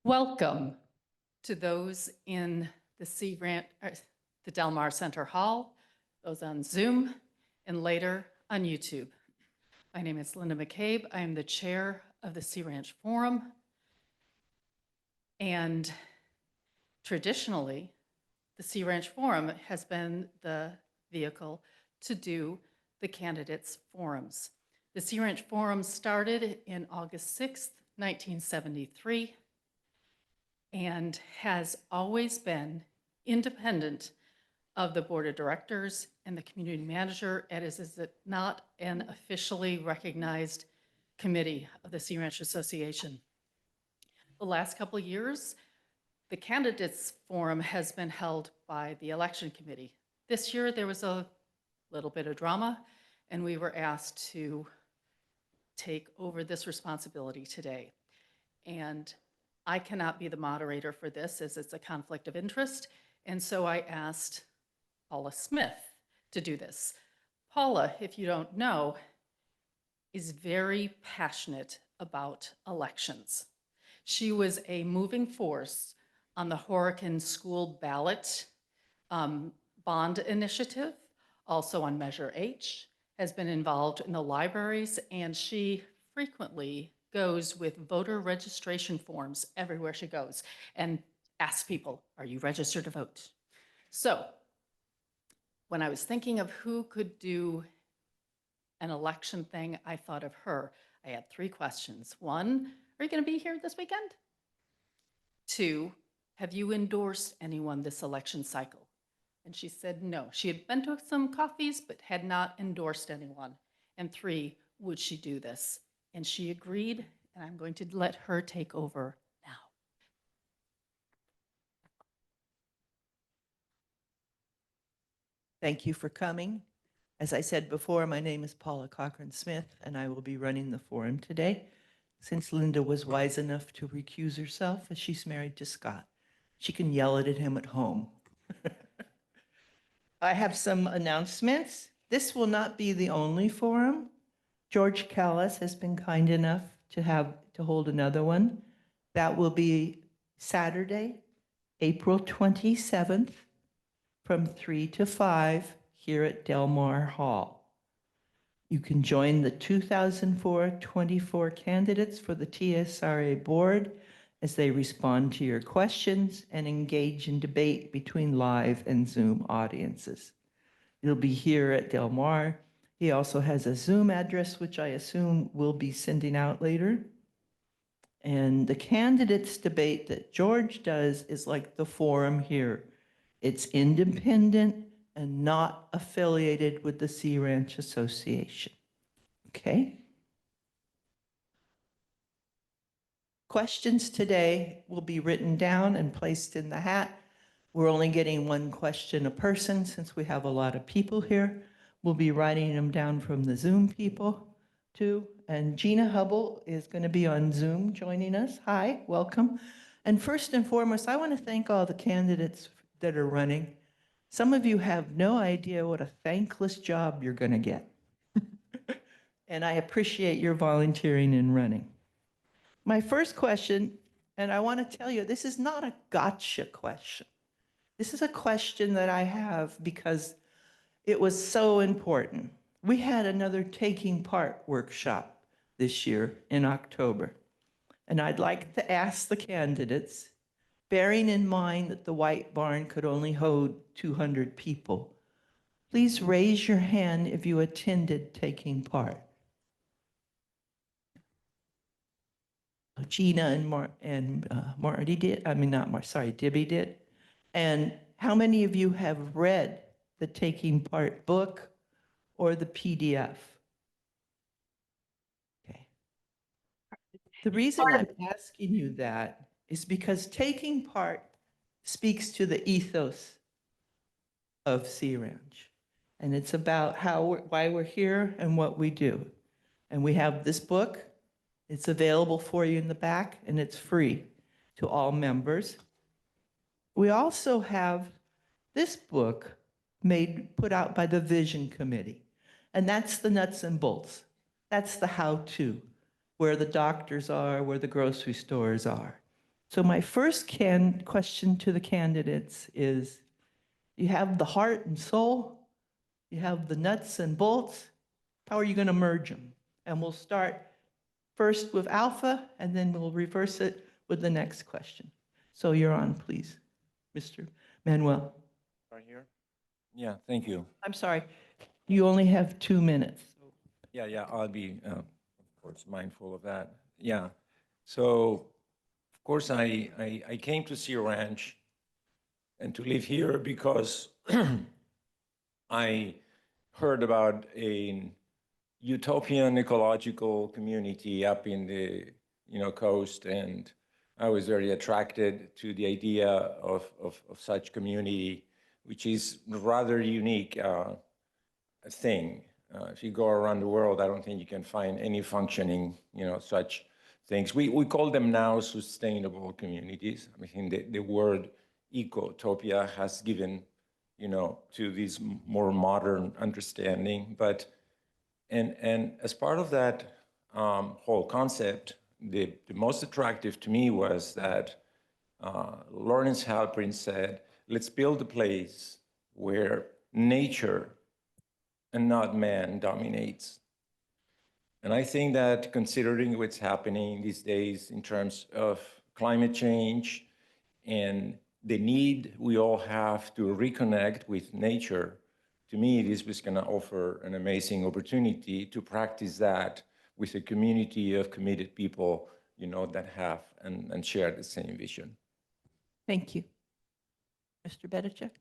Welcome to those in the Del Mar Center Hall, those on Zoom, and later on YouTube. My name is Linda McCabe. I am the chair of the Sea Ranch Forum. And traditionally, the Sea Ranch Forum has been the vehicle to do the candidates' forums. The Sea Ranch Forum started in August 6th, 1973, and has always been independent of the board of directors and the community manager. It is not an officially recognized committee of the Sea Ranch Association. The last couple of years, the candidates forum has been held by the election committee. This year, there was a little bit of drama, and we were asked to take over this responsibility today. And I cannot be the moderator for this as it's a conflict of interest. And so I asked Paula Smith to do this. Paula, if you don't know, is very passionate about elections. She was a moving force on the Horicon School ballot bond initiative, also on Measure H, has been involved in the libraries, and she frequently goes with voter registration forms everywhere she goes and asks people, are you registered to vote? So when I was thinking of who could do an election thing, I thought of her. I had 3 questions. 1, are you going to be here this weekend? 2, have you endorsed anyone this election cycle? And she said no. She had been to some coffees, but had not endorsed anyone. And 3, would she do this? And she agreed, and I'm going to let her take over now. Thank you for coming. As I said before, my name is Paula Smith, and I will be running the forum today. Since Linda was wise enough to recuse herself, as she's married to Scott, she can yell at him at home. I have some announcements. This will not be the only forum. George Callis has been kind enough to hold another one. That will be Saturday, April 27th, from 3 to 5 here at Del Mar Hall. You can join the 2024 candidates for the TSRA board as they respond to your questions and engage in debate between live and Zoom audiences. It'll be here at Del Mar. He also has a Zoom address, which I assume we'll be sending out later. And the candidates debate that George does is like the forum here. It's independent and not affiliated with the Sea Ranch Association. Okay? Questions today will be written down and placed in the hat. We're only getting 1 question a person since we have a lot of people here. We'll be writing them down from the Zoom people too. And Gina Hubbell is going to be on Zoom joining us. Hi, welcome. And first and foremost, I want to thank all the candidates that are running. Some of you have no idea what a thankless job you're going to get. And I appreciate your volunteering and running. My first question, and I want to tell you, this is not a gotcha question. This is a question that I have because it was so important. We had another Taking Part workshop this year in October. And I'd like to ask the candidates, bearing in mind that the White Barn could only hold 200 people, please raise your hand if you attended Taking Part. Gina and Marty did, Dibby did. And how many of you have read the Taking Part book or the PDF? Okay. The reason I'm asking you that is because Taking Part speaks to the ethos of Sea Ranch. And it's about why we're here and what we do. And we have this book. It's available for you in the back, and it's free to all members. We also have this book put out by the Vision Committee, and that's the nuts and bolts. That's the how-to, where the doctors are, where the grocery stores are. So my first question to the candidates is, you have the heart and soul, you have the nuts and bolts, how are you going to merge them? And we'll start first with Alpha, and then we'll reverse it with the next question. So you're on, please, Mr. Manuel. Right here? Yeah, thank you. I'm sorry, you only have 2 minutes. Yeah, I'll be, of course, mindful of that. Yeah. So, of course, I came to Sea Ranch and to live here because I heard about a utopian ecological community up in the, coast, and I was very attracted to the idea of such community, which is rather unique thing. If you go around the world, I don't think you can find any functioning, such things. We call them now sustainable communities. I mean, the word ecotopia has given, to this more modern understanding. But, and as part of that whole concept, the most attractive to me was that Lawrence Halprin said, let's build a place where nature and not man dominates. And I think that considering what's happening these days in terms of climate change and the need we all have to reconnect with nature, to me, this was going to offer an amazing opportunity to practice that with a community of committed people, that have and share the same vision. Thank you. Mr. Bedichek?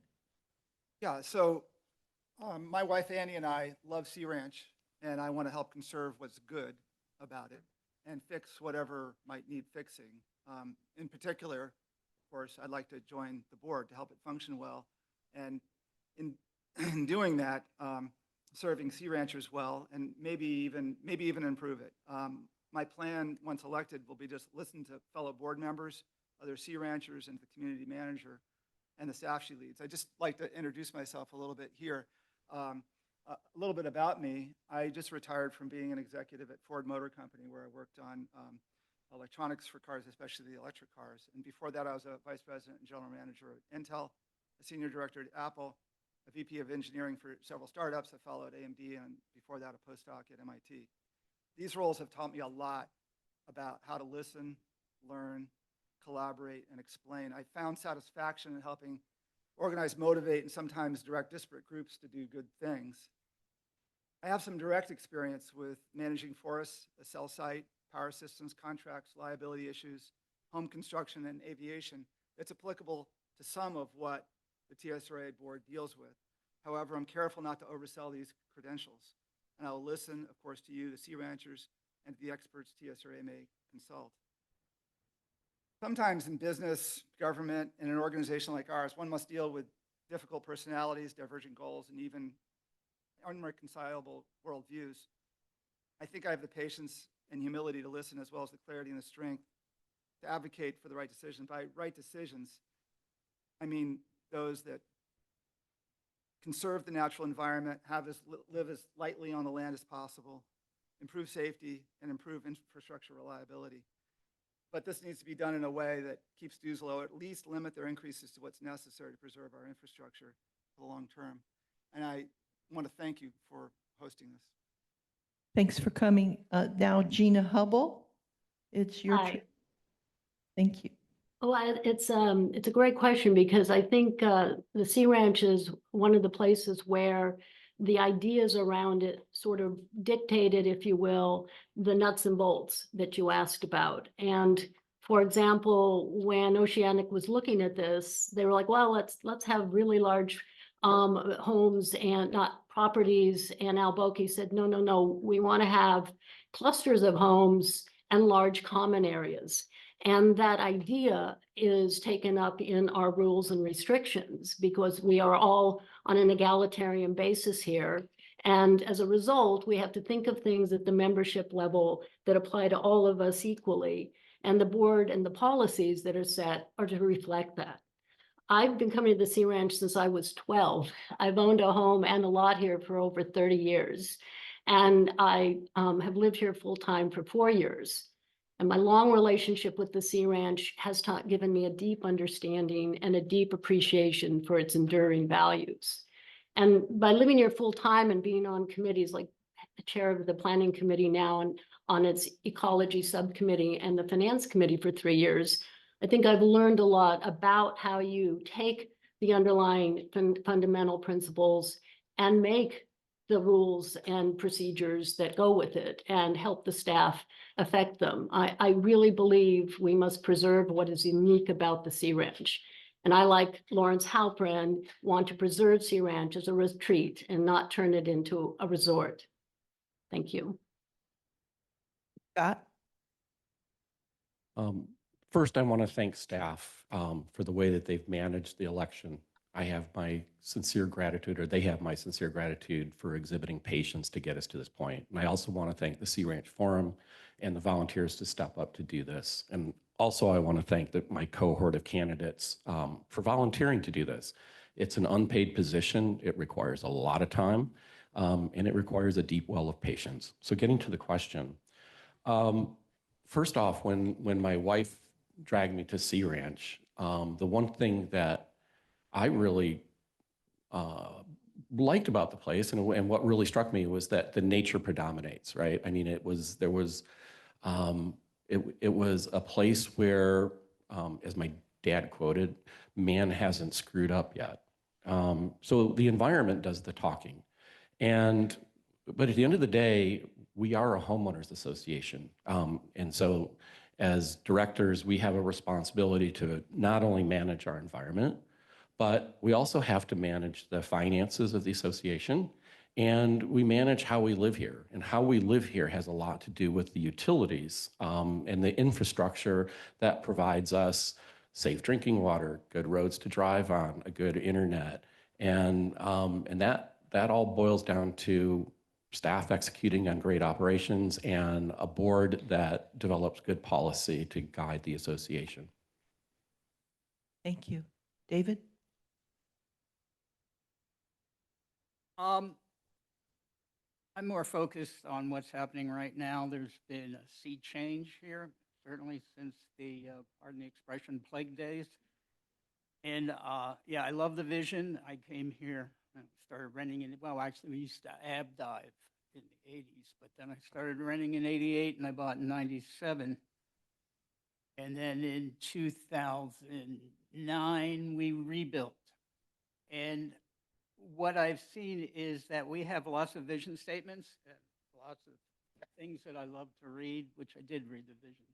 Yeah, so my wife Annie and I love Sea Ranch, and I want to help conserve what's good about it and fix whatever might need fixing. In particular, of course, I'd like to join the board to help it function well, and in doing that, serving Sea Ranchers well, and maybe even improve it. My plan, once elected, will be just listen to fellow board members, other Sea Ranchers, and the community manager, and the staff she leads. I'd just like to introduce myself a little bit here. A little bit about me. I just retired from being an executive at Ford Motor Company, where I worked on electronics for cars, especially the electric cars. And before that, I was a vice president and general manager at Intel, a senior director at Apple, a VP of engineering for several startups. I followed AMD, and before that, a postdoc at MIT. These roles have taught me a lot about how to listen, learn, collaborate, and explain. I found satisfaction in helping organize, motivate, and sometimes direct disparate groups to do good things. I have some direct experience with managing forests, a cell site, power systems, contracts, liability issues, home construction, and aviation. It's applicable to some of what the TSRA board deals with. However, I'm careful not to oversell these credentials, and I will listen, of course, to you, the Sea Ranchers, and to the experts TSRA may consult. Sometimes in business, government, and an organization like ours, one must deal with difficult personalities, divergent goals, and even unreconcilable worldviews. I think I have the patience and humility to listen, as well as the clarity and the strength to advocate for the right decision. By right decisions, I mean those that conserve the natural environment, live as lightly on the land as possible, improve safety, and improve infrastructure reliability. But this needs to be done in a way that keeps dues low, at least limit their increases to what's necessary to preserve our infrastructure for the long term. And I want to thank you for hosting this. Thanks for coming. Now, Gina Hubbell, it's your Hi. turn. Thank you. It's a great question, because I think the Sea Ranch is one of the places where the ideas around it sort of dictated, if you will, the nuts and bolts that you asked about. And for example, when Oceanic was looking at this, they were like, well, let's have really large homes and not properties. And Alboki said, no, we want to have clusters of homes and large common areas. And that idea is taken up in our rules and restrictions, because we are all on an egalitarian basis here. And as a result, we have to think of things at the membership level that apply to all of us equally. And the board and the policies that are set are to reflect that. I've been coming to the Sea Ranch since I was 12. I've owned a home and a lot here for over 30 years. And I have lived here full time for 4 years. And my long relationship with the Sea Ranch has given me a deep understanding and a deep appreciation for its enduring values. And by living here full time and being on committees like the chair of the planning committee now and on its ecology subcommittee and the finance committee for 3 years, I think I've learned a lot about how you take the underlying fundamental principles and make the rules and procedures that go with it and help the staff affect them. I really believe we must preserve what is unique about the Sea Ranch. And I, like Lawrence Halpern, want to preserve Sea Ranch as a retreat and not turn it into a resort. Thank you. Scott? First, I want to thank staff for the way that they've managed the election. I have my sincere gratitude, or they have my sincere gratitude for exhibiting patience to get us to this point. And I also want to thank the Sea Ranch Forum and the volunteers to step up to do this. And also I want to thank my cohort of candidates for volunteering to do this. It's an unpaid position. It requires a lot of time and it requires a deep well of patience. So getting to the question, first off, when my wife dragged me to Sea Ranch, the one thing that I really liked about the place and what really struck me was that the nature predominates, right? I mean, it was a place where, as my dad quoted, man hasn't screwed up yet. So the environment does the talking. But at the end of the day, we are a homeowners association. And so as directors, we have a responsibility to not only manage our environment, but we also have to manage the finances of the association, and we manage how we live here. And how we live here has a lot to do with the utilities and the infrastructure that provides us safe drinking water, good roads to drive on, a good internet. And that all boils down to staff executing on great operations and a board that develops good policy to guide the association. Thank you. David? I'm more focused on what's happening right now. There's been a sea change here, certainly since the, pardon the expression, plague days. And yeah, I love the vision. I came here and started renting in, well, actually we used to ab dive in the 80s, but then I started renting in 88 and I bought in 97. And then in 2009, we rebuilt. And what I've seen is that we have lots of vision statements, lots of things that I love to read, which I did read the vision.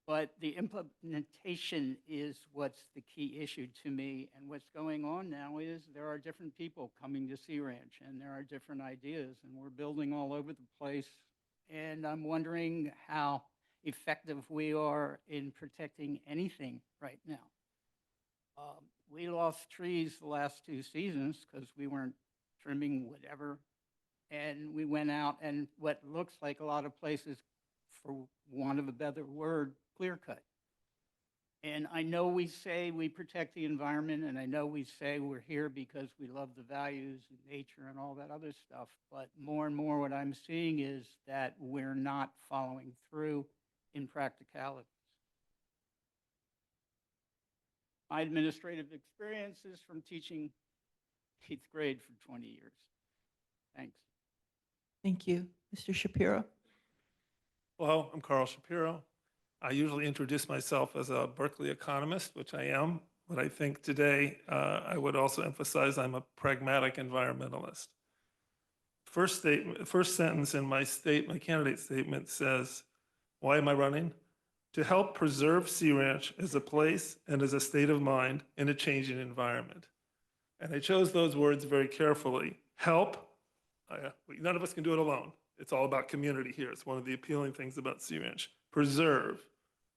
But the implementation is what's the key issue to me. And what's going on now is there are different people coming to Sea Ranch and there are different ideas and we're building all over the place. And I'm wondering how effective we are in protecting anything right now. We lost trees the last 2 seasons because we weren't trimming whatever. And we went out and what looks like a lot of places, for want of a better word, clear cut. And I know we say we protect the environment and I know we say we're here because we love the values and nature and all that other stuff. But more and more what I'm seeing is that we're not following through in practicality. My administrative experience is from teaching 8th grade for 20 years. Thanks. Thank you. Mr. Shapiro? Hello, I'm Carl Shapiro. I usually introduce myself as a Berkeley economist, which I am, but I think today I would also emphasize I'm a pragmatic environmentalist. First sentence in my candidate statement says, why am I running? To help preserve Sea Ranch as a place and as a state of mind in a changing environment. And I chose those words very carefully. Help, none of us can do it alone. It's all about community here. It's one of the appealing things about Sea Ranch. Preserve,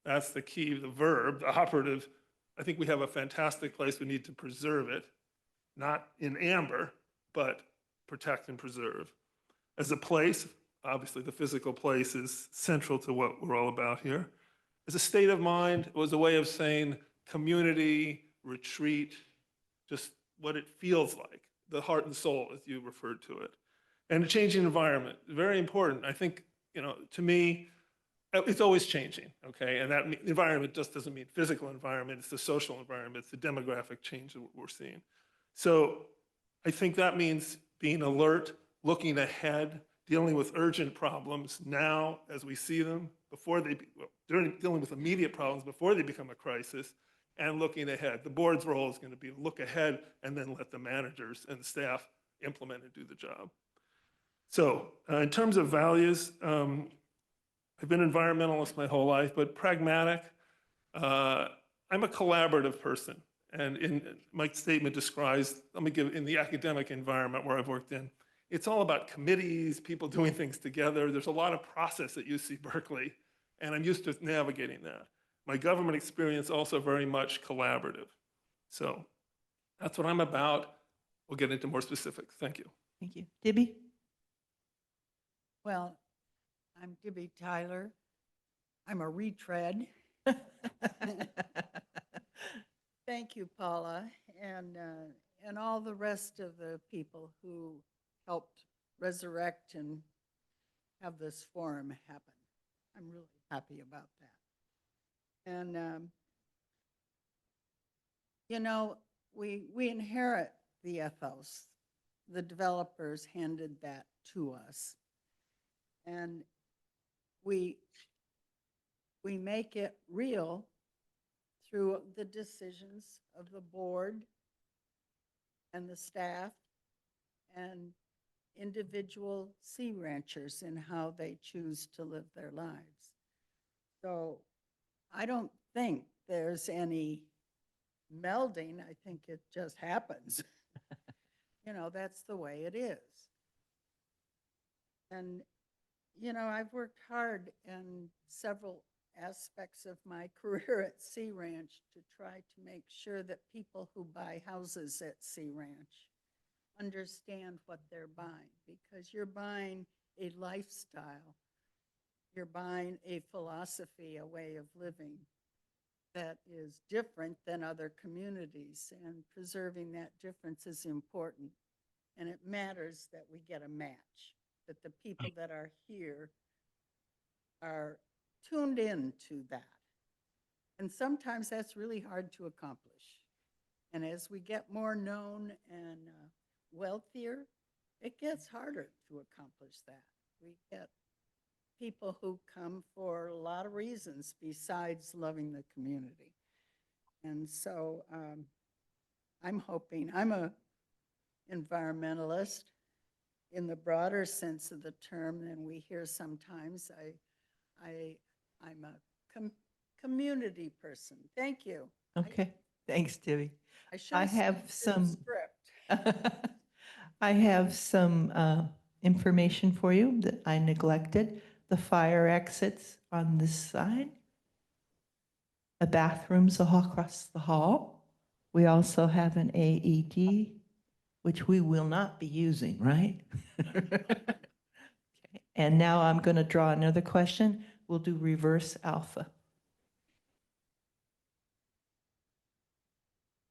that's the key, the verb, the operative. I think we have a fantastic place. We need to preserve it, not in amber, but protect and preserve. As a place, obviously the physical place is central to what we're all about here. As a state of mind, it was a way of saying community, retreat, just what it feels like, the heart and soul, as you referred to it. And a changing environment, very important. I think, to me, it's always changing, okay? And that environment just doesn't mean physical environment, it's the social environment, it's the demographic change that we're seeing. So I think that means being alert, looking ahead, dealing with urgent problems now as we see them, dealing with immediate problems before they become a crisis, and looking ahead. The board's role is going to be to look ahead and then let the managers and the staff implement and do the job. So in terms of values, I've been an environmentalist my whole life, but pragmatic. I'm a collaborative person. And in my statement describes, let me give, in the academic environment where I've worked in, it's all about committees, people doing things together. There's a lot of process at UC Berkeley, and I'm used to navigating that. My government experience also very much collaborative. So that's what I'm about. We'll get into more specifics. Thank you. Thank you. Dibby? Well, I'm Dibby Tyler. I'm a retread. Thank you, Paula, and all the rest of the people who helped resurrect and have this forum happen. I'm really happy about that. And, you know, we inherit the ethos. The developers handed that to us. And we make it real through the decisions of the board and the staff and individual sea ranchers in how they choose to live their lives. So I don't think there's any melding. I think it just happens. You know, that's the way it is. And you know, I've worked hard in several aspects of my career at Sea Ranch to try to make sure that people who buy houses at Sea Ranch understand what they're buying, because you're buying a lifestyle, you're buying a philosophy, a way of living that is different than other communities, and preserving that difference is important. And it matters that we get a match, that the people that are here are tuned in to that. And sometimes that's really hard to accomplish. And as we get more known and wealthier, it gets harder to accomplish that. We get people who come for a lot of reasons besides loving the community. And so I'm hoping, I'm a environmentalist in the broader sense of the term than we hear sometimes. I'm a community person. Thank you. Okay, thanks, Dibby. I should I have stuck to the some, script. I have some information for you that I neglected. The fire exits on this side. The bathrooms all across the hall. We also have an AED, which we will not be using, right? Okay. And now I'm going to draw another question. We'll do reverse alpha.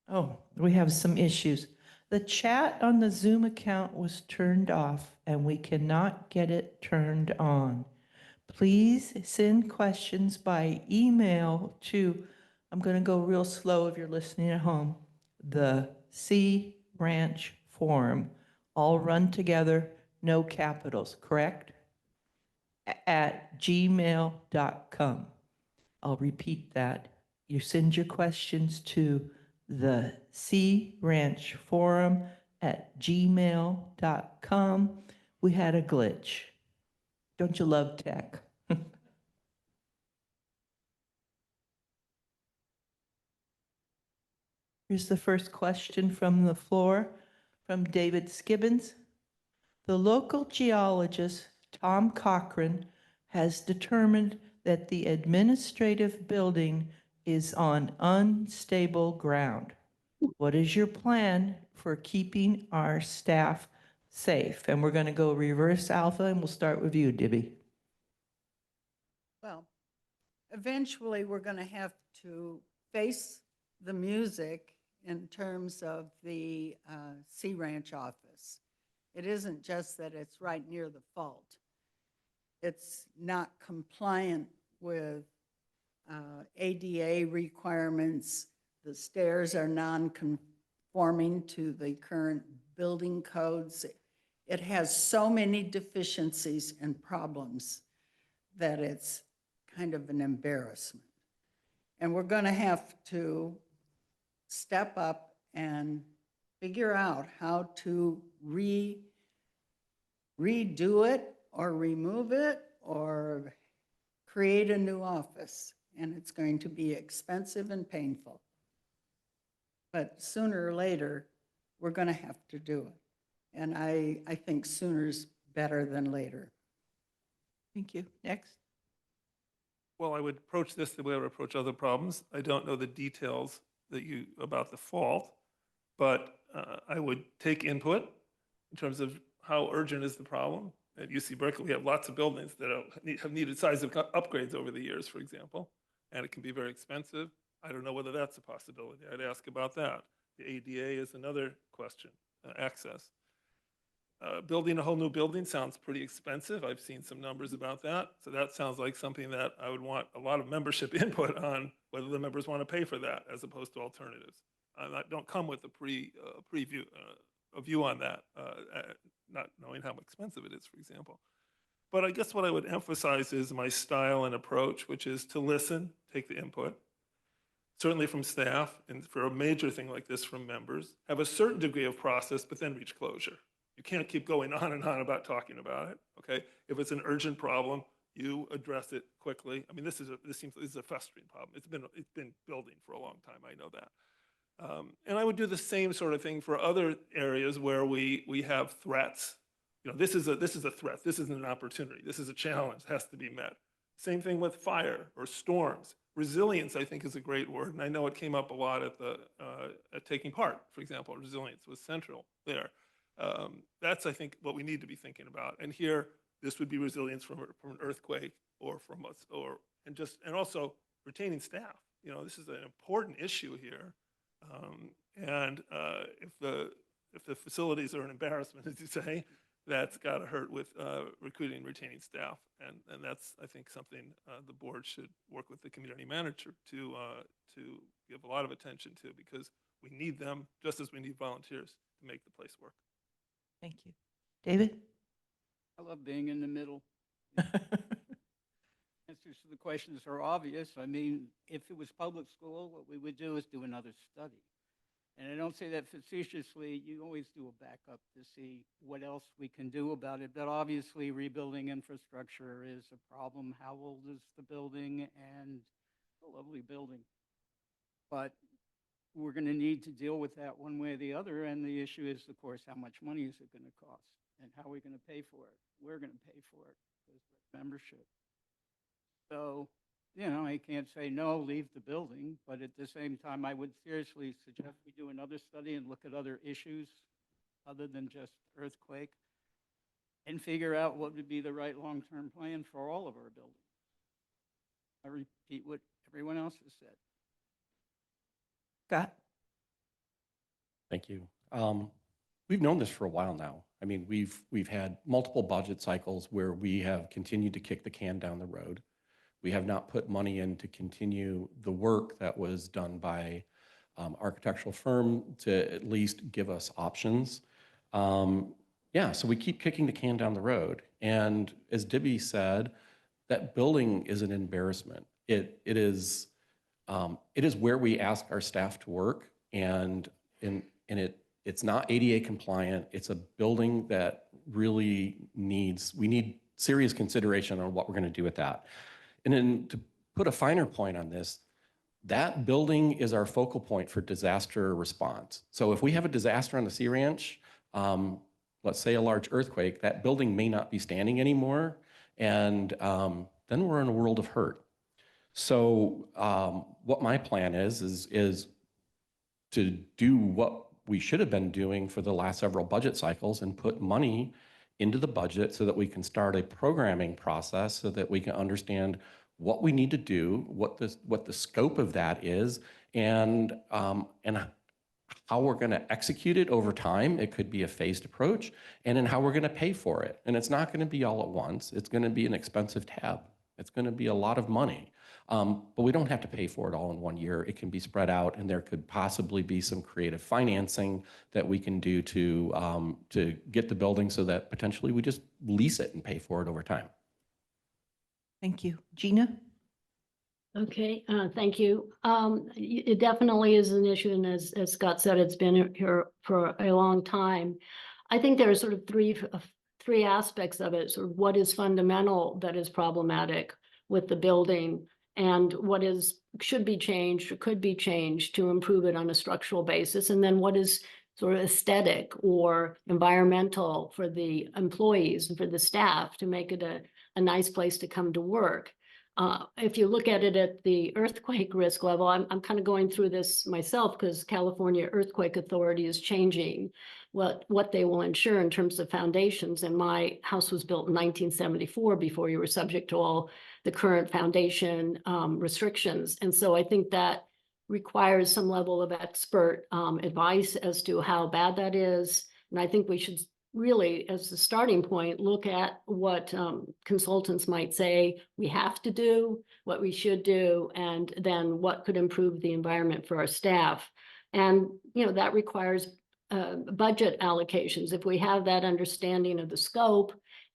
Oh, we have some issues. The chat on the Zoom account was turned off and we cannot get it turned on. Please send questions by email to, I'm going to go real slow if you're listening at home, the Sea Ranch Forum, all run together, no capitals, correct? At gmail.com. I'll repeat that. You send your questions to the Sea Ranch Forum at gmail.com. We had a glitch. Don't you love tech? Here's the first question from the floor from David Skibbins. The local geologist, Tom Cochran, has determined that the administrative building is on unstable ground. What is your plan for keeping our staff safe? And we're going to go reverse alpha, and we'll start with you, Dibby. Well, eventually we're going to have to face the music in terms of the Sea Ranch office. It isn't just that it's right near the fault. It's not compliant with ADA requirements. The stairs are non-conforming to the current building codes. It has so many deficiencies and problems that it's kind of an embarrassment. And we're going to have to step up and figure out how to redo it or remove it or create a new office. And it's going to be expensive and painful. But sooner or later, we're going to have to do it. And I think sooner's better than later. Thank you. Next. Well, I would approach this the way I would approach other problems. I don't know the details about the fault, but I would take input in terms of how urgent is the problem. At UC Berkeley, we have lots of buildings that have needed seismic upgrades over the years, for example, and it can be very expensive. I don't know whether that's a possibility. I'd ask about that. The ADA is another question, access. Building a whole new building sounds pretty expensive. I've seen some numbers about that. So that sounds like something that I would want a lot of membership input on, whether the members want to pay for that as opposed to alternatives. I don't come with a view on that, not knowing how expensive it is, for example. But I guess what I would emphasize is my style and approach, which is to listen, take the input, certainly from staff, and for a major thing like this from members, have a certain degree of process, but then reach closure. You can't keep going on and on about talking about it, okay? If it's an urgent problem, you address it quickly. I mean, this is a festering problem. It's been building for a long time, I know that. And I would do the same sort of thing for other areas where we have threats. You know, this is a threat. This isn't an opportunity. This is a challenge that has to be met. Same thing with fire or storms. Resilience, I think, is a great word, and I know it came up a lot at Taking Part, for example. Resilience was central there. That's, I think, what we need to be thinking about. And here, this would be resilience from an earthquake or from us, and also retaining staff. You know, this is an important issue here. If the facilities are an embarrassment, as you say, that's got to hurt with recruiting and retaining staff. And that's, I think, something the board should work with the community manager to give a lot of attention to, because we need them just as we need volunteers to make the place work. Thank you. David? I love being in the middle. Answers to the questions are obvious. I mean, if it was public school, what we would do is do another study. And I don't say that facetiously. You always do a backup to see what else we can do about it. But obviously, rebuilding infrastructure is a problem. How old is the building? And a lovely building. But we're going to need to deal with that one way or the other. And the issue is, of course, how much money is it going to cost? And how are we going to pay for it? We're going to pay for it because we're membership. So, you know, I can't say no, leave the building, but at the same time, I would seriously suggest we do another study and look at other issues other than just earthquake and figure out what would be the right long-term plan for all of our buildings. I repeat what everyone else has said. Scott? Thank you. We've known this for a while now. I mean, we've had multiple budget cycles where we have continued to kick the can down the road. We have not put money in to continue the work that was done by architectural firm to at least give us options. Yeah, so we keep kicking the can down the road. And as Dibby said, that building is an embarrassment. It is where we ask our staff to work, and it's not ADA compliant. It's a building that really we need serious consideration on what we're going to do with that. And then to put a finer point on this, that building is our focal point for disaster response. So if we have a disaster on the Sea Ranch, let's say a large earthquake, that building may not be standing anymore, and then we're in a world of hurt. So what my plan is to do what we should have been doing for the last several budget cycles and put money into the budget so that we can start a programming process so that we can understand what we need to do, what the scope of that is, and how we're going to execute it over time. It could be a phased approach, and then how we're going to pay for it. And it's not going to be all at once. It's going to be an expensive tab. It's going to be a lot of money. But we don't have to pay for it all in 1 year. It can be spread out, and there could possibly be some creative financing that we can do to get the building so that potentially we just lease it and pay for it over time. Thank you. Gina? Okay, thank you. It definitely is an issue, and as Scott said, it's been here for a long time. I think there are sort of three aspects of it. Sort of what is fundamental that is problematic with the building, and what should be changed or could be changed to improve it on a structural basis, and then what is sort of aesthetic or environmental for the employees and for the staff to make it a nice place to come to work. If you look at it at the earthquake risk level, I'm kind of going through this myself because California Earthquake Authority is changing what they will insure in terms of foundations. And my house was built in 1974 before you were subject to all the current foundation restrictions. And so I think that requires some level of expert advice as to how bad that is. And I think we should really, as the starting point, look at what consultants might say we have to do, what we should do, and then what could improve the environment for our staff. And, that requires budget allocations. If we have that understanding of the scope,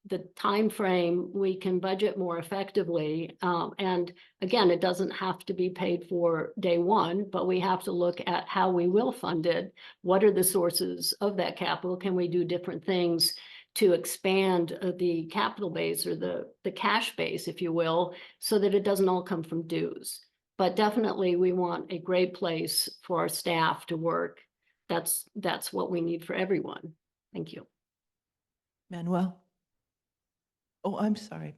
the time frame, we can budget more effectively. And again, it doesn't have to be paid for day one, but we have to look at how we will fund it. What are the sources of that capital? Can we do different things to expand the capital base or the cash base, if you will, so that it doesn't all come from dues? But definitely we want a great place for our staff to work. That's what we need for everyone. Thank you. Manuel? Oh, I'm sorry.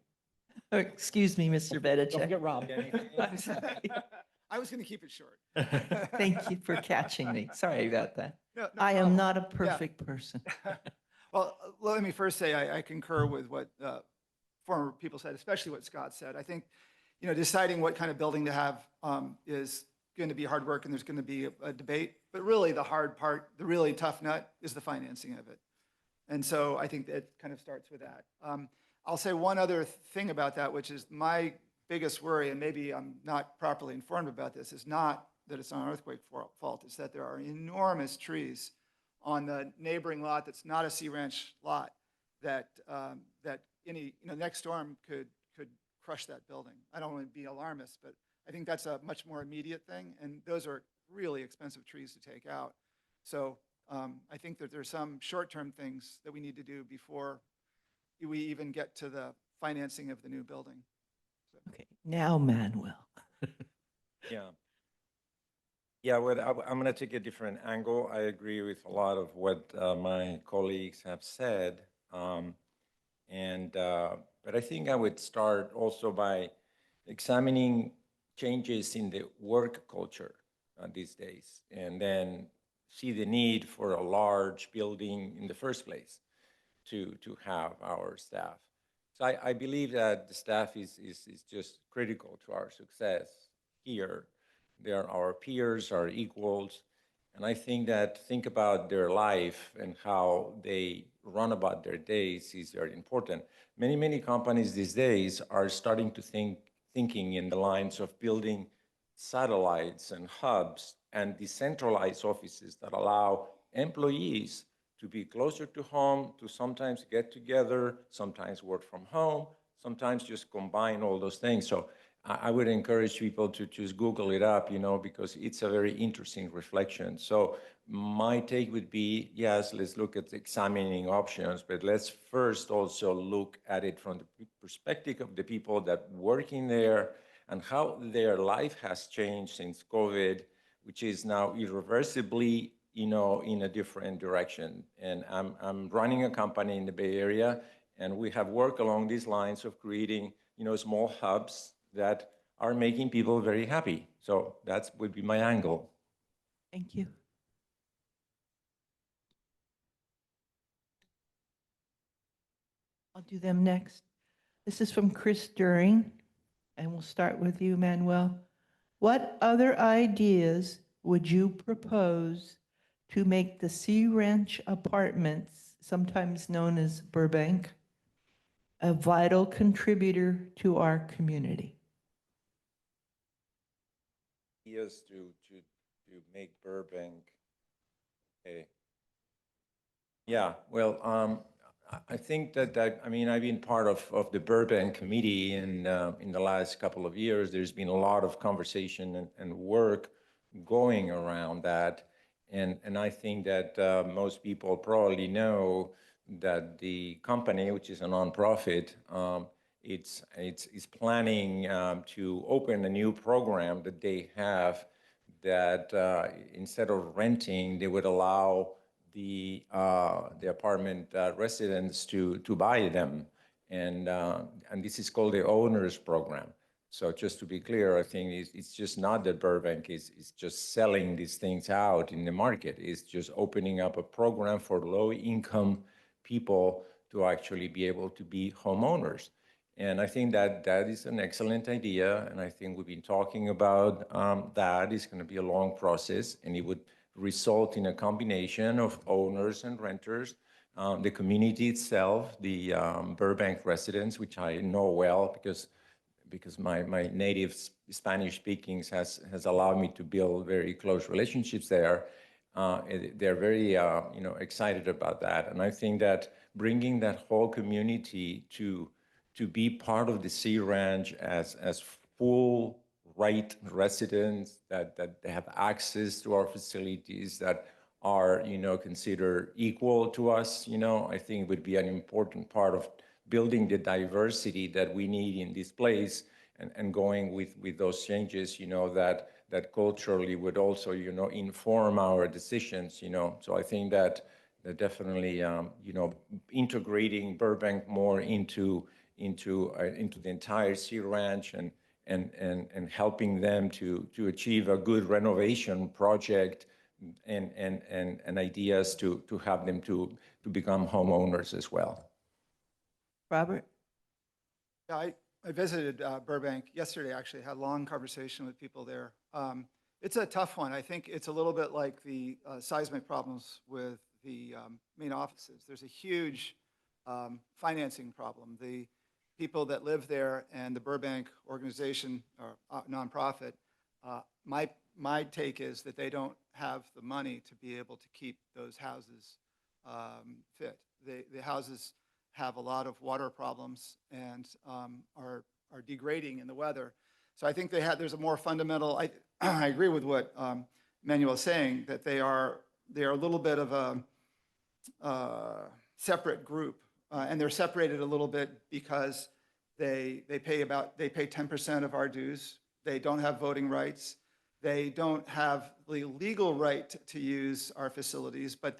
Oh, excuse me, Mr. Bedichek. Rob. I'm sorry. I was going to keep it short. Thank you for catching me. Sorry about that. No I am problem. not a perfect person. Well, let me first say I concur with what former people said, especially what Scott said. I think, deciding what kind of building to have is going to be hard work, and there's going to be a debate. But really, the hard part, the really tough nut, is the financing of it. And so I think it kind of starts with that. I'll say one other thing about that, which is my biggest worry, and maybe I'm not properly informed about this, is not that it's an earthquake fault. It's that there are enormous trees on the neighboring lot that's not a Sea Ranch lot that any next storm could crush that building. I don't want to be alarmist, but I think that's a much more immediate thing, and those are really expensive trees to take out. So I think that there's some short-term things that we need to do before we even get to the financing of the new building. So. Okay, now Manuel. Yeah, well, I'm going to take a different angle. I agree with a lot of what my colleagues have said. But I think I would start also by examining changes in the work culture these days, and then see the need for a large building in the first place to have our staff. So I believe that the staff is just critical to our success here. They are our peers, our equals, and I think about their life and how they run about their days is very important. Many companies these days are starting to thinking in the lines of building satellites and hubs and decentralized offices that allow employees to be closer to home, to sometimes get together, sometimes work from home, sometimes just combine all those things. So I would encourage people to just Google it up, because it's a very interesting reflection. So my take would be, yes, let's look at examining options, but let's first also look at it from the perspective of the people that work in there and how their life has changed since COVID, which is now irreversibly, in a different direction. And I'm running a company in the Bay Area, and we have worked along these lines of creating, small hubs that are making people very happy. So that would be my angle. Thank you. I'll do them next. This is from Chris During, and we'll start with you, Manuel. What other ideas would you propose to make the Sea Ranch Apartments, sometimes known as Burbank, a vital contributor to our community. Ideas to make Burbank. Okay. Yeah, well, I think that I mean, I've been part of the Burbank committee in the last couple of years. There's been a lot of conversation and work going around that. And I think that most people probably know that the company, which is a nonprofit, it's planning to open a new program that they have that instead of renting, they would allow the apartment residents to buy them, and this is called the owners program. So just to be clear, I think it's just not that Burbank is just selling these things out in the market. It's just opening up a program for low-income people to actually be able to be homeowners. And I think that is an excellent idea, and I think we've been talking about that. It's going to be a long process, and it would result in a combination of owners and renters. The community itself, the Burbank residents, which I know well because my native Spanish speaking has allowed me to build very close relationships there. They're very excited about that, and I think that bringing that whole community to be part of the Sea Ranch as full right residents that have access to our facilities, that are considered equal to us, I think would be an important part of building the diversity that we need in this place, and going with those changes, that culturally would also inform our decisions. So I think that definitely integrating Burbank more into the entire Sea Ranch, and helping them to achieve a good renovation project, and ideas to have them to become homeowners as well. Robert? Yeah, I visited Burbank yesterday, actually, had a long conversation with people there. It's a tough one. I think it's a little bit like the seismic problems with the main offices. There's a huge financing problem. The people that live there and the Burbank organization, or nonprofit, my take is that they don't have the money to be able to keep those houses fit. The houses have a lot of water problems and are degrading in the weather. So I think there's a more fundamental, I agree with what Manuel is saying, that they are a little bit of a separate group. And they're separated a little bit because they pay 10% of our dues. They don't have voting rights. They don't have the legal right to use our facilities, but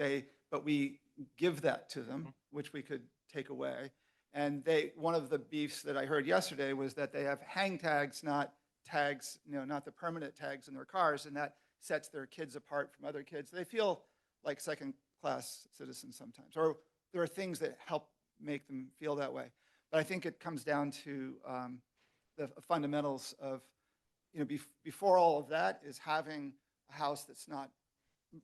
we give that to them, which we could take away. And one of the beefs that I heard yesterday was that they have hang tags, not tags, not the permanent tags in their cars, and that sets their kids apart from other kids. They feel like second-class citizens sometimes, or there are things that help make them feel that way. But I think it comes down to the fundamentals of, before all of that is having a house that's not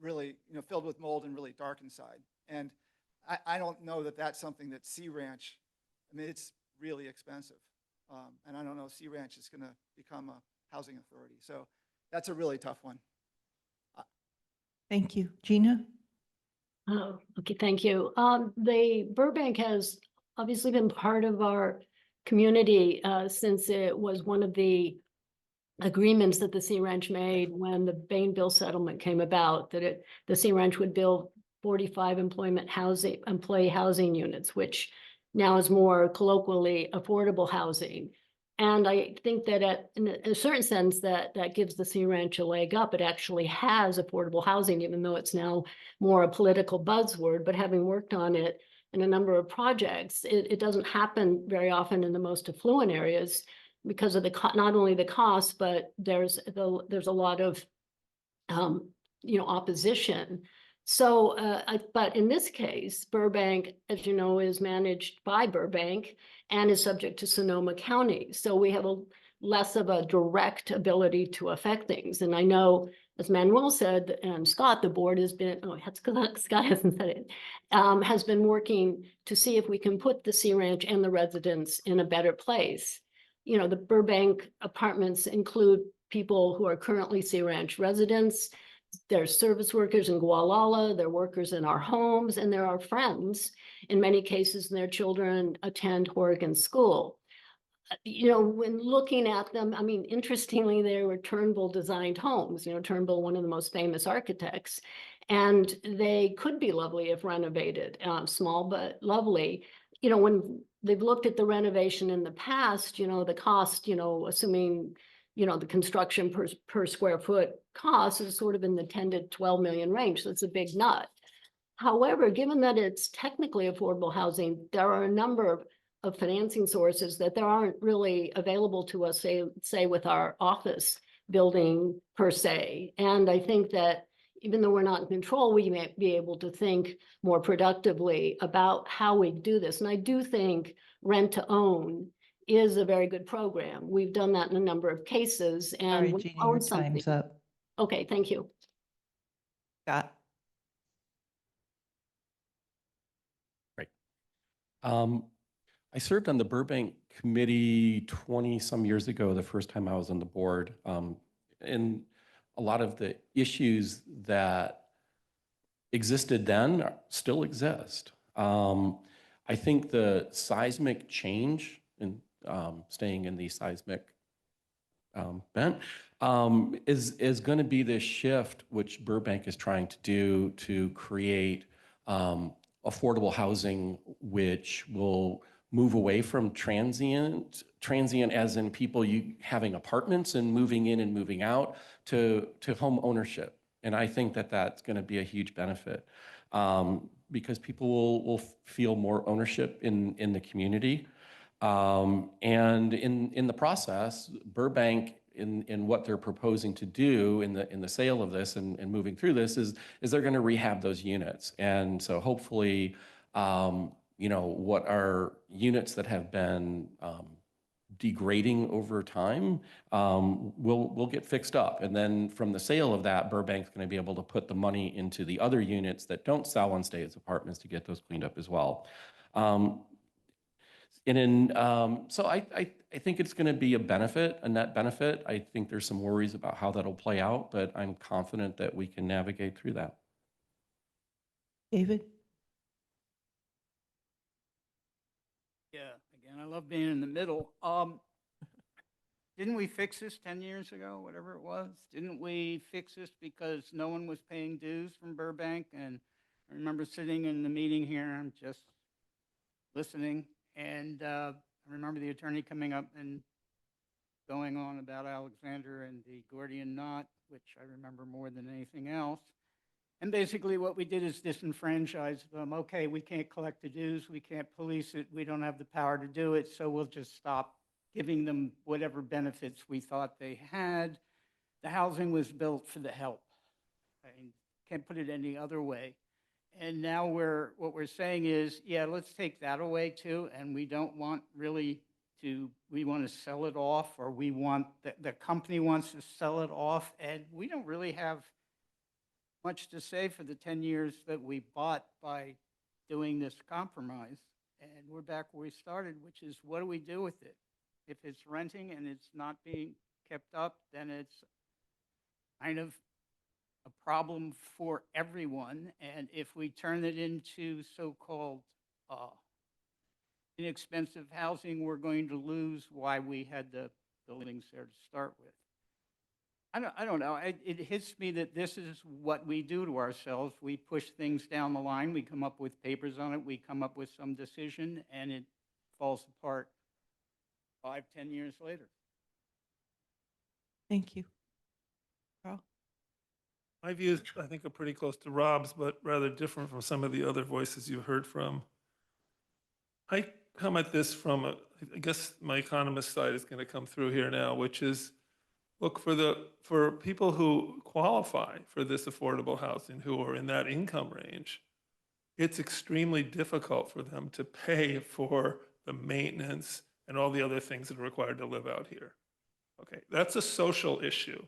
really, filled with mold and really dark inside. And I don't know that that's something that Sea Ranch, it's really expensive. And I don't know if Sea Ranch is going to become a housing authority. So that's a really tough one. Thank you. Gina? Oh, okay, thank you. The Burbank has obviously been part of our community since it was one of the agreements that the Sea Ranch made when the Bainville settlement came about, that the Sea Ranch would build 45 employee housing units, which now is more colloquially affordable housing. And I think that in a certain sense that gives the Sea Ranch a leg up. It actually has affordable housing, even though it's now more a political buzzword. But having worked on it in a number of projects, it doesn't happen very often in the most affluent areas because of not only the cost, but there's a lot of opposition. So, but in this case, Burbank, as you know, is managed by Burbank and is subject to Sonoma County. So we have less of a direct ability to affect things. And I know, as Manuel said, and Scott, the board has been, Scott hasn't said it, has been working to see if we can put the Sea Ranch and the residents in a better place. You know, the Burbank apartments include people who are currently Sea Ranch residents. There's service workers in Gualala, there are workers in our homes, and there are friends. In many cases, their children attend Oregon school. You know, when looking at them, I mean, interestingly, they were Turnbull designed homes, you know, Turnbull, one of the most famous architects, and they could be lovely if renovated, small but lovely. You know, when they've looked at the renovation in the past, you know, the cost, you know, assuming, you know, the construction per square foot cost is sort of in the 10 to 12 million range. So it's a big nut. However, given that it's technically affordable housing, there are a number of financing sources that there aren't really available to us, say with our office building per se. And I think that even though we're not in control, we may be able to think more productively about how we do this. And I do think rent to own is a very good program. We've done that in a number of cases, and Sorry, we Gina, own your something. time's up. Okay, thank you. Scott? I served on the Burbank committee 20 some years ago, the first time I was on the board. And a lot of the issues that existed then still exist. I think the seismic change, and staying in the seismic bent, is going to be this shift which Burbank is trying to do to create affordable housing, which will move away from transient as in people having apartments and moving in and moving out, to home ownership. And I think that that's going to be a huge benefit, because people will feel more ownership in the community. And in the process, Burbank, in what they're proposing to do in the sale of this and moving through this is they're going to rehab those units. And so hopefully, you know, what are units that have been degrading over time will get fixed up. And then from the sale of that, Burbank's going to be able to put the money into the other units that don't sell and stay as apartments to get those cleaned up as well. So I think it's going to be a net benefit. I think there's some worries about how that'll play out, but I'm confident that we can navigate through that. David? Yeah, again, I love being in the middle. Didn't we fix this 10 years ago, whatever it was? Didn't we fix this because no one was paying dues from Burbank? And I remember sitting in the meeting here, I'm just listening, and I remember the attorney coming up and going on about Alexander and the Gordian knot, which I remember more than anything else. And basically what we did is disenfranchise them. Okay, we can't collect the dues, we can't police it, we don't have the power to do it, so we'll just stop giving them whatever benefits we thought they had. The housing was built for the help. I can't put it any other way. And now what we're saying is, yeah, let's take that away too, and we don't want really we want to sell it off, or we want, the company wants to sell it off, and we don't really have much to say for the 10 years that we bought by doing this compromise. And we're back where we started, which is, what do we do with it? If it's renting and it's not being kept up, then it's kind of a problem for everyone. And if we turn it into so-called inexpensive housing, we're going to lose why we had the buildings there to start with. I don't know. It hits me that this is what we do to ourselves. We push things down the line. We come up with papers on it. We come up with some decision, and it falls apart 5, 10 years later. Thank you. Carl? My views, I think, are pretty close to Rob's, but rather different from some of the other voices you've heard from. I come at this from, I guess my economist side is going to come through here now, which is, look, for people who qualify for this affordable housing, who are in that income range, it's extremely difficult for them to pay for the maintenance and all the other things that are required to live out here. Okay, that's a social issue.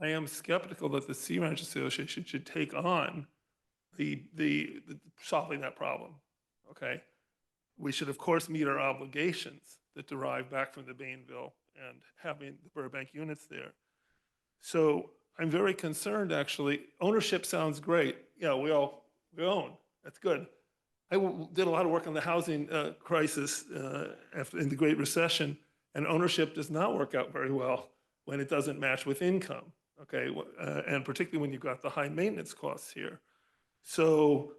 I am skeptical that the Sea Ranch Association should take on the solving that problem, okay? We should, of course, meet our obligations that derive back from the Bainville and having the Burbank units there. So I'm very concerned, actually. Ownership sounds great. Yeah, we own. That's good. Did a lot of work on the housing crisis in the Great Recession, and ownership does not work out very well when it doesn't match with income, okay? And particularly when you've got the high maintenance costs here. So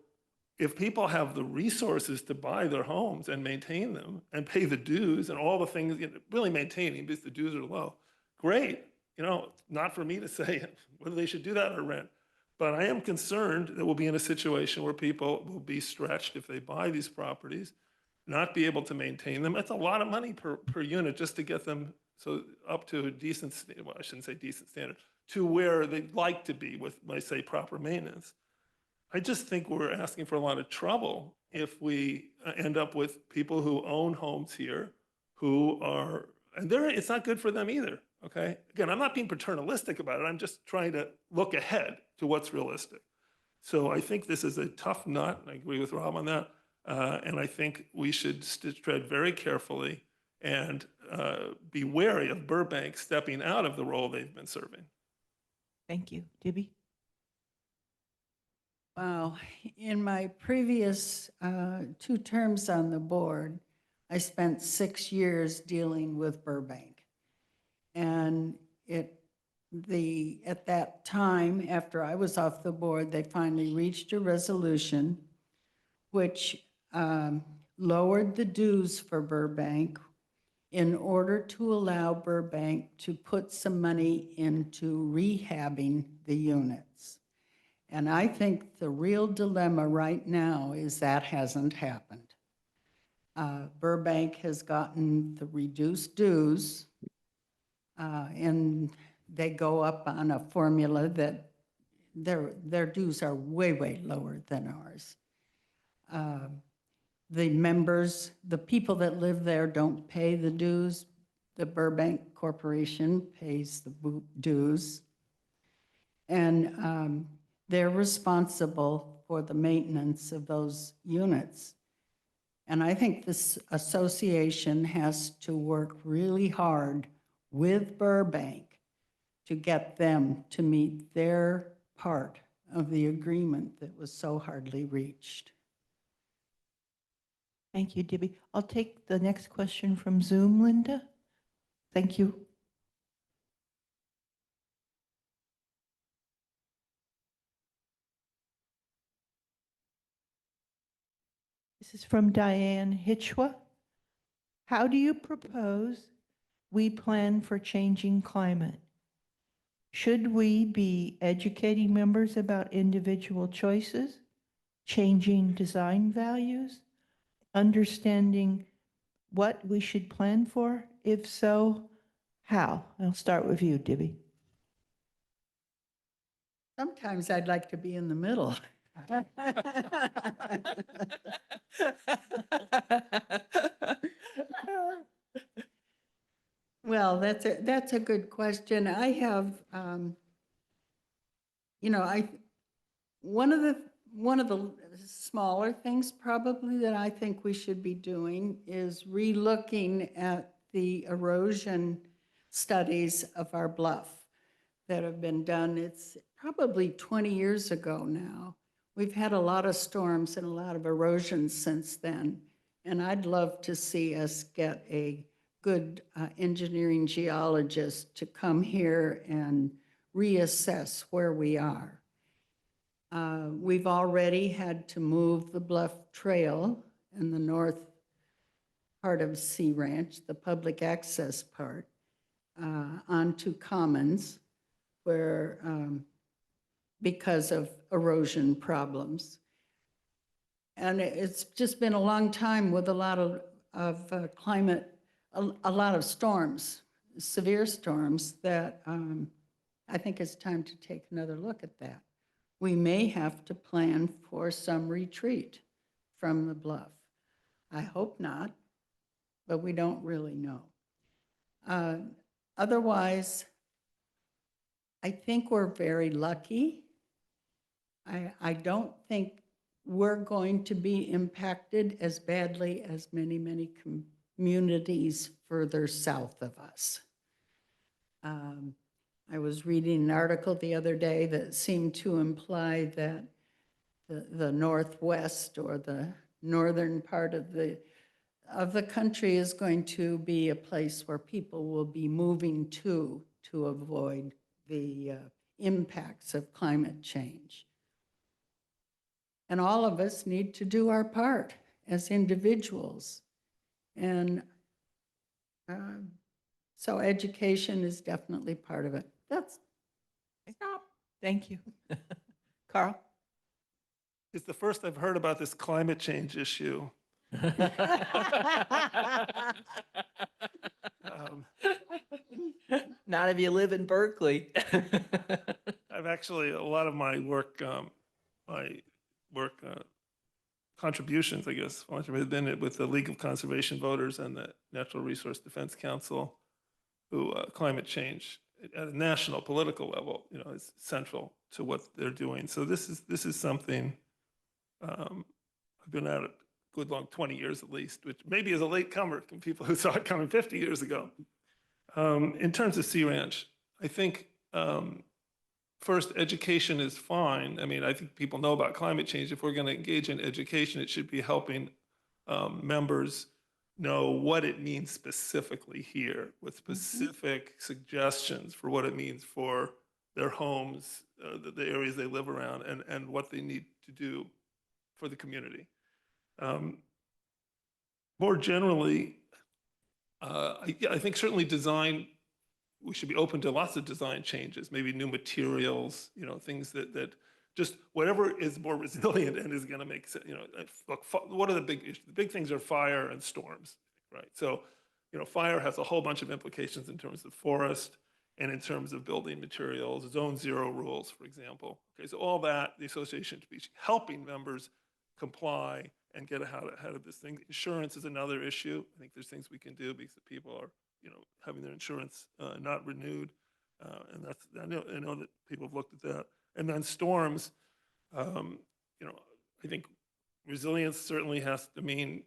if people have the resources to buy their homes and maintain them and pay the dues and all the things, really maintaining because the dues are low, great. Not for me to say whether they should do that or rent. But I am concerned that we'll be in a situation where people will be stretched if they buy these properties, not be able to maintain them. That's a lot of money per unit just to get them up to a decent, well, I shouldn't say decent standard, to where they'd like to be with, I say, proper maintenance. I just think we're asking for a lot of trouble if we end up with people who own homes here who are, and it's not good for them either, okay? Again, I'm not being paternalistic about it. I'm just trying to look ahead to what's realistic. So I think this is a tough nut, and I agree with Rob on that. And I think we should tread very carefully and be wary of Burbank stepping out of the role they've been serving. Thank you. Dibby? Wow, in my previous 2 terms on the board, I spent 6 years dealing with Burbank. And at that time, after I was off the board, they finally reached a resolution which lowered the dues for Burbank in order to allow Burbank to put some money into rehabbing the units. And I think the real dilemma right now is that hasn't happened. Burbank has gotten the reduced dues, and they go up on a formula that their dues are way, way lower than ours. The members, the people that live there don't pay the dues. The Burbank Corporation pays the dues. And they're responsible for the maintenance of those units. And I think this association has to work really hard with Burbank to get them to meet their part of the agreement that was so hardly reached. Thank you, Dibby. I'll take the next question from Zoom, Linda. Thank you. This is from Diane Hitchwa. How do you propose we plan for changing climate? Should we be educating members about individual choices, changing design values, understanding what we should plan for? If so, how? I'll start with you, Dibby. Sometimes I'd like to be in the middle. Well, that's a good question. I have, one of the smaller things probably that I think we should be doing is re-looking at the erosion studies of our bluff that have been done. It's probably 20 years ago now. We've had a lot of storms and a lot of erosion since then. And I'd love to see us get a good engineering geologist to come here and reassess where we are. We've already had to move the Bluff Trail in the north part of Sea Ranch, the public access part, onto Commons, where because of erosion problems. And it's just been a long time with a lot of climate, a lot of storms, severe storms, that I think it's time to take another look at that. We may have to plan for some retreat from the bluff. I hope not, but we don't really know. Otherwise, I think we're very lucky. I don't think we're going to be impacted as badly as many, many communities further south of us. I was reading an article the other day that seemed to imply that the Northwest or the northern part of the country is going to be a place where people will be moving to avoid the impacts of climate change. And all of us need to do our part as individuals. And so education is definitely part of it. That's, stop. Thank you. Carl? It's the first I've heard about this climate change issue. Not if you live in Berkeley. I've actually, a lot of my work, contributions, I guess, have been with the League of Conservation Voters and the Natural Resource Defense Council, who climate change at a national political level, is central to what they're doing. So this is something I've been at it a good long 20 years at least, which maybe is a late comer from people who saw it coming 50 years ago. In terms of Sea Ranch, I think first, education is fine. I mean, I think people know about climate change. If we're going to engage in education, it should be helping members know what it means specifically here, with specific suggestions for what it means for their homes, the areas they live around, and what they need to do for the community. More generally, I think certainly design, we should be open to lots of design changes, maybe new materials, things that just whatever is more resilient and is going to make sense. Look, what are the big issues? The big things are fire and storms, right? So, fire has a whole bunch of implications in terms of forest and in terms of building materials, zone zero rules, for example. Okay, so all that, the association to be helping members comply and get ahead of this thing. Insurance is another issue. I think there's things we can do because the people are, having their insurance not renewed, and that's I know that people have looked at that. And then storms, I think resilience certainly has to mean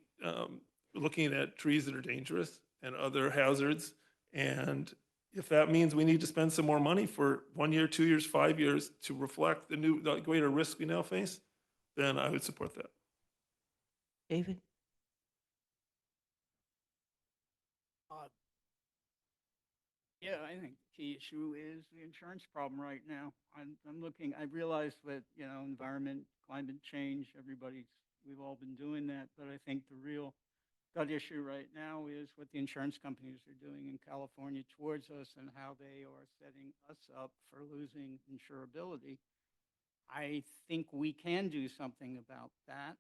looking at trees that are dangerous and other hazards. And if that means we need to spend some more money for 1 year, 2 years, 5 years to reflect the greater risk we now face, then I would support that. David? Yeah, I think the key issue is the insurance problem right now. I'm looking, I realize that, environment, climate change, we've all been doing that, but I think the real gut issue right now is what the insurance companies are doing in California towards us and how they are setting us up for losing insurability. I think we can do something about that.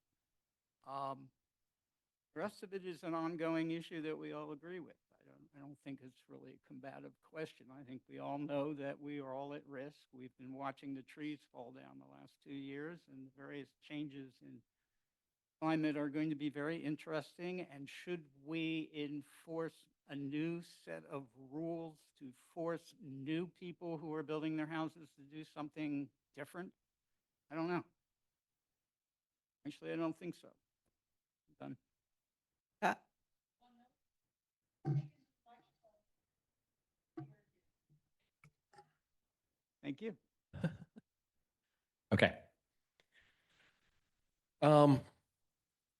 The rest of it is an ongoing issue that we all agree with. I don't think it's really a combative question. I think we all know that we are all at risk. We've been watching the trees fall down the last 2 years, and the various changes in climate are going to be very interesting. And should we enforce a new set of rules to force new people who are building their houses to do something different? I don't know. Actually, I don't think so. I'm done. Thank you. Okay.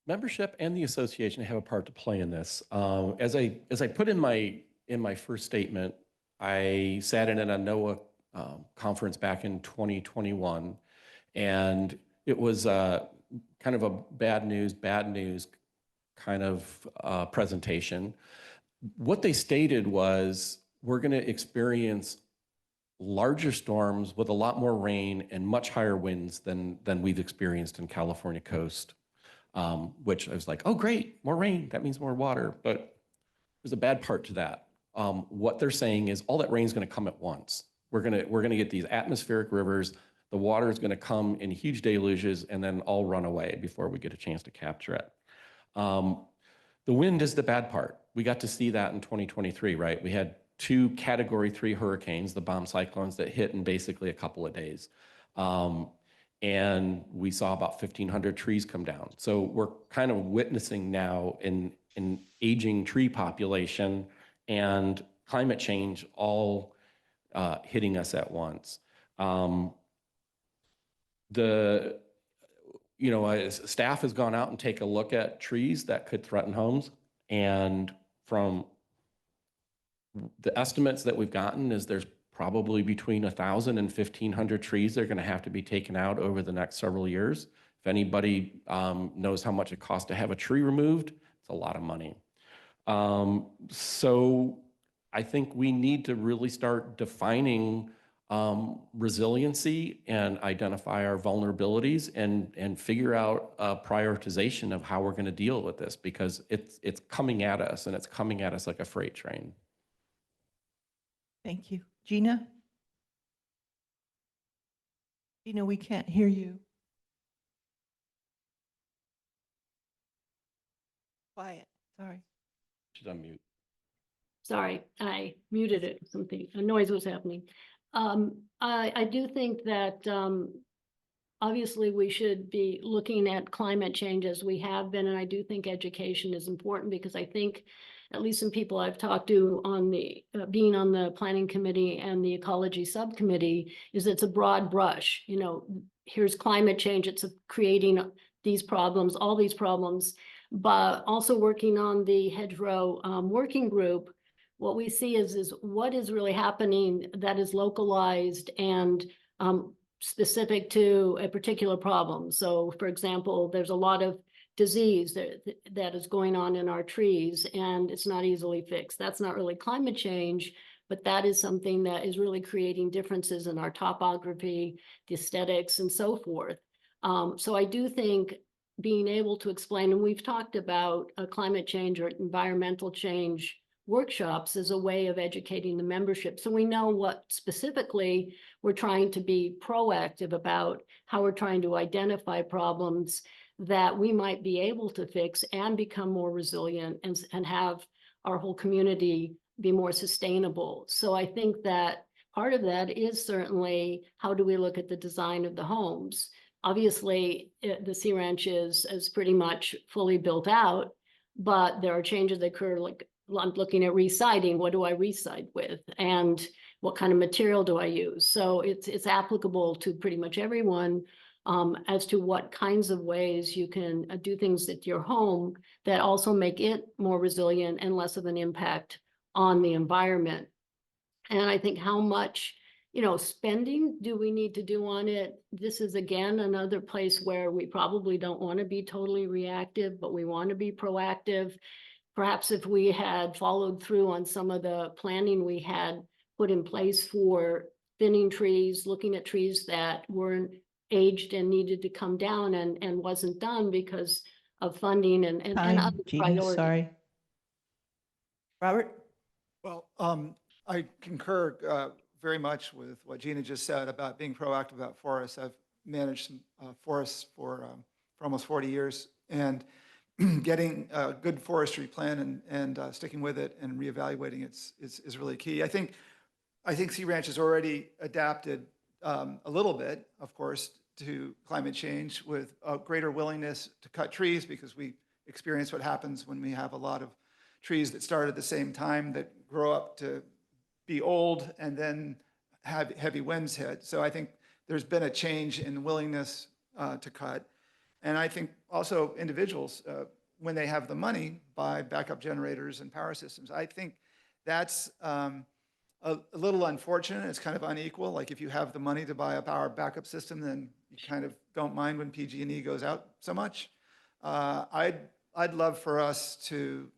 Membership and the association have a part to play in this. As I put in my first statement, I sat in at a NOAA conference back in 2021, and it was kind of a bad news kind of presentation. What they stated was, we're going to experience larger storms with a lot more rain and much higher winds than we've experienced in California coast, which I was like, oh, great, more rain. That means more water. But there's a bad part to that. What they're saying is all that rain is going to come at once. We're going to get these atmospheric rivers. The water is going to come in huge deluges and then all run away before we get a chance to capture it. The wind is the bad part. We got to see that in 2023, right? We had 2 Category 3 hurricanes, the bomb cyclones that hit in basically a couple of days. And we saw about 1,500 trees come down. So we're kind of witnessing now an aging tree population and climate change all hitting us at once. Staff has gone out and take a look at trees that could threaten homes. And from the estimates that we've gotten is there's probably between 1,000 and 1,500 trees that are going to have to be taken out over the next several years. If anybody knows how much it costs to have a tree removed, it's a lot of money. So I think we need to really start defining resiliency and identify our vulnerabilities and figure out a prioritization of how we're going to deal with this, because it's coming at us, and it's coming at us like a freight train. Thank you. Gina? Gina, we can't hear you. Quiet, sorry. She's on mute. Sorry, I muted it, something, a noise was happening. I do think that obviously we should be looking at climate change as we have been, and I do think education is important, because I think, at least some people I've talked to on the, being on the planning committee and the ecology subcommittee, is it's a broad brush. You know, here's climate change, it's creating these problems, all these problems, but also working on the hedgerow working group. What we see is what is really happening that is localized and specific to a particular problem. So, for example, there's a lot of disease that is going on in our trees, and it's not easily fixed. That's not really climate change, but that is something that is really creating differences in our topography, the aesthetics, and so forth. So I do think being able to explain, and we've talked about climate change or environmental change workshops as a way of educating the membership. So we know what specifically we're trying to be proactive about, how we're trying to identify problems that we might be able to fix and become more resilient and have our whole community be more sustainable. So I think that part of that is certainly, how do we look at the design of the homes? Obviously, the Sea Ranch is pretty much fully built out, but there are changes that occur, like I'm looking at re-siding. What do I re-side with? And what kind of material do I use? So it's applicable to pretty much everyone as to what kinds of ways you can do things at your home that also make it more resilient and less of an impact on the environment. And I think how much, spending do we need to do on it? This is, again, another place where we probably don't want to be totally reactive, but we want to be proactive. Perhaps if we had followed through on some of the planning we had put in place for thinning trees, looking at trees that weren't aged and needed to come down and wasn't done because of funding and other Gina, priorities. sorry. Robert? Well, I concur very much with what Gina just said about being proactive about forests. I've managed some forests for almost 40 years, and getting a good forestry plan and sticking with it and reevaluating it is really key. I think Sea Ranch has already adapted a little bit, of course, to climate change with a greater willingness to cut trees, because we experience what happens when we have a lot of trees that start at the same time that grow up to be old and then have heavy winds hit. So I think there's been a change in willingness to cut. And I think also individuals, when they have the money, buy backup generators and power systems. I think that's a little unfortunate. It's kind of unequal. Like if you have the money to buy a power backup system, then you kind of don't mind when PG&E goes out so much. I'd love for us to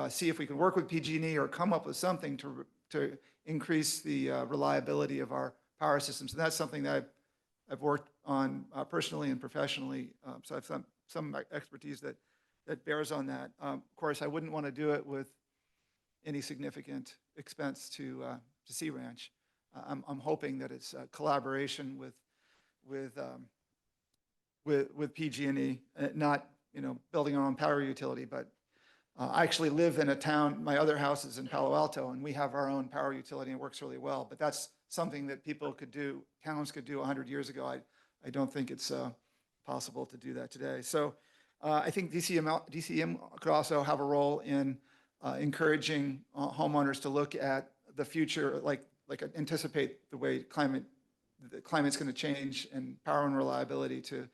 see if we can work with PG&E or come up with something to increase the reliability of our power systems. And that's something that I've worked on personally and professionally. So I've some expertise that bears on that. Of course, I wouldn't want to do it with any significant expense to Sea Ranch. I'm hoping that it's a collaboration with PG&E, not building our own power utility, but I actually live in a town, my other house is in Palo Alto, and we have our own power utility and it works really well. But that's something that people could do, towns could do 100 years ago. I don't think it's possible to do that today. So I think DCM could also have a role in encouraging homeowners to look at the future, like anticipate the way the climate's going to change, and power and reliability to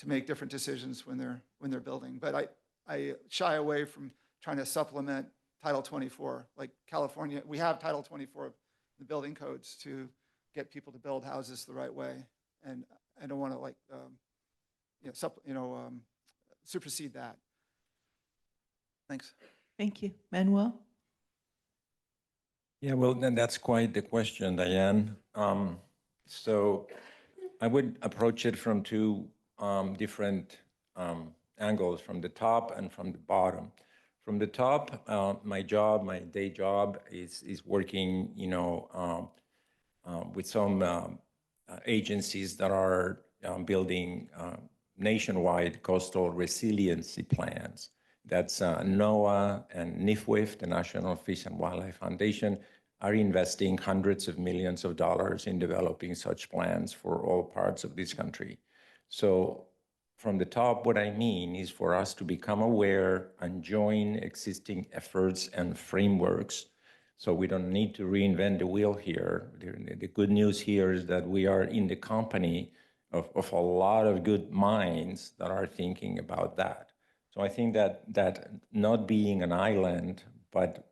make different decisions when they're building. But I shy away from trying to supplement Title 24. Like California, we have Title 24 of the building codes to get people to build houses the right way, and I don't want to supersede that. Thanks. Thank you. Manuel? Yeah, well, then that's quite the question, Diane. So I would approach it from two different angles, from the top and from the bottom. From the top, my day job is working, with some agencies that are building nationwide coastal resiliency plans. That's NOAA and NIFWIF, the National Fish and Wildlife Foundation, are investing hundreds of millions of dollars in developing such plans for all parts of this country. So from the top, what I mean is for us to become aware and join existing efforts and frameworks. So we don't need to reinvent the wheel here. The good news here is that we are in the company of a lot of good minds that are thinking about that. So I think that not being an island, but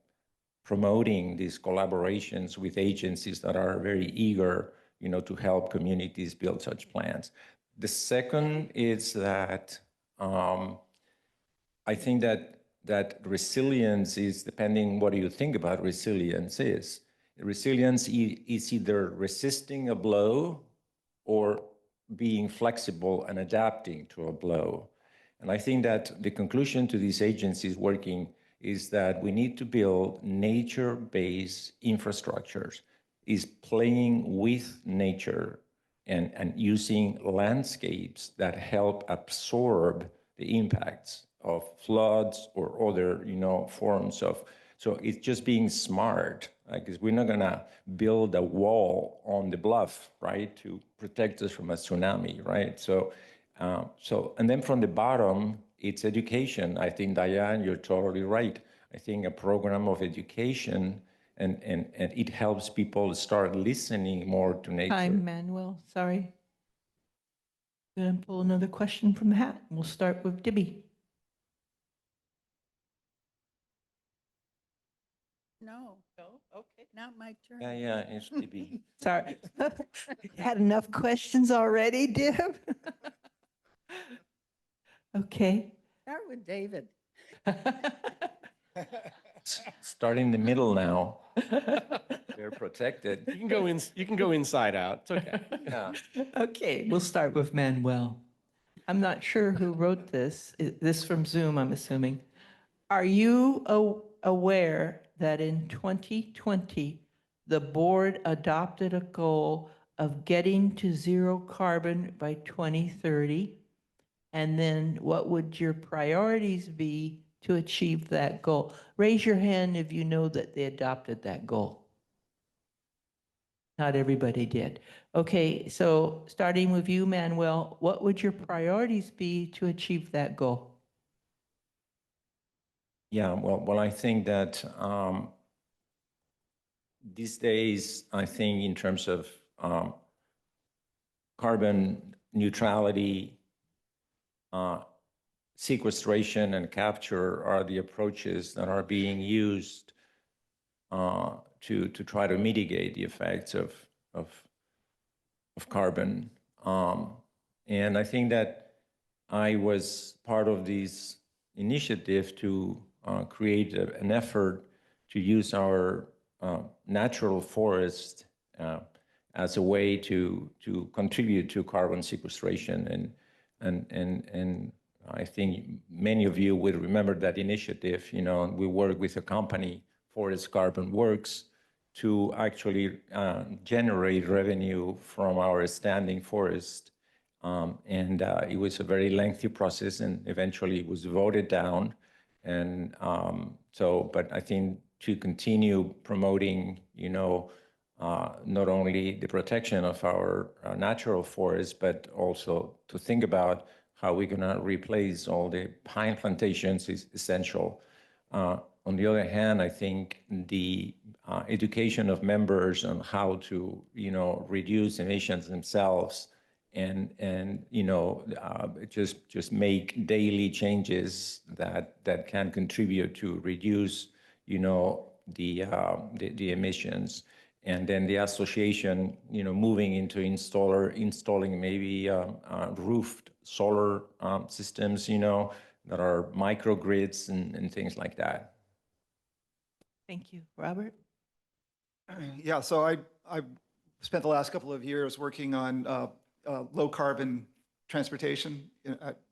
promoting these collaborations with agencies that are very eager, to help communities build such plans. The second is that I think that resilience is, depending what you think about resilience is. Resilience is either resisting a blow or being flexible and adapting to a blow. And I think that the conclusion to these agencies working is that we need to build nature-based infrastructures, is playing with nature and using landscapes that help absorb the impacts of floods or other, forms of, so it's just being smart, because we're not gonna build a wall on the bluff, right, to protect us from a tsunami, right? So, and then from the bottom, it's education. I think, Diane, you're totally right. I think a program of education and it helps people start listening more to nature. Time, Manuel, sorry. Gonna pull another question from the hat. We'll start with Dibby. No. No? Okay. Not my turn. Yeah, it's maybe. Sorry. Had enough questions already, Dib? Okay. Start with David. Start in the middle now. They're protected. You can go inside out. It's okay. Yeah. Okay, we'll start with Manuel. I'm not sure who wrote this. This from Zoom, I'm assuming. Are you aware that in 2020, the board adopted a goal of getting to zero carbon by 2030? And then what would your priorities be to achieve that goal? Raise your hand if you know that they adopted that goal. Not everybody did. Okay, so starting with you, Manuel, what would your priorities be to achieve that goal? Yeah, well, I think that these days, I think in terms of carbon neutrality, sequestration and capture are the approaches that are being used to try to mitigate the effects of carbon. And I think that I was part of this initiative to create an effort to use our natural forest as a way to contribute to carbon sequestration. And I think many of you will remember that initiative. We work with a company, Forest Carbon Works, to actually generate revenue from our standing forest. And it was a very lengthy process, and eventually it was voted down. And so, but I think to continue promoting, not only the protection of our natural forests, but also to think about how we're going to replace all the pine plantations is essential. On the other hand, I think the education of members on how to, reduce emissions themselves and just make daily changes that can contribute to reduce, the emissions. And then the association, moving into installing maybe roofed solar systems, that are microgrids and things like that. Thank you. Robert? Yeah, so I spent the last couple of years working on low carbon transportation,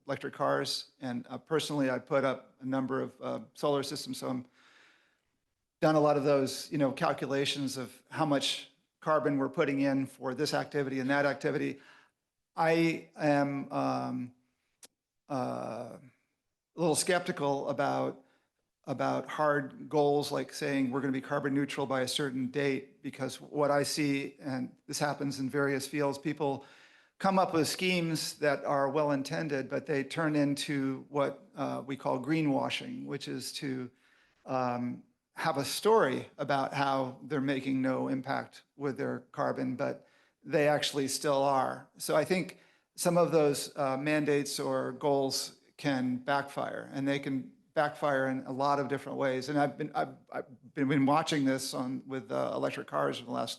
electric cars, and personally I put up a number of solar systems. So I'm done a lot of those, calculations of how much carbon we're putting in for this activity and that activity. I am a little skeptical about hard goals like saying we're going to be carbon neutral by a certain date, because what I see, and this happens in various fields, people come up with schemes that are well intended, but they turn into what we call greenwashing, which is to have a story about how they're making no impact with their carbon, but they actually still are. So I think some of those mandates or goals can backfire, and they can backfire in a lot of different ways. And I've been watching this with electric cars for the last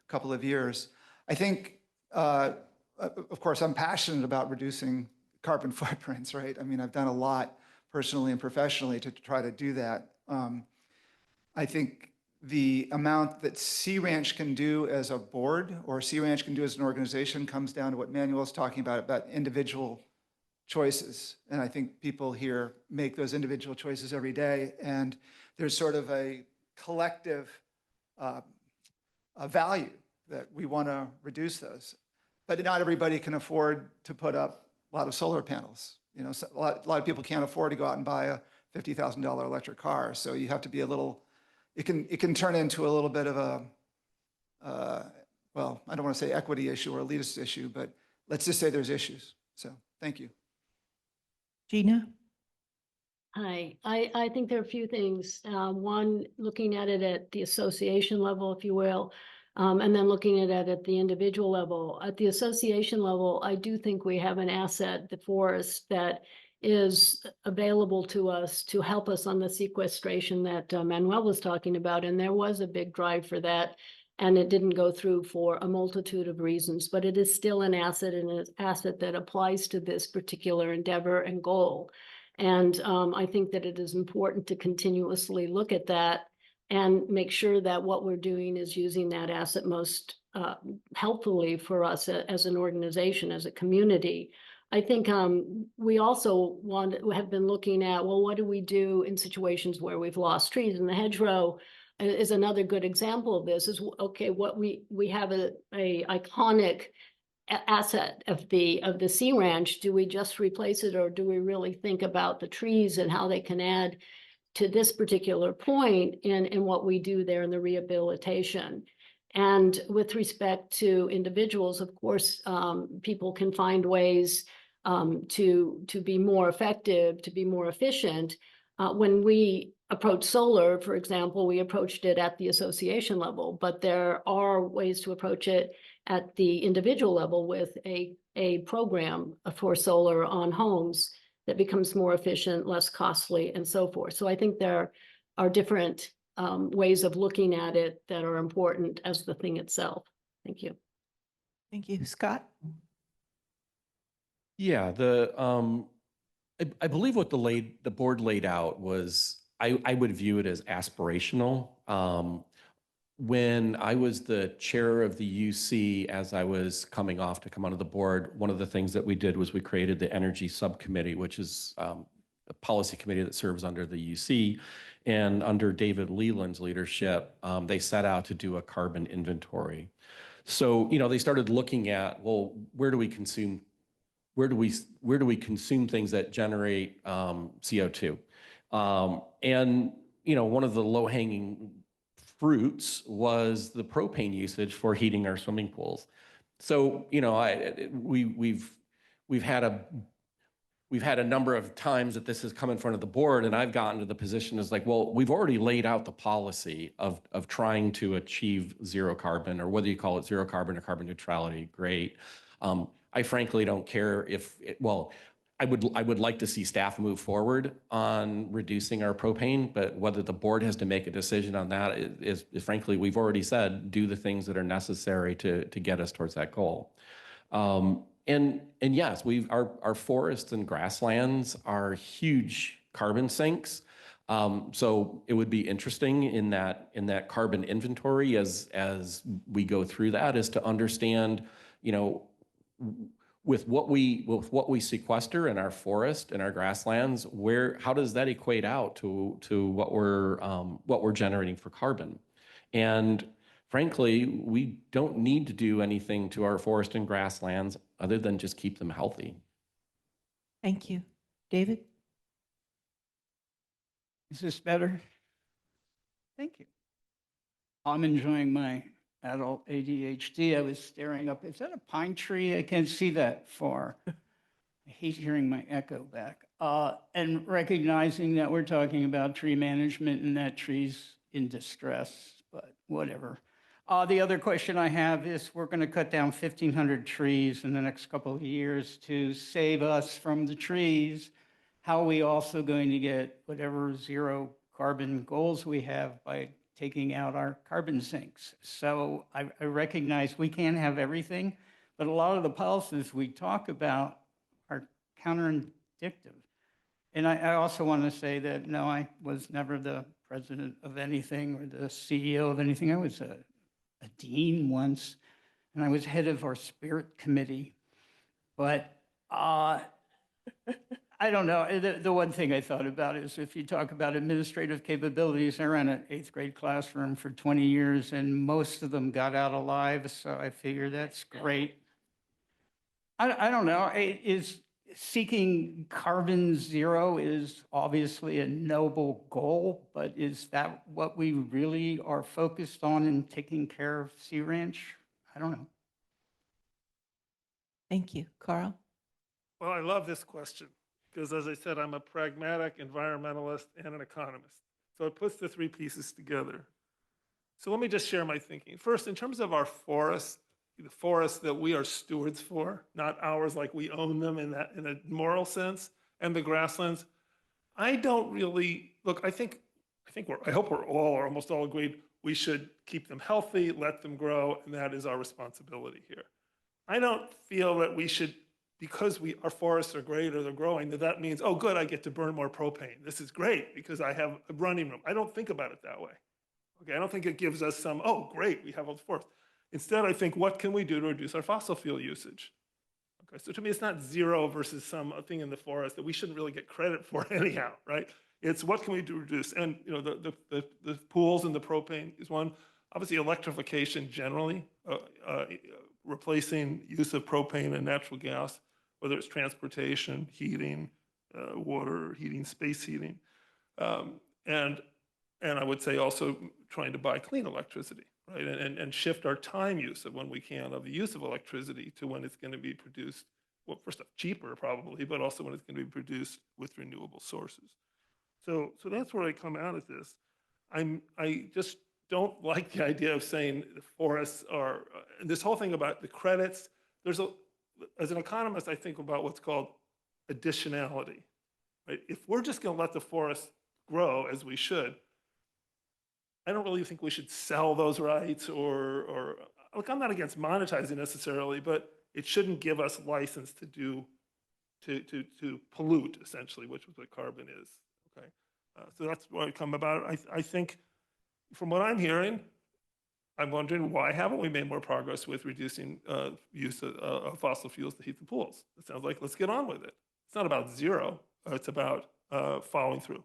couple of years. I think, of course, I'm passionate about reducing carbon footprints, right? I mean, I've done a lot personally and professionally to try to do that. I think the amount that Sea Ranch can do as a board or Sea Ranch can do as an organization comes down to what Manuel is talking about individual choices. And I think people here make those individual choices every day. And there's sort of a collective value that we want to reduce those. But not everybody can afford to put up a lot of solar panels. So a lot of people can't afford to go out and buy a $50,000 electric car. So you have to be a little, it can turn into a little bit of a, well, I don't want to say equity issue or elitist issue, but let's just say there's issues. So thank you. Gina? Hi, I think there are a few things. One, looking at it at the association level, if you will, and then looking at it at the individual level. At the association level, I do think we have an asset, the forest, that is available to us to help us on the sequestration that Manuel was talking about. And there was a big drive for that, and it didn't go through for a multitude of reasons, but it is still an asset, and an asset that applies to this particular endeavor and goal. And I think that it is important to continuously look at that and make sure that what we're doing is using that asset most helpfully for us as an organization, as a community. I think we also have been looking at, well, what do we do in situations where we've lost trees? And the hedgerow is another good example of this. Is okay, what we have a iconic asset of the Sea Ranch. Do we just replace it, or do we really think about the trees and how they can add to this particular point in what we do there in the rehabilitation? And with respect to individuals, of course, people can find ways to be more effective, to be more efficient. When we approach solar, for example, we approached it at the association level, but there are ways to approach it at the individual level with a program for solar on homes that becomes more efficient, less costly, and so forth. So I think there are different ways of looking at it that are important as the thing itself. Thank you. Thank you. Scott? Yeah, I believe what the board laid out was, I would view it as aspirational. When I was the chair of the UC, as I was coming off to come onto the board, one of the things that we did was we created the Energy Subcommittee, which is a policy committee that serves under the UC. And under David Leland's leadership, they set out to do a carbon inventory. So, they started looking at, well, where do we consume things that generate CO2? And, you know, one of the low-hanging fruits was the propane usage for heating our swimming pools. So, you know, we've had a number of times that this has come in front of the board, and I've gotten to the position as like, well, we've already laid out the policy of trying to achieve zero carbon, or whether you call it zero carbon or carbon neutrality, great. I frankly don't care well, I would like to see staff move forward on reducing our propane, but whether the board has to make a decision on that is frankly, we've already said, do the things that are necessary to get us towards that goal. And yes, our forests and grasslands are huge carbon sinks. So it would be interesting in that carbon inventory as we go through that, is to understand, you know, with what we sequester in our forest and our grasslands, how does that equate out to what we're generating for carbon? And frankly, we don't need to do anything to our forest and grasslands other than just keep them healthy. Thank you. David? Is this better? Thank you. I'm enjoying my adult ADHD. I was staring up. Is that a pine tree? I can't see that far. I hate hearing my echo back. And recognizing that we're talking about tree management and that tree's in distress, but whatever. The other question I have is, we're going to cut down 1,500 trees in the next couple of years to save us from the trees. How are we also going to get whatever zero carbon goals we have by taking out our carbon sinks? So I recognize we can't have everything, but a lot of the policies we talk about are counterintuitive. And I also want to say that, no, I was never the president of anything or the CEO of anything. I was a dean once, and I was head of our spirit committee. But I don't know. The one thing I thought about is, if you talk about administrative capabilities, I ran an 8th grade classroom for 20 years, and most of them got out alive, so I figure that's great. I don't know. Seeking carbon zero is obviously a noble goal, but is that what we really are focused on in taking care of Sea Ranch? I don't know. Thank you. Carl? Well, I love this question because, as I said, I'm a pragmatic environmentalist and an economist. So it puts the three pieces together. So let me just share my thinking. First, in terms of our forests, the forests that we are stewards for, not ours like we own them in a moral sense, and the grasslands, I don't really, look, I hope we're all or almost all agreed we should keep them healthy, let them grow, and that is our responsibility here. I don't feel that we should, because our forests are great or they're growing, that means, oh good, I get to burn more propane. This is great because I have a running room. I don't think about it that way. Okay, I don't think it gives us some, oh great, we have all the forests. Instead, I think, what can we do to reduce our fossil fuel usage? Okay, so to me, it's not zero versus something in the forest that we shouldn't really get credit for anyhow, right? It's what can we do to reduce? And you know, the pools and the propane is one. Obviously, electrification generally, replacing use of propane and natural gas, whether it's transportation, heating, water heating, space heating, and I would say also trying to buy clean electricity. Right, and shift our time use of when we can of the use of electricity to when it's going to be produced, well, first off, cheaper probably, but also when it's going to be produced with renewable sources. So that's where I come out of this. I just don't like the idea of saying the forests are, and this whole thing about the credits, as an economist, I think about what's called additionality. Right? If we're just going to let the forest grow as we should, I don't really think we should sell those rights or look, I'm not against monetizing necessarily, but it shouldn't give us license to pollute, essentially, which is what carbon is. Okay, so that's where I come about it. I think, from what I'm hearing, I'm wondering, why haven't we made more progress with reducing use of fossil fuels to heat the pools? It sounds like, let's get on with it. It's not about zero. It's about following through.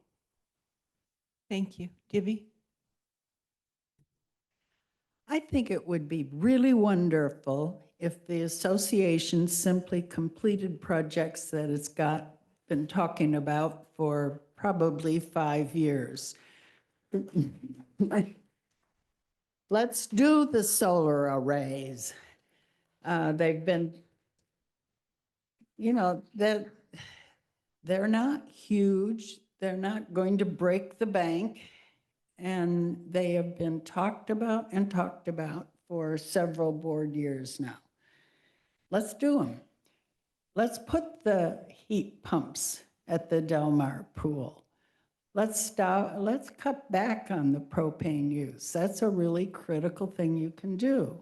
Thank you. Dibby? I think it would be really wonderful if the association simply completed projects that it's been talking about for probably 5 years. Let's do the solar arrays. They've been, that they're not huge. They're not going to break the bank. And they have been talked about and talked about for several board years now. Let's do them. Let's put the heat pumps at the Del Mar pool. Let's cut back on the propane use. That's a really critical thing you can do.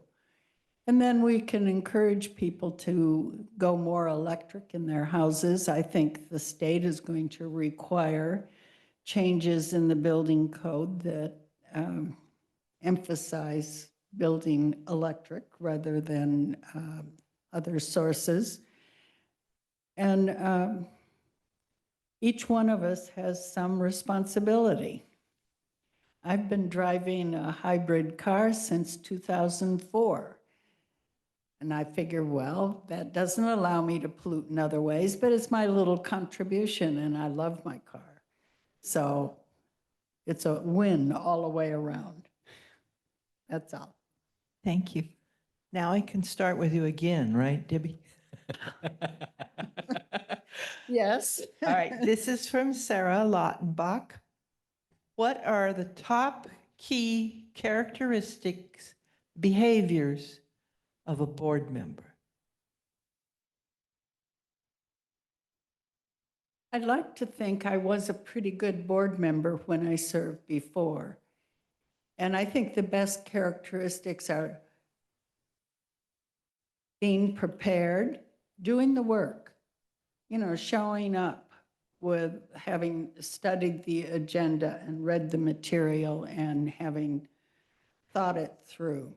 And then we can encourage people to go more electric in their houses. I think the state is going to require changes in the building code that emphasize building electric rather than other sources. And each one of us has some responsibility. I've been driving a hybrid car since 2004. And I figure, well, that doesn't allow me to pollute in other ways, but it's my little contribution, and I love my car. So it's a win all the way around. That's all. Thank you. Now I can start with you again, right, Dibby? Yes. All right, this is from Sarah Lautenbach. What are the top key characteristics, behaviors of a board member? I'd like to think I was a pretty good board member when I served before. And I think the best characteristics are being prepared, doing the work, showing up with having studied the agenda and read the material and having thought it through.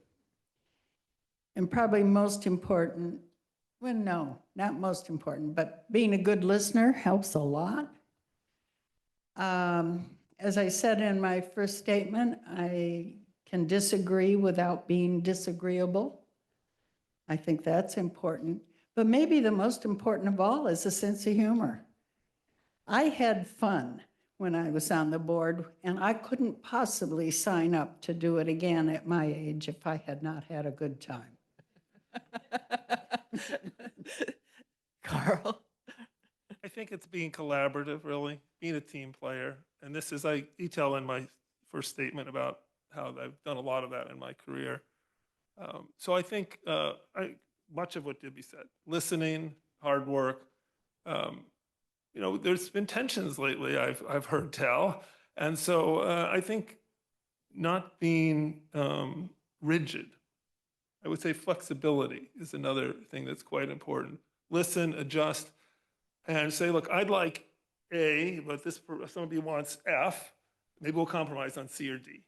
And probably most important, well, no, not most important, but being a good listener helps a lot. As I said in my first statement, I can disagree without being disagreeable. I think that's important. But maybe the most important of all is a sense of humor. I had fun when I was on the board, and I couldn't possibly sign up to do it again at my age if I had not had a good time. Carl? I think it's being collaborative, really, being a team player. And this is, I detail in my first statement about how I've done a lot of that in my career. So I think much of what Dibby said, listening, hard work. There's been tensions lately, I've heard tell. And so I think not being rigid. I would say flexibility is another thing that's quite important. Listen, adjust, and say, look, I'd like A, but somebody wants F. Maybe we'll compromise on C or D.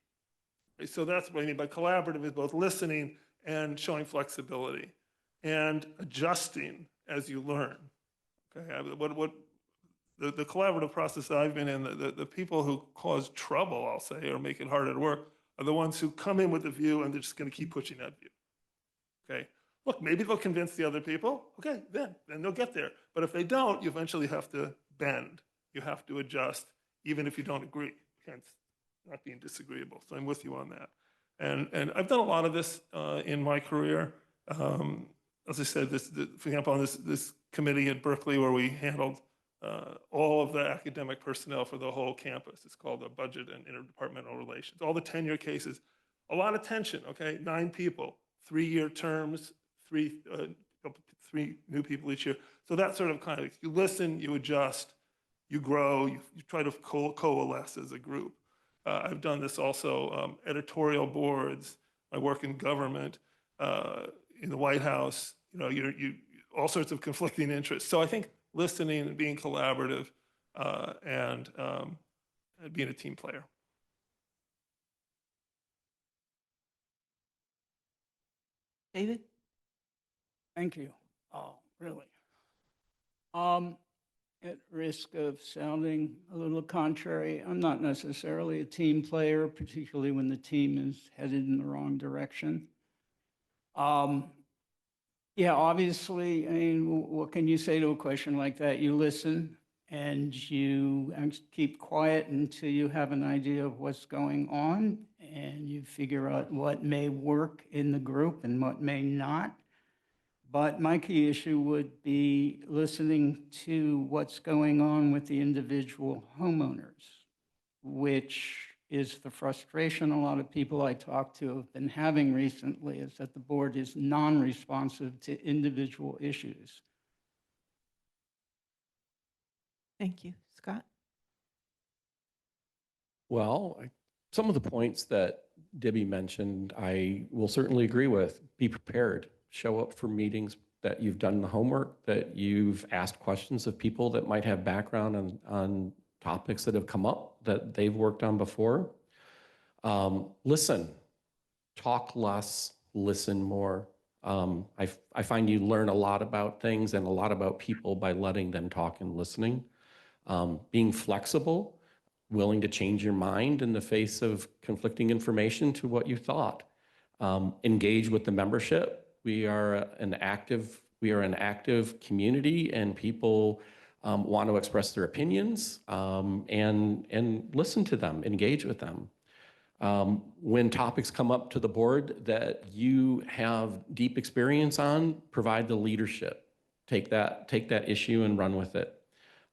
Okay, so that's what I mean by collaborative is both listening and showing flexibility and adjusting as you learn. Okay, the collaborative process that I've been in, the people who cause trouble, I'll say, or make it hard at work, are the ones who come in with a view and they're just going to keep pushing that view. Okay, look, maybe they'll convince the other people. Okay, then they'll get there. But if they don't, you eventually have to bend. You have to adjust, even if you don't agree. Hence, not being disagreeable. So I'm with you on that. And I've done a lot of this in my career. As I said, for example, on this committee at Berkeley where we handled all of the academic personnel for the whole campus. It's called the Budget and Interdepartmental Relations. All the tenure cases, a lot of tension, okay? 9 people, 3-year terms, three new people each year. So that sort of you listen, you adjust, you grow, you try to coalesce as a group. I've done this also, editorial boards, I work in government, in the White House, all sorts of conflicting interests. So I think listening and being collaborative and being a team player. David? Thank you. Oh, really. At risk of sounding a little contrary, I'm not necessarily a team player, particularly when the team is headed in the wrong direction. Yeah, obviously, I mean, what can you say to a question like that? You listen, and you keep quiet until you have an idea of what's going on, and you figure out what may work in the group and what may not. But my key issue would be listening to what's going on with the individual homeowners, which is the frustration a lot of people I talk to have been having recently, is that the board is non-responsive to individual issues. Thank you. Scott? Well, some of the points that Dibby mentioned, I will certainly agree with. Be prepared. Show up for meetings that you've done the homework, that you've asked questions of people that might have background on topics that have come up that they've worked on before. Listen, talk less, listen more. I find you learn a lot about things and a lot about people by letting them talk and listening. Being flexible, willing to change your mind in the face of conflicting information to what you thought. Engage with the membership. We are an active community, and people want to express their opinions, and listen to them, engage with them. When topics come up to the board that you have deep experience on, provide the leadership. Take that issue and run with it.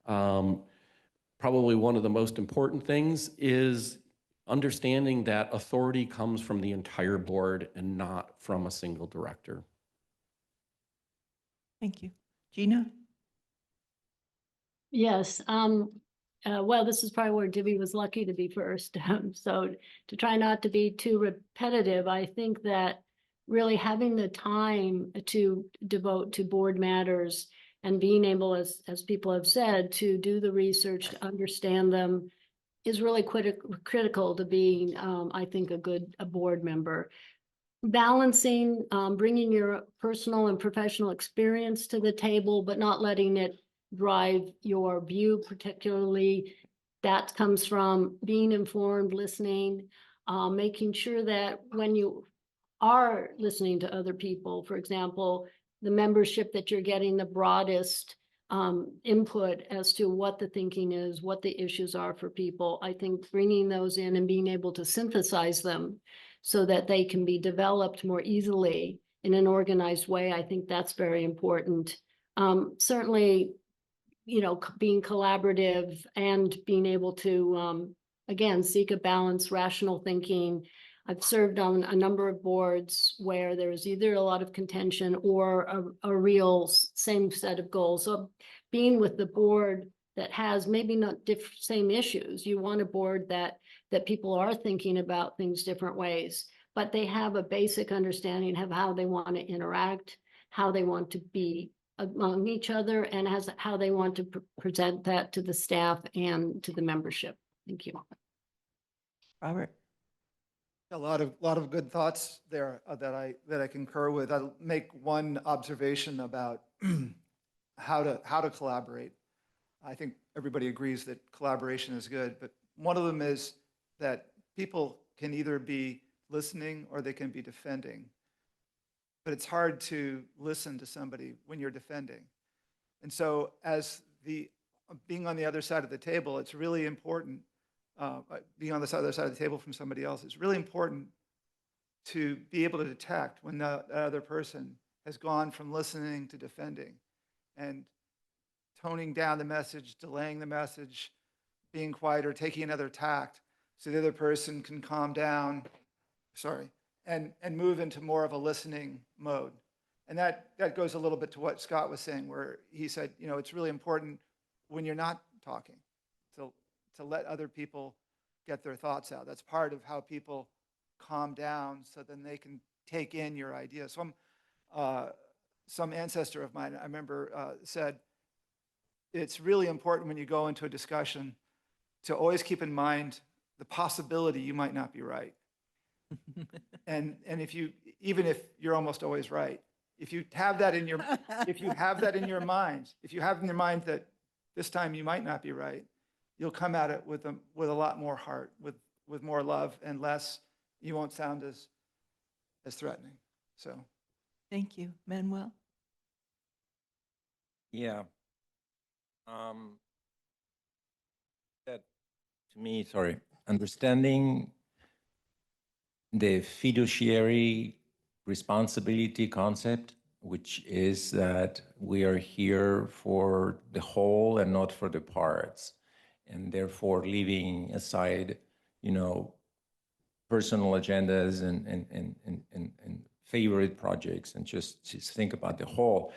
Probably one of the most important things is understanding that authority comes from the entire board and not from a single director. Thank you. Gina? Yes, well, this is probably where Dibby was lucky to be first. So to try not to be too repetitive, I think that really having the time to devote to board matters and being able, as people have said, to do the research, to understand them, is really critical to being, I think, a board member. Balancing, bringing your personal and professional experience to the table, but not letting it drive your view particularly. That comes from being informed, listening, making sure that when you are listening to other people, for example, the membership, that you're getting the broadest input as to what the thinking is, what the issues are for people. I think bringing those in and being able to synthesize them so that they can be developed more easily in an organized way, I think that's very important. Certainly, being collaborative and being able to, again, seek a balance, rational thinking. I've served on a number of boards where there's either a lot of contention or a real same set of goals. So being with the board that has maybe not same issues, you want a board that people are thinking about things different ways, but they have a basic understanding of how they want to interact, how they want to be among each other, and how they want to present that to the staff and to the membership. Thank you. Robert? A lot of good thoughts there that I concur with. I'll make one observation about how to collaborate. I think everybody agrees that collaboration is good, but one of them is that people can either be listening or they can be defending. But it's hard to listen to somebody when you're defending. And so as being on the other side of the table, it's really important, being on the other side of the table from somebody else, it's really important to be able to detect when the other person has gone from listening to defending, and toning down the message, delaying the message, being quiet, or taking another tact so the other person can calm down, and move into more of a listening mode. And that goes a little bit to what Scott was saying, where he said, it's really important when you're not talking to let other people get their thoughts out. That's part of how people calm down, so then they can take in your ideas. Some ancestor of mine, I remember, said, it's really important when you go into a discussion to always keep in mind the possibility you might not be right. And even if you're almost always right, if you have that in your mind, that this time you might not be right, you'll come at it with a lot more heart, with more love, and less, you won't sound as threatening. So Thank you. Manuel? Yeah. That, to me, sorry, understanding the fiduciary responsibility concept, which is that we are here for the whole and not for the parts, and therefore leaving aside, personal agendas and favorite projects, and just think about the whole,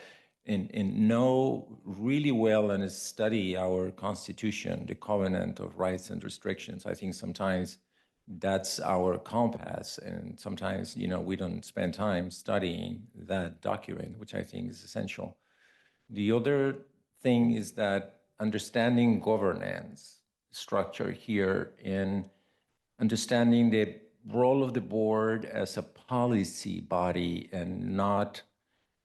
and know really well and study our Constitution, the Covenant of Rights and Restrictions. I think sometimes that's our compass, and sometimes, we don't spend time studying that document, which I think is essential. The other thing is that understanding governance structure here, in understanding the role of the board as a policy body and not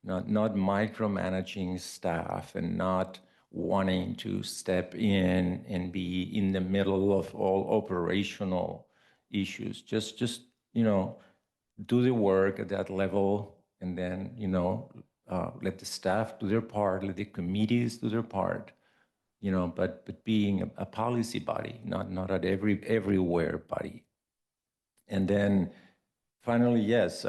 micromanaging staff, and not wanting to step in and be in the middle of all operational issues. Just do the work at that level, and then let the staff do their part, let the committees do their part. But being a policy body, not at everywhere body. And then finally, yes,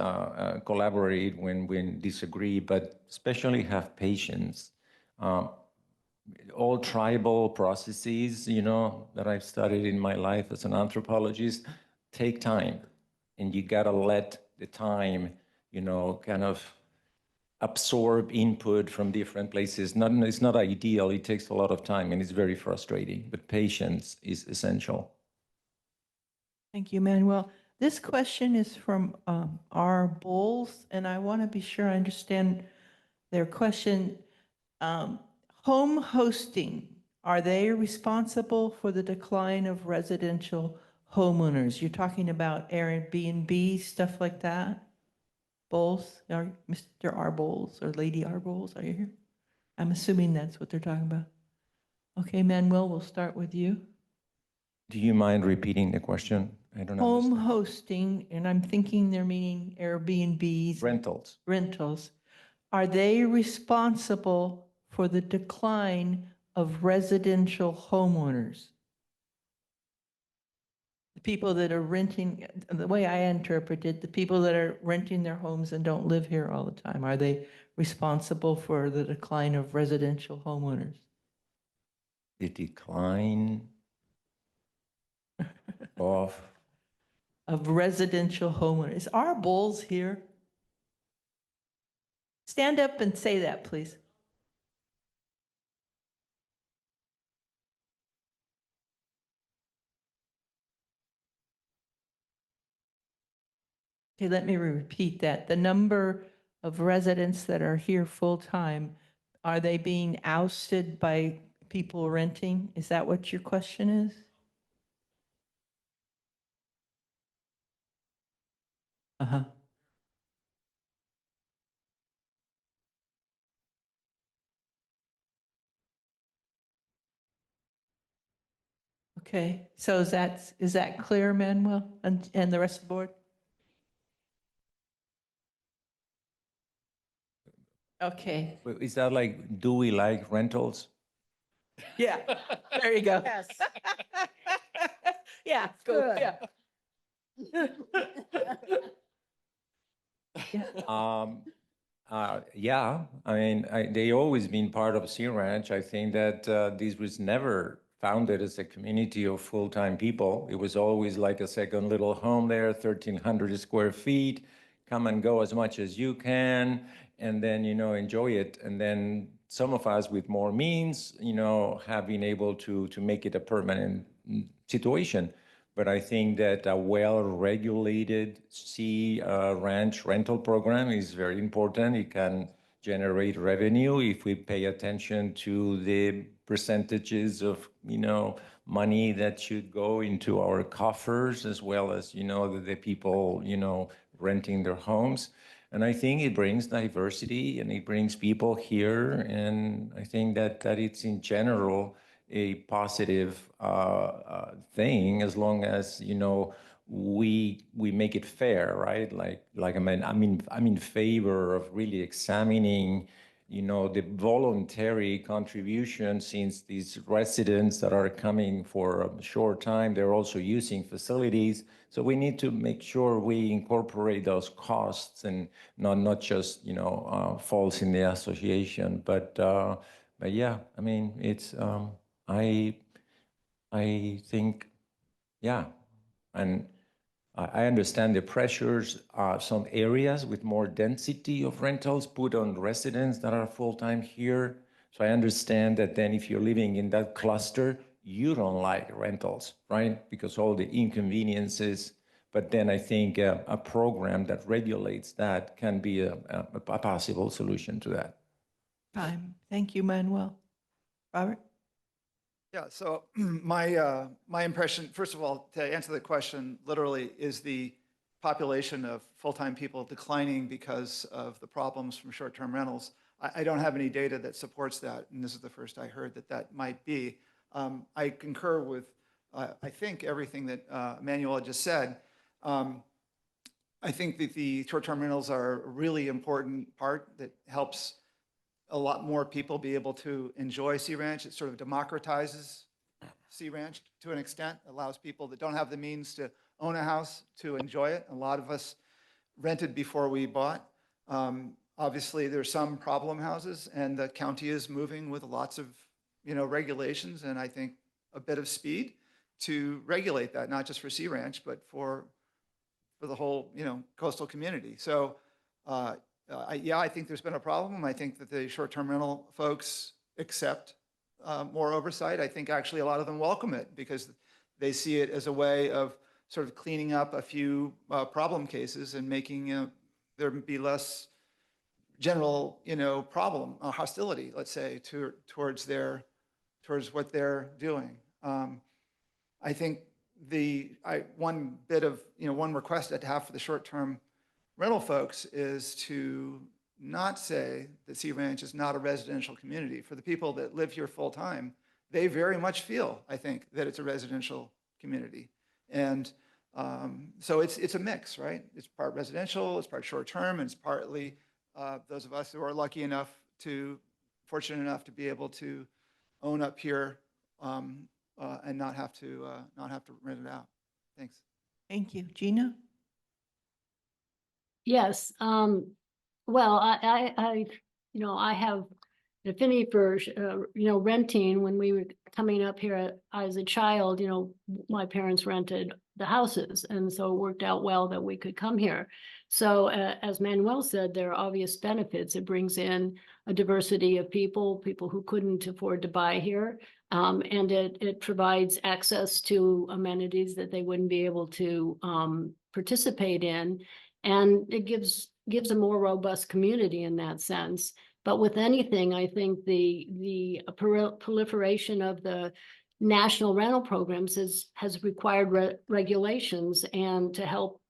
collaborate when disagree, but especially have patience. All tribal processes, that I've studied in my life as an anthropologist, take time, and you gotta let the time, kind of absorb input from different places. It's not ideal. It takes a lot of time, and it's very frustrating, but patience is essential. Thank you, Manuel. This question is from R. Bowles, and I want to be sure I understand their question. Home hosting, are they responsible for the decline of residential homeowners? You're talking about Airbnb, stuff like that? Bowles, Mr. R. Bowles or Lady R. Bowles, are you here? I'm assuming that's what they're talking about. Okay, Manuel, we'll start with you. Do you mind repeating the question? I don't Home understand. hosting, and I'm thinking they're meaning Airbnbs. Rentals. Are they responsible for the decline of residential homeowners? The people that are renting, the way I interpret it, the people that are renting their homes and don't live here all the time, are they responsible for the decline of residential homeowners? The decline of residential homeowners. Is our Bowles here? Stand up and say that, please. Okay, let me repeat that. The number of residents that are here full-time, are they being ousted by people renting? Is that what your question is? Uh-huh. Okay, so is that clear, Manuel, and the rest of the board? Okay, Is that like, do we like rentals? yeah, there you go. Yes. Yeah, go, Good. yeah. Yeah, I mean, they always been part of Sea Ranch. I think that this was never founded as a community of full-time people. It was always like a second little home there, 1,300 square feet. Come and go as much as you can, and then, enjoy it. And then some of us with more means, have been able to make it a permanent situation. But I think that a well-regulated sea ranch rental program is very important. It can generate revenue if we pay attention to the percentages of, money that should go into our coffers, as well as, the people, renting their homes. And I think it brings diversity, and it brings people here. And I think that it's in general a positive thing, as long as we make it fair, right? Like I'm in favor of really examining the voluntary contribution, since these residents that are coming for a short time, they're also using facilities. So we need to make sure we incorporate those costs and not just, falls in the association. But yeah, I mean, it's, I think, yeah, and I understand the pressures, some areas with more density of rentals put on residents that are full-time here. So I understand that then if you're living in that cluster, you don't like rentals, right? Because all the inconveniences. But then I think a program that regulates that can be a possible solution to that. Fine. Thank you, Manuel. Robert? Yeah, so my impression, first of all, to answer the question, literally, is the population of full-time people declining because of the problems from short-term rentals. I don't have any data that supports that, and this is the first I heard that might be. I concur with, I think, everything that Manuel just said. I think that the short-term rentals are a really important part that helps a lot more people be able to enjoy Sea Ranch. It sort of democratizes Sea Ranch to an extent, allows people that don't have the means to own a house to enjoy it. A lot of us rented before we bought. Obviously, there's some problem houses, and the county is moving with lots of regulations, and I think a bit of speed to regulate that, not just for Sea Ranch, but for the whole coastal community. So yeah, I think there's been a problem. I think that the short-term rental folks accept more oversight. I think actually a lot of them welcome it because they see it as a way of sort of cleaning up a few problem cases and making there be less general problem hostility, let's say, towards what they're doing. I think one bit of one request I'd have for the short-term rental folks is to not say that Sea Ranch is not a residential community. For the people that live here full time, they very much feel, I think, that it's a residential community. And so it's a mix, right? It's part residential, it's part short term, and it's partly those of us who are fortunate enough to be able to own up here and not have to rent it out. Thanks. Thank you. Gina? Yes, well, I have an affinity for, renting. When we were coming up here as a child, my parents rented the houses, and so it worked out well that we could come here. So as Manuel said, there are obvious benefits. It brings in a diversity of people who couldn't afford to buy here, and it provides access to amenities that they wouldn't be able to participate in. And it gives a more robust community in that sense. But with anything, I think the proliferation of the national rental programs has required regulations and to help,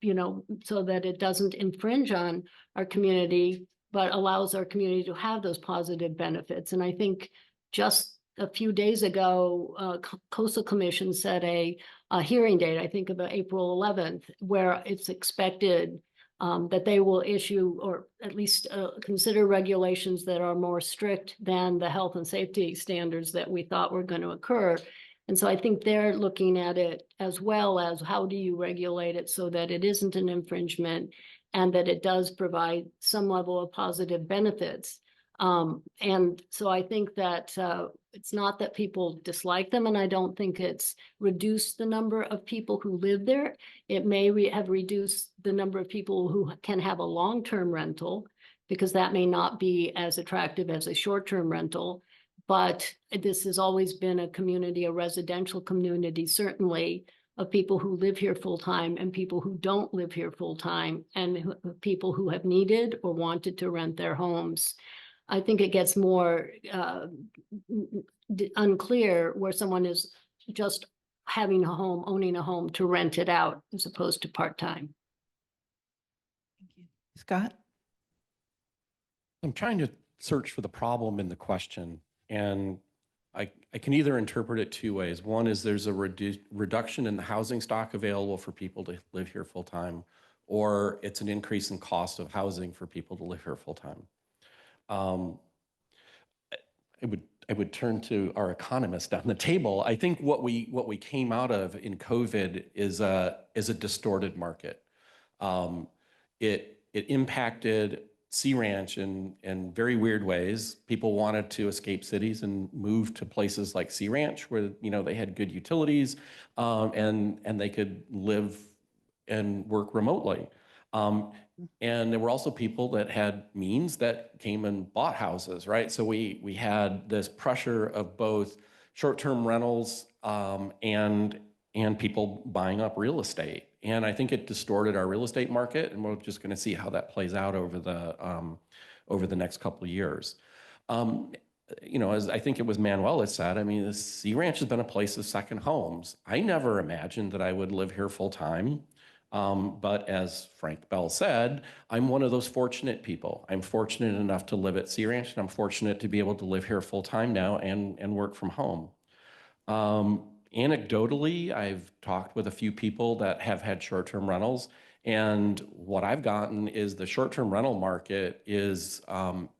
so that it doesn't infringe on our community, but allows our community to have those positive benefits. And I think just a few days ago, Coastal Commission set a hearing date, I think about April 11th, where it's expected that they will issue or at least consider regulations that are more strict than the health and safety standards that we thought were going to occur. And so I think they're looking at it as well as how do you regulate it so that it isn't an infringement and that it does provide some level of positive benefits. And so I think that it's not that people dislike them, and I don't think it's reduced the number of people who live there. It may have reduced the number of people who can have a long-term rental, because that may not be as attractive as a short-term rental. But this has always been a community, a residential community, certainly, of people who live here full-time and people who don't live here full-time, and people who have needed or wanted to rent their homes. I think it gets more unclear where someone is just having a home, owning a home to rent it out as opposed to part-time. Thank you. Scott? I'm trying to search for the problem in the question, and I can either interpret it two ways. One is there's a reduction in the housing stock available for people to live here full-time, or it's an increase in cost of housing for people to live here full-time. I would turn to our economist down the table. I think what we came out of in COVID is a distorted market. It impacted Sea Ranch in very weird ways. People wanted to escape cities and move to places like Sea Ranch where, you know, they had good utilities, and they could live and work remotely. And there were also people that had means that came and bought houses, right? So we had this pressure of both short-term rentals, and people buying up real estate. And I think it distorted our real estate market, and we're just going to see how that plays out over the next couple of years. You know, as I think it was Manuel that said, I mean, the Sea Ranch has been a place of second homes. I never imagined that I would live here full time. But as Frank Bell said, I'm one of those fortunate people. I'm fortunate enough to live at Sea Ranch, and I'm fortunate to be able to live here full time now and work from home. Anecdotally, I've talked with a few people that have had short-term rentals, and what I've gotten is the short-term rental market is,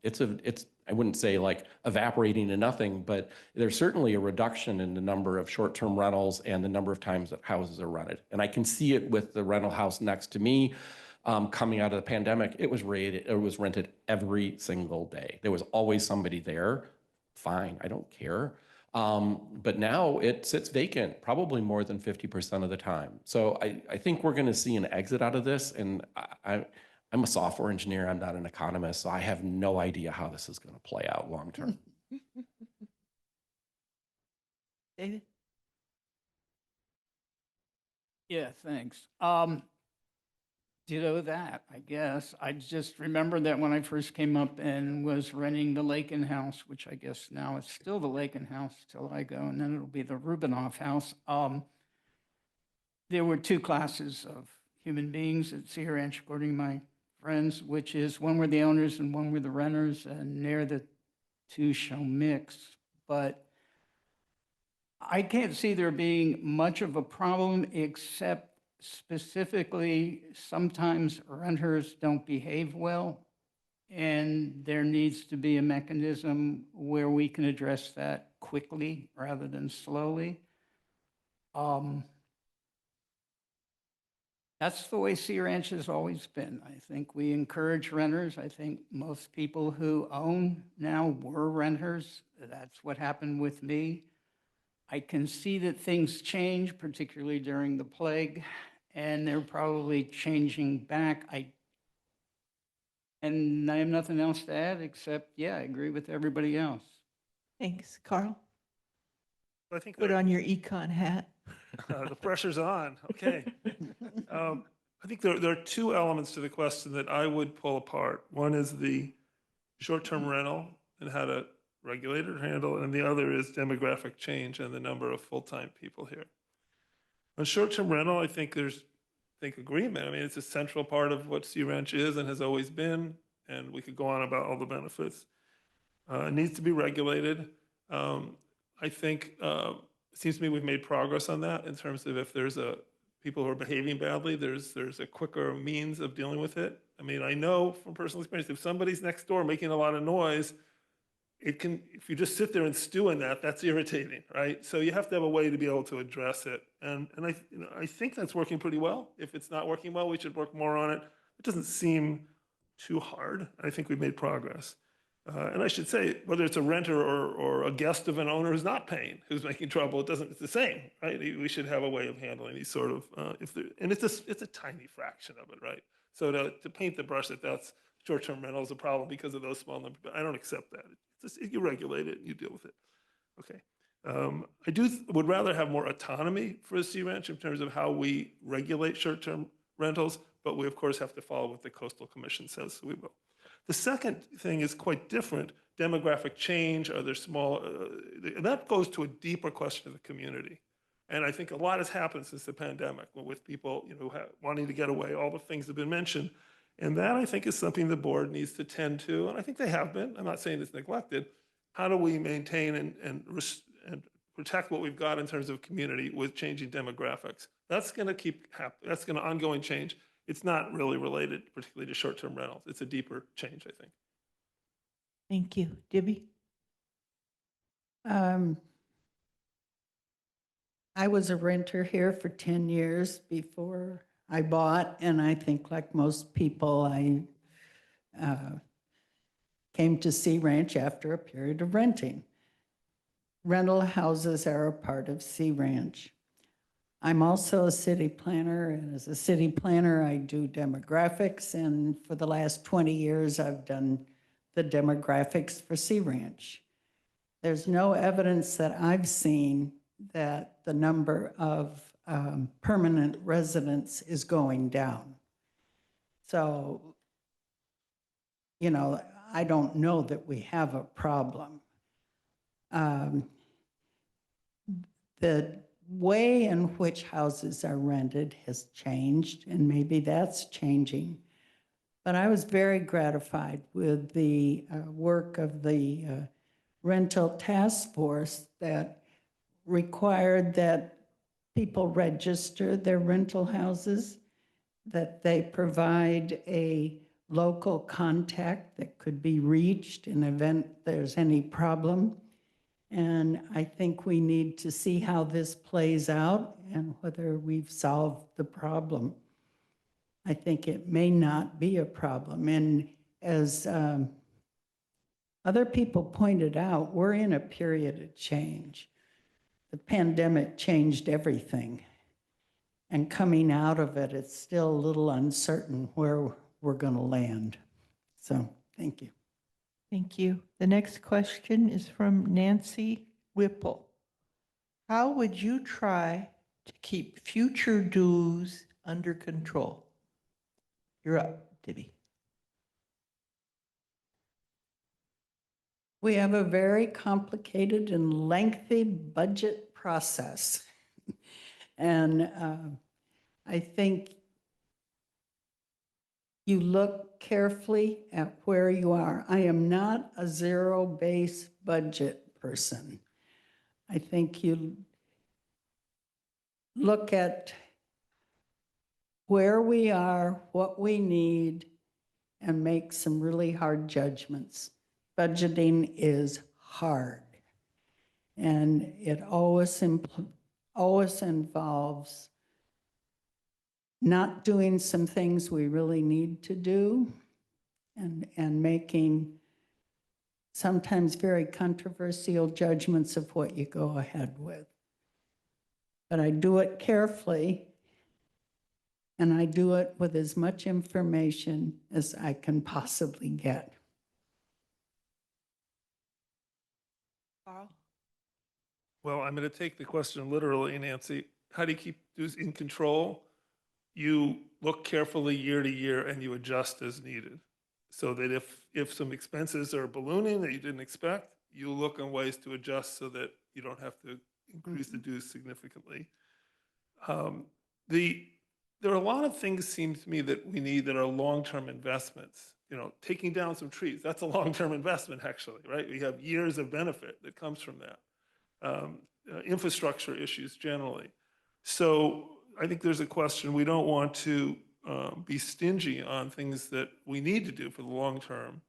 it's I wouldn't say like evaporating to nothing, but there's certainly a reduction in the number of short-term rentals and the number of times that houses are rented. And I can see it with the rental house next to me. Coming out of the pandemic, it was rented every single day. There was always somebody there. Fine, I don't care. But now it sits vacant, probably more than 50% of the time. So I think we're going to see an exit out of this. And I'm a software engineer. I'm not an economist, so I have no idea how this is going to play out long term. David? Yeah, thanks. Ditto that, I guess. I just remember that when I first came up and was renting the Lakin house, which I guess now it's still the Lakin house till I go, and then it'll be the Rubinoff house. There were two classes of human beings at Sea Ranch, according to my friends, which is one were the owners and one were the renters, and ne'er the two shall mix. But I can't see there being much of a problem, except specifically sometimes renters don't behave well, and there needs to be a mechanism where we can address that quickly rather than slowly. That's the way Sea Ranch has always been. I think we encourage renters. I think most people who own now were renters. That's what happened with me. I can see that things change, particularly during the plague, and they're probably changing back. And I have nothing else to add except, yeah, I agree with everybody else. Thanks. Carl? I think Put on your econ hat. the pressure's on. Okay. I think there are two elements to the question that I would pull apart. One is the short-term rental and how to regulate or handle, and the other is demographic change and the number of full-time people here. On short-term rental, I think there's agreement. I mean, it's a central part of what Sea Ranch is and has always been, and we could go on about all the benefits. It needs to be regulated. I think it seems to me we've made progress on that in terms of if there's people who are behaving badly, there's a quicker means of dealing with it. I mean, I know from personal experience, if somebody's next door making a lot of noise, if you just sit there and stew in that, that's irritating, right? So you have to have a way to be able to address it. And I think that's working pretty well. If it's not working well, we should work more on it. It doesn't seem too hard. I think we've made progress. And I should say, whether it's a renter or a guest of an owner who's not paying, who's making trouble, it's the same, right? We should have a way of handling these sort of, and it's a tiny fraction of it, right? So to paint the brush that's short-term rental is a problem because of those small numbers, but I don't accept that. You regulate it, you deal with it. Okay. I would rather have more autonomy for the Sea Ranch in terms of how we regulate short-term rentals, but we of course have to follow what the Coastal Commission says, so we will. The second thing is quite different. Demographic change, are there small, and that goes to a deeper question of the community. And I think a lot has happened since the pandemic with people wanting to get away, all the things that have been mentioned. And that, I think, is something the board needs to tend to, and I think they have been. I'm not saying it's neglected. How do we maintain and protect what we've got in terms of community with changing demographics? That's going to keep happening. That's going to ongoing change. It's not really related particularly to short-term rentals. It's a deeper change, I think. Thank you. Dibby? Um, I was a renter here for 10 years before I bought, and I think like most people, I came to Sea Ranch after a period of renting. Rental houses are a part of Sea Ranch. I'm also a city planner, and as a city planner, I do demographics, and for the last 20 years, I've done the demographics for Sea Ranch. There's no evidence that I've seen that the number of permanent residents is going down. So, you know, I don't know that we have a problem. The way in which houses are rented has changed, and maybe that's changing. But I was very gratified with the work of the rental task force that required that people register their rental houses, that they provide a local contact that could be reached in event there's any problem. And I think we need to see how this plays out and whether we've solved the problem. I think it may not be a problem. And as other people pointed out, we're in a period of change. The pandemic changed everything. And coming out of it, it's still a little uncertain where we're going to land. So, thank you. Thank you. The next question is from Nancy Whipple. How would you try to keep future dues under control? You're up, Dibby. We have a very complicated and lengthy budget process. And I think you look carefully at where you are. I am not a zero-based budget person. I think you look at where we are, what we need, and make some really hard judgments. Budgeting is hard, and it always involves not doing some things we really need to do and making sometimes very controversial judgments of what you go ahead with. But I do it carefully, and I do it with as much information as I can possibly get. Carl? Well, I'm going to take the question literally, Nancy. How do you keep dues in control? You look carefully year to year and you adjust as needed. So that if some expenses are ballooning that you didn't expect, you look on ways to adjust so that you don't have to increase the dues significantly. There are a lot of things, seem to me, that we need that are long-term investments. You know, taking down some trees, that's a long-term investment, actually, right? We have years of benefit that comes from that. Infrastructure issues generally. So I think there's a question, we don't want to be stingy on things that we need to do for the long term.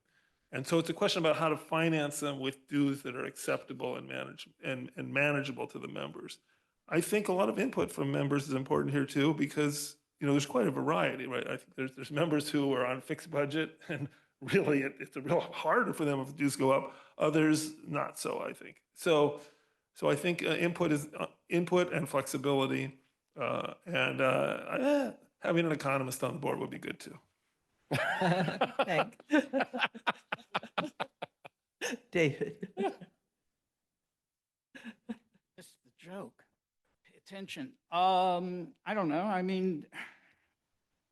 And so it's a question about how to finance them with dues that are acceptable and manageable to the members. I think a lot of input from members is important here too, because there's quite a variety, right? I think there's members who are on fixed budget, and really it's a real harder for them if the dues go up. Others not so, I think. So I think input and flexibility, and having an economist on the board would be good too. Thanks. David. Just the joke. Pay attention. I don't know. I mean,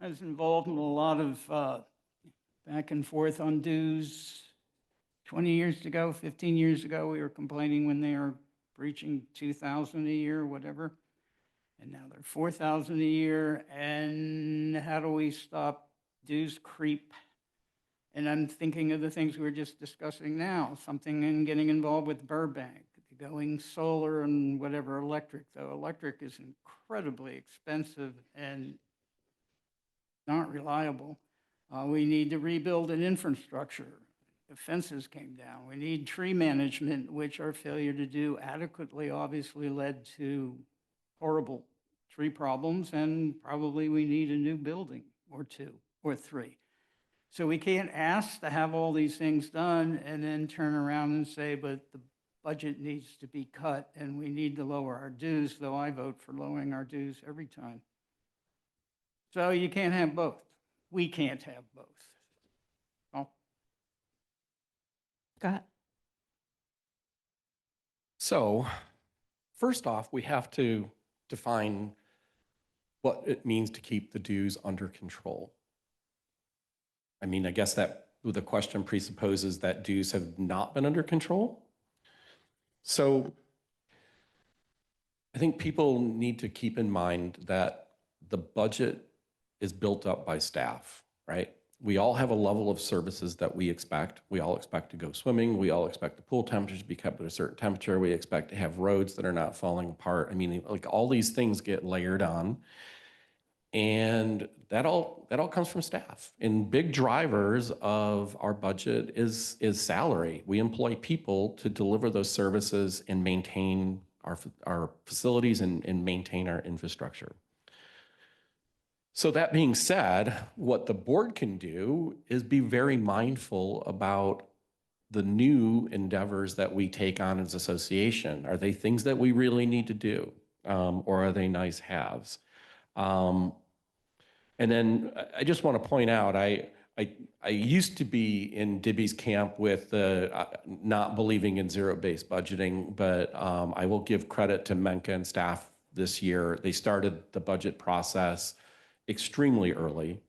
I was involved in a lot of back and forth on dues. 20 years ago, 15 years ago, we were complaining when they were breaching 2,000 a year, whatever. And now they're 4,000 a year. And how do we stop dues creep? And I'm thinking of the things we were just discussing now, something in getting involved with Burbank, going solar and whatever electric, though electric is incredibly expensive and not reliable. We need to rebuild an infrastructure. the fences came down. We need tree management, which our failure to do adequately obviously led to horrible tree problems, and probably we need a new building or two or three. So we can't ask to have all these things done and then turn around and say, but the budget needs to be cut and we need to lower our dues, though I vote for lowering our dues every time. So you can't have both. We can't have both. Oh. Scott? So first off, we have to define what it means to keep the dues under control. I mean, I guess that the question presupposes that dues have not been under control. So I think people need to keep in mind that the budget is built up by staff, right? We all have a level of services that we expect. We all expect to go swimming. We all expect the pool temperature to be kept at a certain temperature. We expect to have roads that are not falling apart. I mean, like all these things get layered on. And that all comes from staff. And big drivers of our budget is salary. We employ people to deliver those services and maintain our facilities and maintain our infrastructure. So that being said, what the board can do is be very mindful about the new endeavors that we take on as association. Are they things that we really need to do? Or are they nice haves? And then I just want to point out, I used to be in Dibby's camp with the not believing in zero-based budgeting, but I will give credit to Menka and staff this year. They started the budget process extremely early,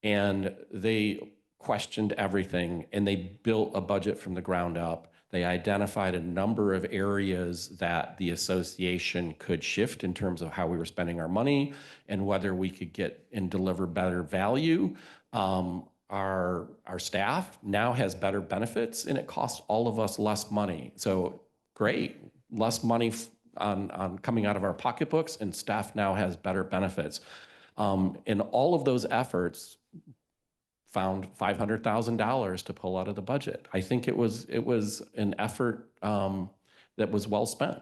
and they questioned everything, and they built a budget from the ground up. They identified a number of areas that the association could shift in terms of how we were spending our money and whether we could get and deliver better value. Our staff now has better benefits, and it costs all of us less money. So great, less money on coming out of our pocketbooks, and staff now has better benefits. And all of those efforts found $500,000 to pull out of the budget. I think it was an effort that was well spent.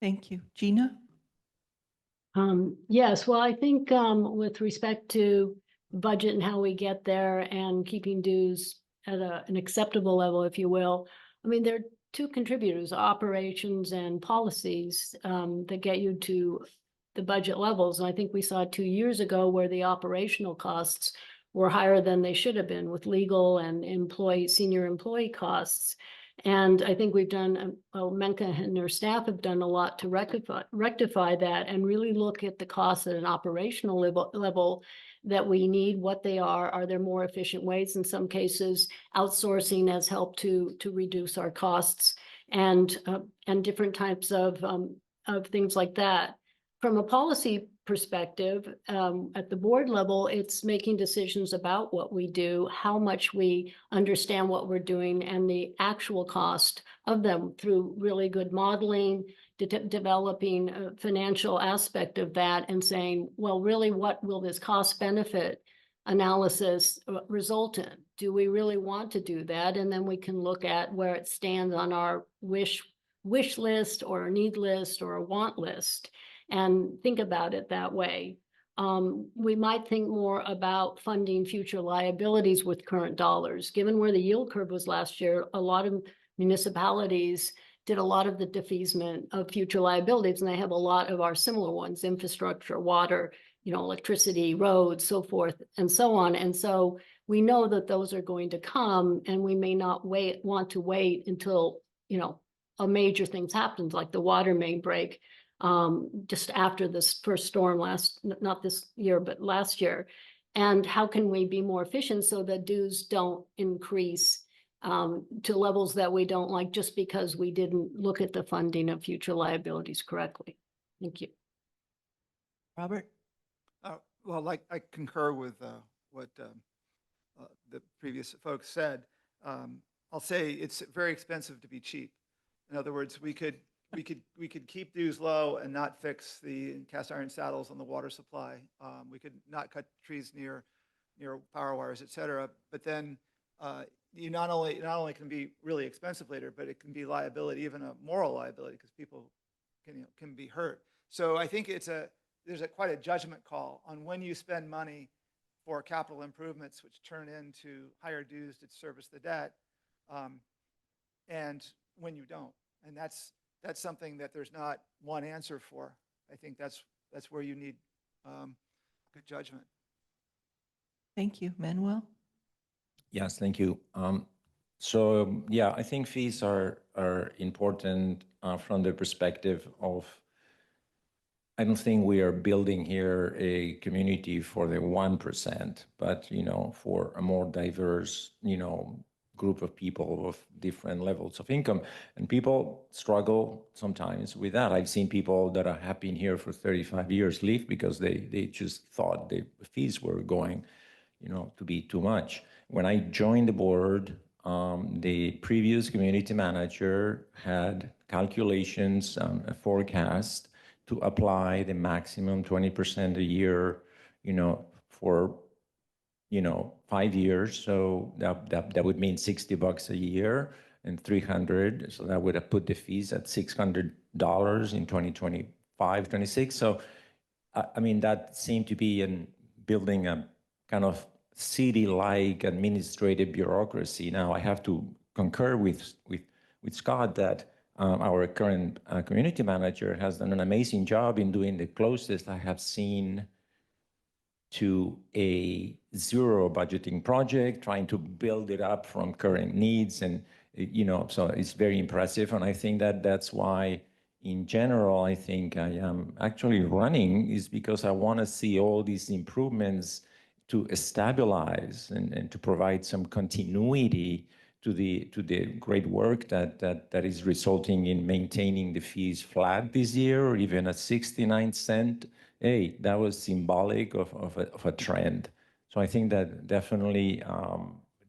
Thank you. Gina? Yes, well, I think with respect to budget and how we get there and keeping dues at an acceptable level, if you will, I mean, there are two contributors, operations and policies, that get you to the budget levels. And I think we saw 2 years ago where the operational costs were higher than they should have been with legal and senior employee costs. And I think we've done, Menka and her staff have done a lot to rectify that and really look at the costs at an operational level that we need, what they are there more efficient ways? In some cases, outsourcing has helped to reduce our costs and different types of things like that. From a policy perspective, at the board level, it's making decisions about what we do, how much we understand what we're doing, and the actual cost of them through really good modeling, developing a financial aspect of that and saying, well, really, what will this cost benefit analysis result in? Do we really want to do that? And then we can look at where it stands on our wish list or a need list or a want list, and think about it that way. We might think more about funding future liabilities with current dollars. Given where the yield curve was last year, a lot of municipalities did a lot of the defeasance of future liabilities, and they have a lot of our similar ones, infrastructure, water, electricity, roads, so forth, and so on. And so we know that those are going to come, and we may not want to wait until, a major things happens, like the water main break, just after this first storm not this year, but last year. And how can we be more efficient so that dues don't increase to levels that we don't like just because we didn't look at the funding of future liabilities correctly? Thank you. Robert? Well, I concur with what the previous folks said. I'll say it's very expensive to be cheap. In other words, we could keep dues low and not fix the cast iron saddles on the water supply. We could not cut trees near power wires, et cetera. But then you not only can be really expensive later, but it can be liability, even a moral liability, because people can be hurt. So I think there's quite a judgment call on when you spend money for capital improvements, which turn into higher dues to service the debt, and when you don't. And that's something that there's not one answer for. I think that's where you need good judgment. Thank you. Manuel? Yes, thank you. So yeah, I think fees are important from the perspective of, I don't think we are building here a community for the 1%, but, for a more diverse, group of people of different levels of income. And people struggle sometimes with that. I've seen people that have been here for 35 years leave because they just thought the fees were going, to be too much. When I joined the board, the previous community manager had calculations, a forecast to apply the maximum 20% a year, for 5 years. So that would mean $60 a year and 300. So that would have put the fees at $600 in 2025, 26. So, I mean, that seemed to be in building a kind of city-like administrative bureaucracy. Now, I have to concur with Scott that our current community manager has done an amazing job in doing the closest I have seen to a zero budgeting project, trying to build it up from current needs. And, so it's very impressive. And I think that that's why, in general, I think I am actually running is because I want to see all these improvements to stabilize and to provide some continuity to the great work that is resulting in maintaining the fees flat this year, or even at 69 cents. Hey, that was symbolic of a trend. So I think that definitely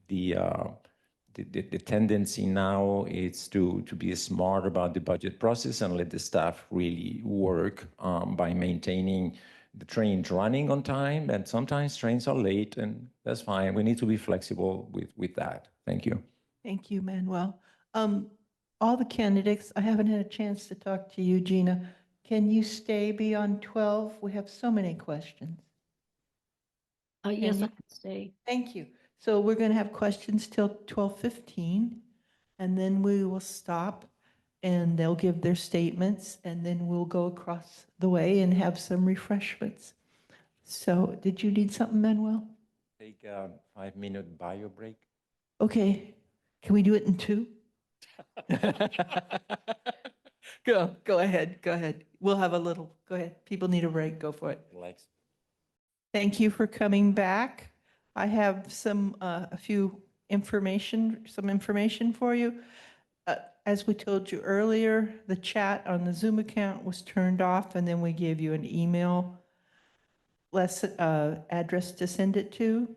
the tendency now is to be smart about the budget process and let the staff really work by maintaining the trains running on time. And sometimes trains are late, and that's fine. We need to be flexible with that. Thank you. Thank you, Manuel. All the candidates, I haven't had a chance to talk to you, Gina. Can you stay beyond 12? We have so many questions. Yes, you- I can stay. Thank you. So we're going to have questions till 12:15, and then we will stop, and they'll give their statements, and then we'll go across the way and have some refreshments. So did you need something, Manuel? Take a 5-minute bio break. Okay. Can we do it in 2? Go ahead. We'll have a little, go ahead. People need a break, go for it. Relax. Thank you for coming back. I have some information for you. As we told you earlier, the chat on the Zoom account was turned off, and then we gave you an email address to send it to.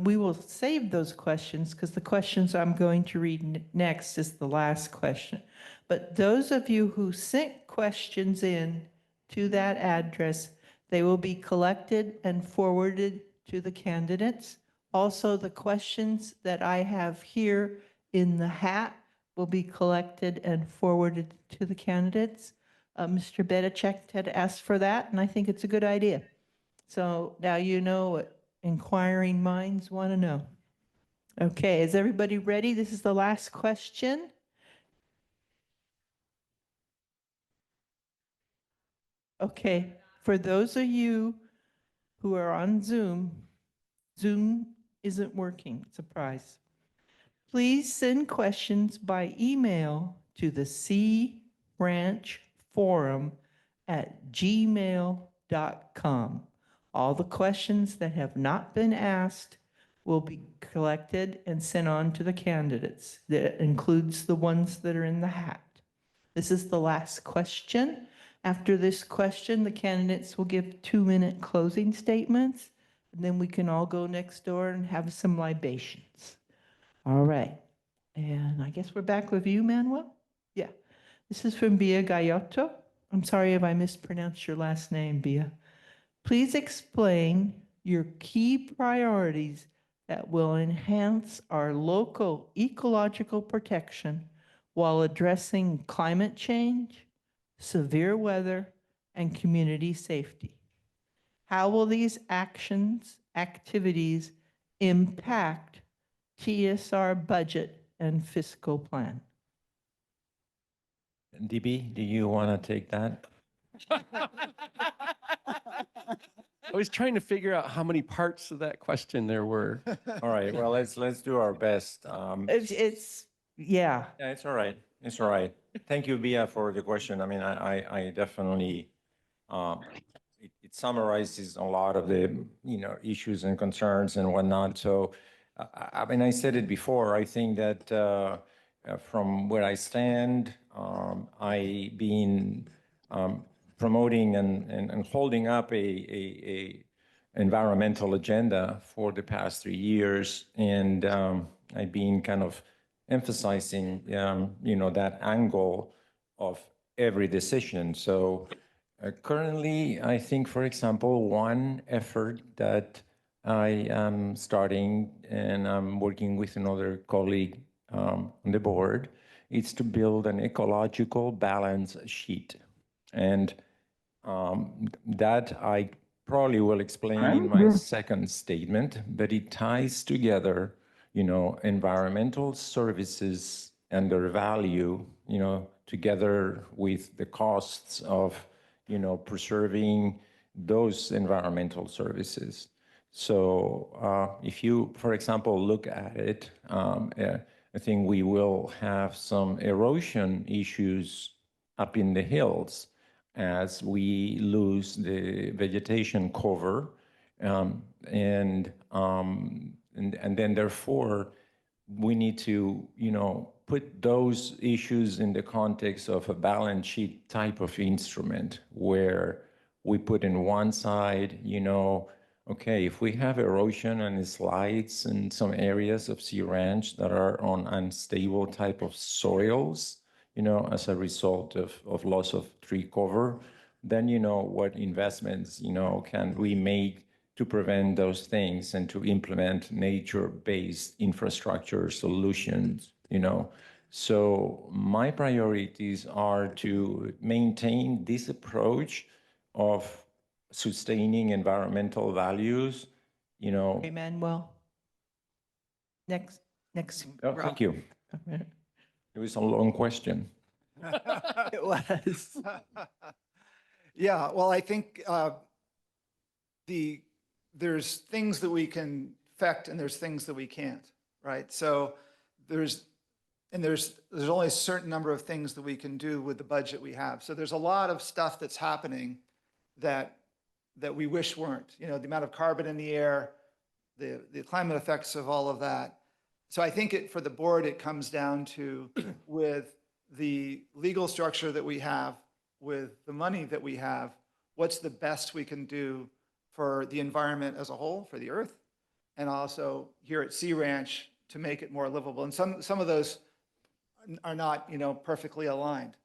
We will save those questions because the questions I'm going to read next is the last question. But those of you who sent questions in to that address, they will be collected and forwarded to the candidates. Also, the questions that I have here in the hat will be collected and forwarded to the candidates. Mr. Bedichek had asked for that, and I think it's a good idea. So now you know what inquiring minds want to know. Okay, is everybody ready? This is the last question. Okay, for those of you who are on Zoom, Zoom isn't working, surprise. Please send questions by email to the cranchforum@gmail.com. All the questions that have not been asked will be collected and sent on to the candidates. That includes the ones that are in the hat. This is the last question. After this question, the candidates will give 2-minute closing statements, and then we can all go next door and have some libations. All right. And I guess we're back with you, Manuel? Yeah. This is from Bia Gayotto. I'm sorry if I mispronounced your last name, Bia. Please explain your key priorities that will enhance our local ecological protection while addressing climate change, severe weather, and community safety? How will these activities impact TSR budget and fiscal plan? Dibby, do you want to take that? I was trying to figure out how many parts of that question there were. All right, well, let's do our best. Yeah. Yeah, it's all right. It's all right. Thank you, Bia, for the question. I mean, I definitely, it summarizes a lot of the, issues and concerns and whatnot. So, I mean, I said it before, I think that from where I stand, I been promoting and holding up a environmental agenda for the past 3 years. And I've been kind of emphasizing, that angle of every decision. So currently, I think, for example, one effort that I am starting and I'm working with another colleague on the board is to build an ecological balance sheet. And that I probably will explain in my second statement, but it ties together, environmental services and their value, together with the costs of, preserving those environmental services. So if you, for example, look at it, I think we will have some erosion issues up in the hills as we lose the vegetation cover, and then therefore we need to, put those issues in the context of a balance sheet type of instrument where we put in one side, okay, if we have erosion and slides in some areas of Sea Ranch that are on unstable type of soils, as a result of loss of tree cover, then what investments, can we make to prevent those things and to implement nature-based infrastructure solutions, So my priorities are to maintain this approach of sustaining environmental values, Hey, Manuel. Next. Oh, thank you. It was a long question. It was. Yeah, well, I think there's things that we can affect and there's things that we can't, right? So there's only a certain number of things that we can do with the budget we have. So there's a lot of stuff that's happening that we wish weren't, the amount of carbon in the air, the climate effects of all of that. So I think for the board, it comes down to, with the legal structure that we have, with the money that we have, what's the best we can do for the environment as a whole, for the earth, and also here at Sea Ranch to make it more livable. And some of those are not, perfectly aligned.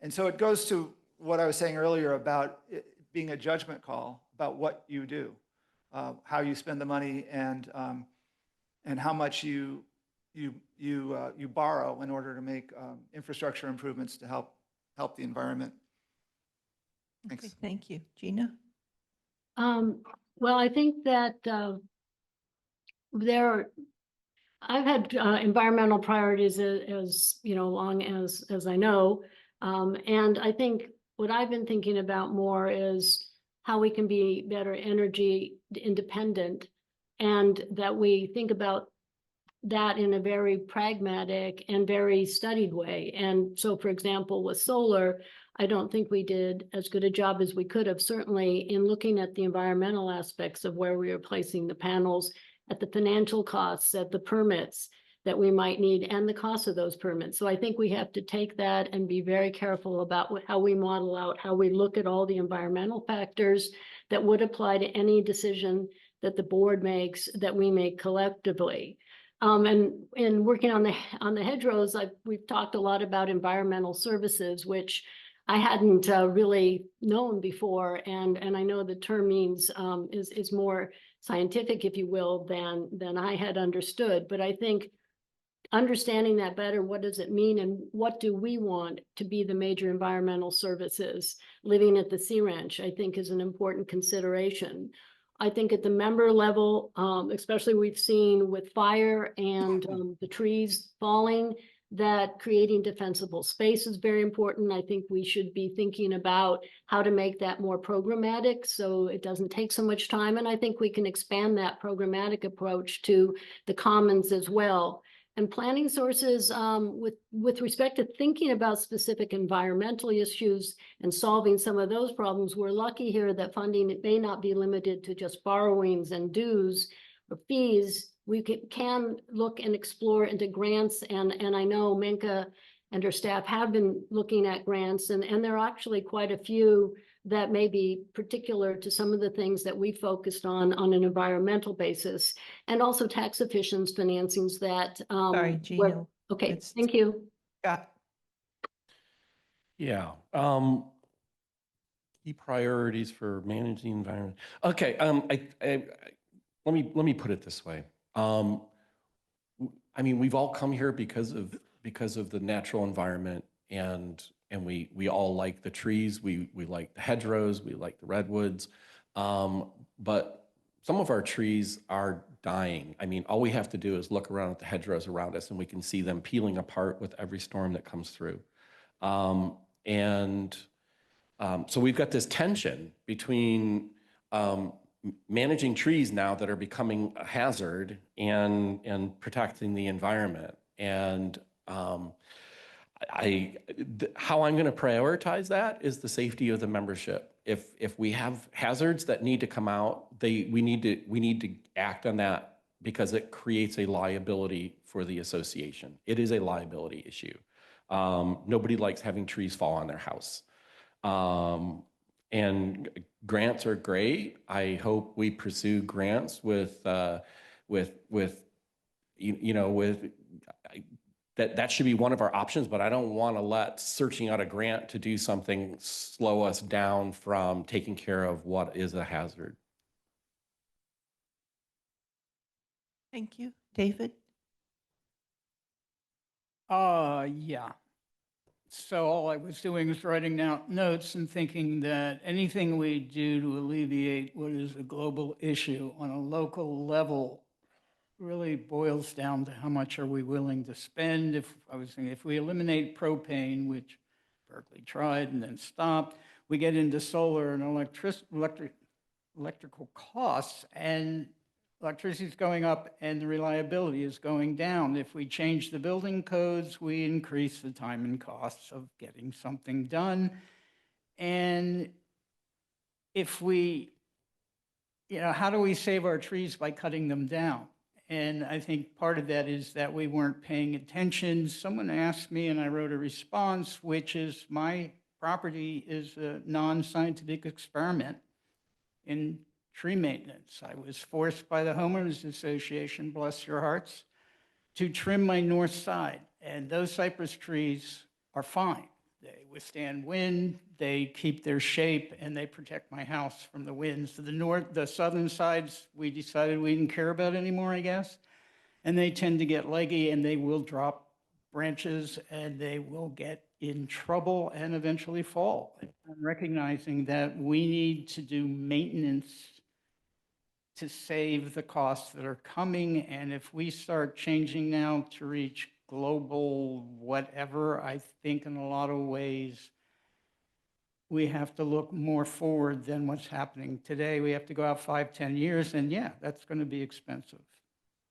And so it goes to what I was saying earlier about it being a judgment call about what you do, how you spend the money, and how much you borrow in order to make infrastructure improvements to help the environment. Thanks. Okay, thank you. Gina? Well, I think that I've had environmental priorities as long as I know. And I think what I've been thinking about more is how we can be better energy independent, and that we think about that in a very pragmatic and very studied way. And so, for example, with solar, I don't think we did as good a job as we could have, certainly in looking at the environmental aspects of where we are placing the panels, at the financial costs, at the permits that we might need, and the cost of those permits. So I think we have to take that and be very careful about how we model out, how we look at all the environmental factors that would apply to any decision that the board makes, that we make collectively. And in working on the hedgerows, we've talked a lot about environmental services, which I hadn't really known before, and I know the term means is more scientific, if you will, than I had understood. But I think understanding that better, what does it mean and what do we want to be the major environmental services living at the Sea Ranch, I think is an important consideration. I think at the member level, especially we've seen with fire and the trees falling, that creating defensible space is very important. I think we should be thinking about how to make that more programmatic so it doesn't take so much time. And I think we can expand that programmatic approach to the commons as well. And planning sources with respect to thinking about specific environmental issues and solving some of those problems, we're lucky here that funding, it may not be limited to just borrowings and dues or fees. We can look and explore into grants, and I know Minka and her staff have been looking at grants, and there are actually quite a few that may be particular to some of the things that we focused on an environmental basis, and also tax efficient financings that. Sorry, Gina. Okay, It's- thank you. Scott. Yeah. Key priorities for managing the environment. Okay. Let me put it this way. I mean, we've all come here because of the natural environment, and we all like the trees. We like the hedgerows. We like the redwoods. But some of our trees are dying. I mean, all we have to do is look around at the hedgerows around us, and we can see them peeling apart with every storm that comes through. So we've got this tension between managing trees now that are becoming a hazard and protecting the environment. And how I'm going to prioritize that is the safety of the membership. If we have hazards that need to come out, we need to act on that because it creates a liability for the association. It is a liability issue. Nobody likes having trees fall on their house. And grants are great. I hope we pursue grants with that should be one of our options, but I don't want to let searching out a grant to do something slow us down from taking care of what is a hazard. Thank you. David? Yeah. So all I was doing was writing down notes and thinking that anything we do to alleviate what is a global issue on a local level really boils down to how much are we willing to spend. If we eliminate propane, which Berkeley tried and then stopped, we get into solar and electrical costs, and electricity is going up and the reliability is going down. If we change the building codes, we increase the time and costs of getting something done. And if we, how do we save our trees by cutting them down? And I think part of that is that we weren't paying attention. Someone asked me and I wrote a response, which is my property is a non-scientific experiment in tree maintenance. I was forced by the Homeowners Association, bless your hearts, to trim my north side. And those cypress trees are fine. They withstand wind, they keep their shape, and they protect my house from the winds. To the southern sides, we decided we didn't care about anymore, I guess. And they tend to get leggy and they will drop branches and they will get in trouble and eventually fall. I'm recognizing that we need to do maintenance to save the costs that are coming. And if we start changing now to reach global whatever, I think in a lot of ways, we have to look more forward than what's happening today. We have to go out 5-10 years, and yeah, that's going to be expensive.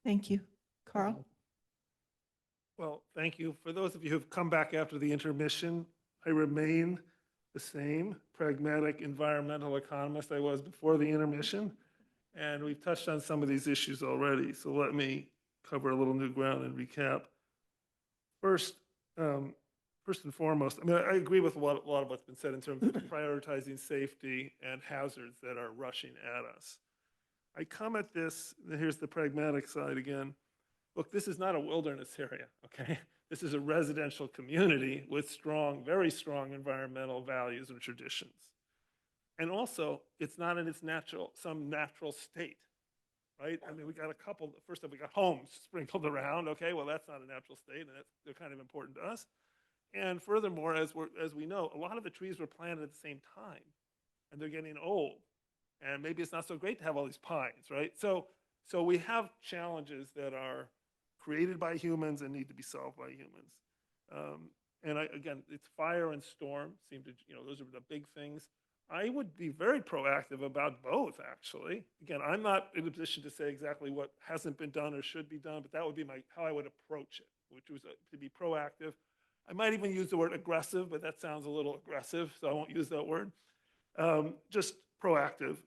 Thank you. Carl? Well, thank you. For those of you who've come back after the intermission, I remain the same pragmatic environmental economist I was before the intermission. And we've touched on some of these issues already. So let me cover a little new ground and recap. First and foremost, I mean, I agree with a lot of what's been said in terms of prioritizing safety and hazards that are rushing at us. I come at this, here's the pragmatic side again. Look, this is not a wilderness area, okay? This is a residential community with strong, very strong environmental values and traditions. And also, it's not in its some natural state. right? I mean, we got a couple, first of all, we got homes sprinkled around, okay, well, that's not a natural state, and they're kind of important to us. And furthermore, as we know, a lot of the trees were planted at the same time, and they're getting old. And maybe it's not so great to have all these pines, right? So we have challenges that are created by humans and need to be solved by humans. Again, it's fire and storm seem to, those are the big things. I would be very proactive about both, actually. Again, I'm not in a position to say exactly what hasn't been done or should be done, but that would be how I would approach it, which was to be proactive. I might even use the word aggressive, but that sounds a little aggressive, so I won't use that word. Just proactive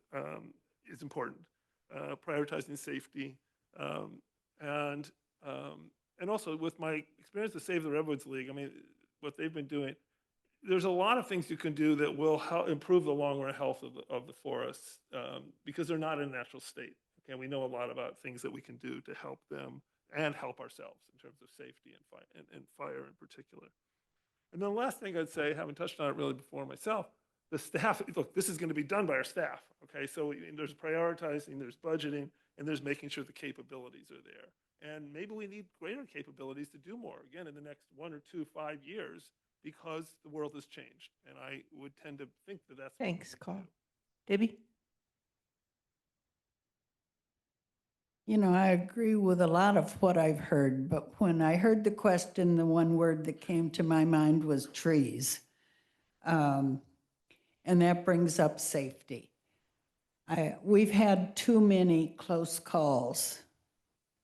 is important. Prioritizing safety, and also with my experience with Save the Redwoods League, I mean, what they've been doing, there's a lot of things you can do that will help improve the long-run health of the forests because they're not in a natural state. Okay, we know a lot about things that we can do to help them and help ourselves in terms of safety and fire in particular. And then the last thing I'd say, haven't touched on it really before myself, the staff, look, this is going to be done by our staff, okay? So there's prioritizing, there's budgeting, and there's making sure the capabilities are there. And maybe we need greater capabilities to do more, again, in the next 1 or 2, 5 years, because the world has changed. And I would tend to think that that's. Thanks, Carl. Dibby? You know, I agree with a lot of what I've heard, but when I heard the question, the one word that came to my mind was trees. And that brings up safety. We've had too many close calls.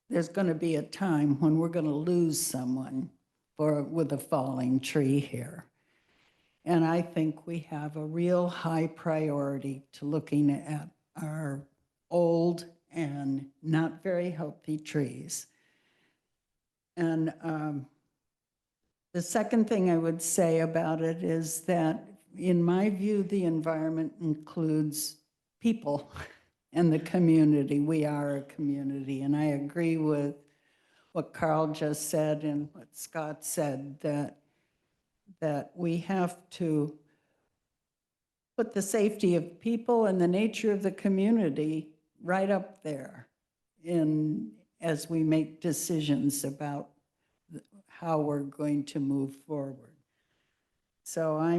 There's going to be a time when we're going to lose someone with a falling tree here. And I think we have a real high priority to looking at our old and not very healthy trees. And the second thing I would say about it is that, in my view, the environment includes people and the community. We are a community, and I agree with what Carl just said and what Scott said, that we have to put the safety of people and the nature of the community right up there as we make decisions about how we're going to move forward. So I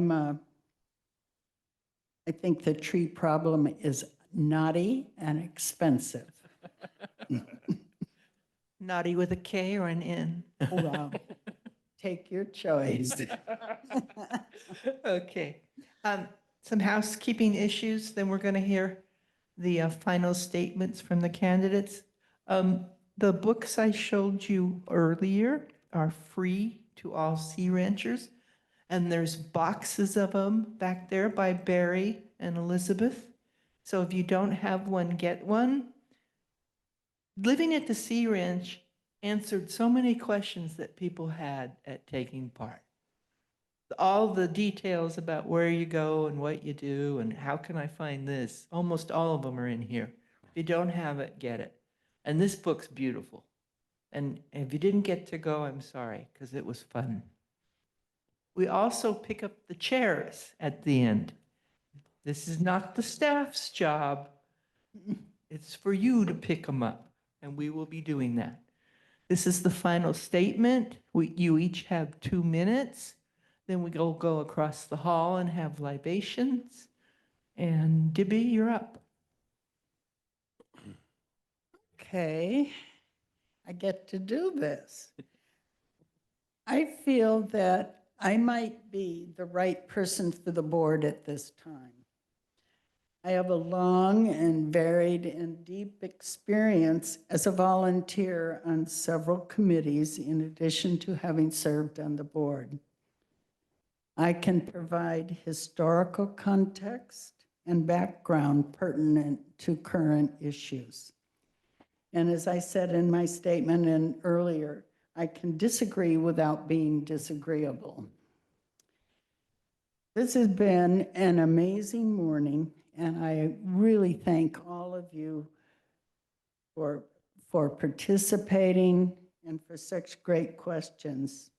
think the tree problem is knotty and expensive. Naughty with a K or an N? Wow. Take your choice. Okay. Some housekeeping issues, then we're going to hear the final statements from the candidates. The books I showed you earlier are free to all sea ranchers, and there's boxes of them back there by Barry and Elizabeth. So if you don't have one, get one. Living at the Sea Ranch answered so many questions that people had at taking part. All the details about where you go and what you do and how can I find this, almost all of them are in here. If you don't have it, get it. And this book's beautiful. And if you didn't get to go, I'm sorry, because it was fun. We also pick up the chairs at the end. This is not the staff's job. It's for you to pick them up, and we will be doing that. This is the final statement. You each have 2 minutes. Then we go across the hall and have libations. And Dibby, you're up. Okay, I get to do this. I feel that I might be the right person for the board at this time. I have a long and varied and deep experience as a volunteer on several committees, in addition to having served on the board. I can provide historical context and background pertinent to current issues. And as I said in my statement and earlier, I can disagree without being disagreeable. This has been an amazing morning, and I really thank all of you for participating and for such great questions.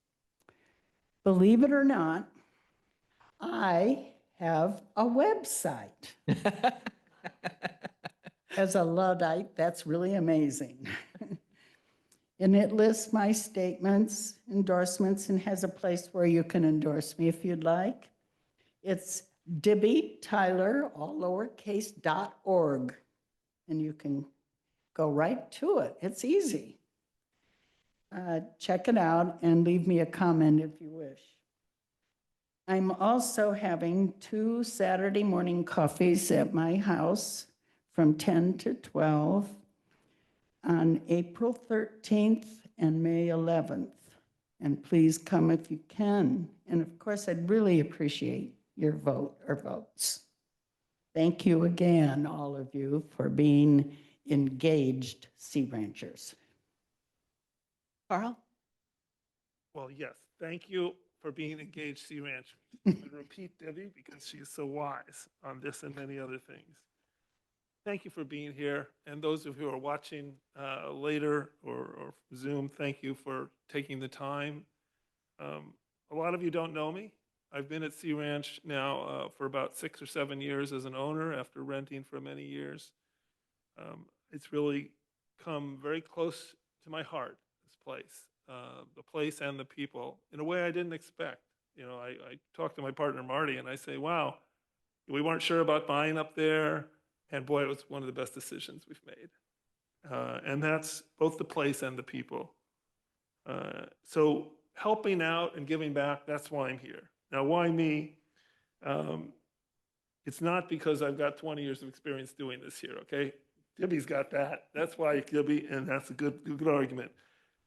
Believe it or not, I have a website. As a Luddite, that's really amazing. And it lists my statements, endorsements, and has a place where you can endorse me if you'd like. It's Dibby, Tyler, all lowercase, .org. And you can go right to it. It's easy. Check it out and leave me a comment if you wish. I'm also having 2 Saturday morning coffees at my house from 10 to 12 on April 13th and May 11th. And please come if you can. And of course, I'd really appreciate your vote or votes. Thank you again, all of you, for being engaged Sea Ranchers. Carl? Well, yes, thank you for being engaged Sea Ranch. And repeat Debbie because she's so wise on this and many other things. Thank you for being here. And those of you who are watching later or Zoom, thank you for taking the time. A lot of you don't know me. I've been at Sea Ranch now for about 6 or 7 years as an owner after renting for many years. It's really come very close to my heart, this place, the place and the people, in a way I didn't expect. You know, I talked to my partner, Marty, and I say, wow, we weren't sure about buying up there. And boy, it was one of the best decisions we've made. And that's both the place and the people. So helping out and giving back, that's why I'm here. Now, why me? It's not because I've got 20 years of experience doing this here, okay? Dibby's got that. That's why Dibby, and that's a good argument.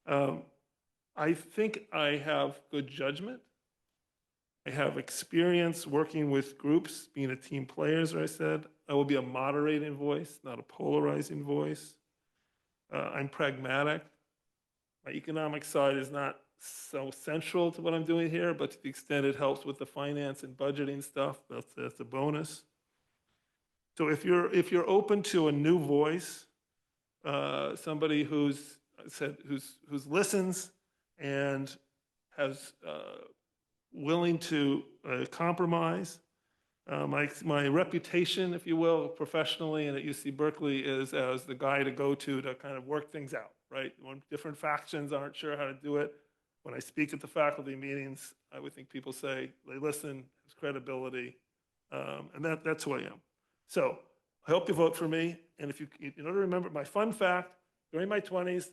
I think I have good judgment. I have experience working with groups, being a team player, as I said. I will be a moderating voice, not a polarizing voice. I'm pragmatic. My economic side is not so central to what I'm doing here, but to the extent it helps with the finance and budgeting stuff, that's a bonus. So if you're open to a new voice, somebody who listens and has willing to compromise. My reputation, if you will, professionally and at UC Berkeley is as the guy to go to kind of work things out, right? When different factions aren't sure how to do it, when I speak at the faculty meetings, I would think people say they listen, there's credibility, and that's who I am. So I hope you vote for me. And if you know to remember my fun fact, during my 20s,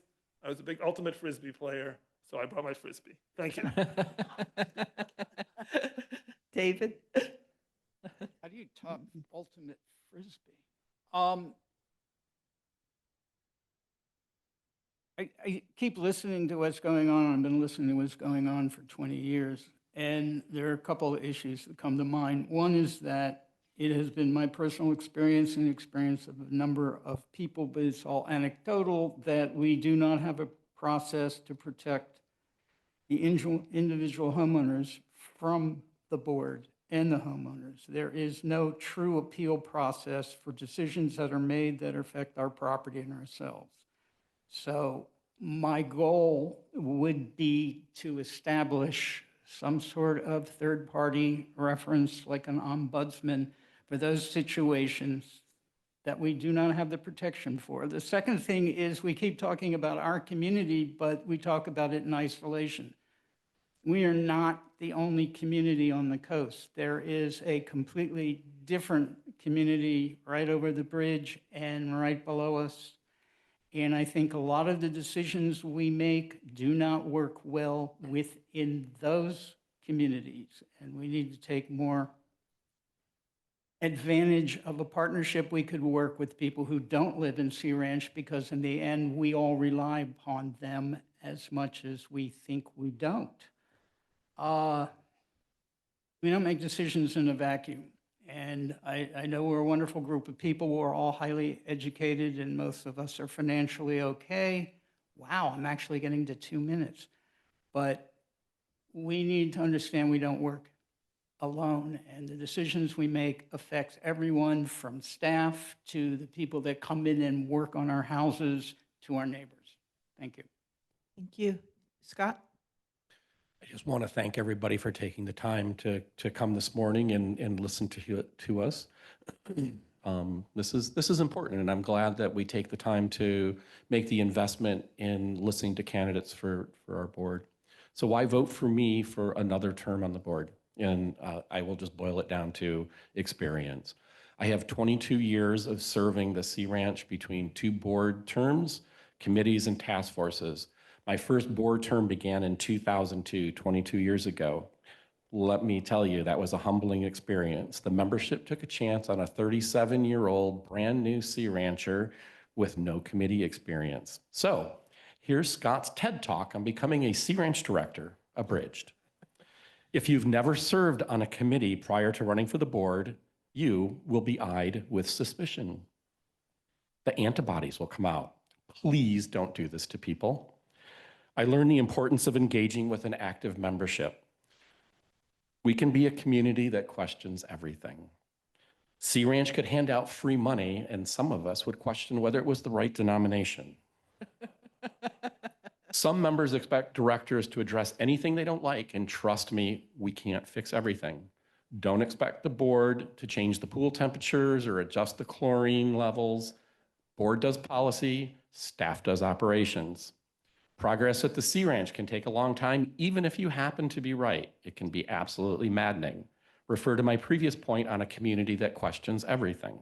I was a big ultimate Frisbee player. So I brought my Frisbee. Thank you. David? How do you top ultimate Frisbee? I keep listening to what's going on. I've been listening to what's going on for 20 years. And there are a couple of issues that come to mind. One is that it has been my personal experience and the experience of a number of people, but it's all anecdotal, that we do not have a process to protect the individual homeowners from the board and the homeowners. There is no true appeal process for decisions that are made that affect our property and ourselves. So my goal would be to establish some sort of third-party reference, like an ombudsman, for those situations that we do not have the protection for. The second thing is we keep talking about our community, but we talk about it in isolation. We are not the only community on the coast. There is a completely different community right over the bridge and right below us. And I think a lot of the decisions we make do not work well within those communities. And we need to take more advantage of a partnership. We could work with people who don't live in Sea Ranch, because in the end, we all rely upon them as much as we think we don't. We don't make decisions in a vacuum. And I know we're a wonderful group of people. We're all highly educated and most of us are financially okay. Wow, I'm actually getting to 2 minutes. But we need to understand we don't work alone, and the decisions we make affects everyone from staff to the people that come in and work on our houses to our neighbors. Thank you. Thank you. Scott? I just want to thank everybody for taking the time to come this morning and listen to us. This is important, and I'm glad that we take the time to make the investment in listening to candidates for our board. So why vote for me for another term on the board? And I will just boil it down to experience. I have 22 years of serving the Sea Ranch between 2 board terms, committees, and task forces. My first board term began in 2002, 22 years ago. Let me tell you, that was a humbling experience. The membership took a chance on a 37-year-old brand new Sea Rancher with no committee experience. So here's Scott's TED Talk on becoming a Sea Ranch director, abridged. If you've never served on a committee prior to running for the board, you will be eyed with suspicion. The antibodies will come out. Please don't do this to people. I learned the importance of engaging with an active membership. We can be a community that questions everything. Sea Ranch could hand out free money, and some of us would question whether it was the right denomination. Some members expect directors to address anything they don't like, and trust me, we can't fix everything. Don't expect the board to change the pool temperatures or adjust the chlorine levels. Board does policy, staff does operations. Progress at the Sea Ranch can take a long time, even if you happen to be right. It can be absolutely maddening. Refer to my previous point on a community that questions everything.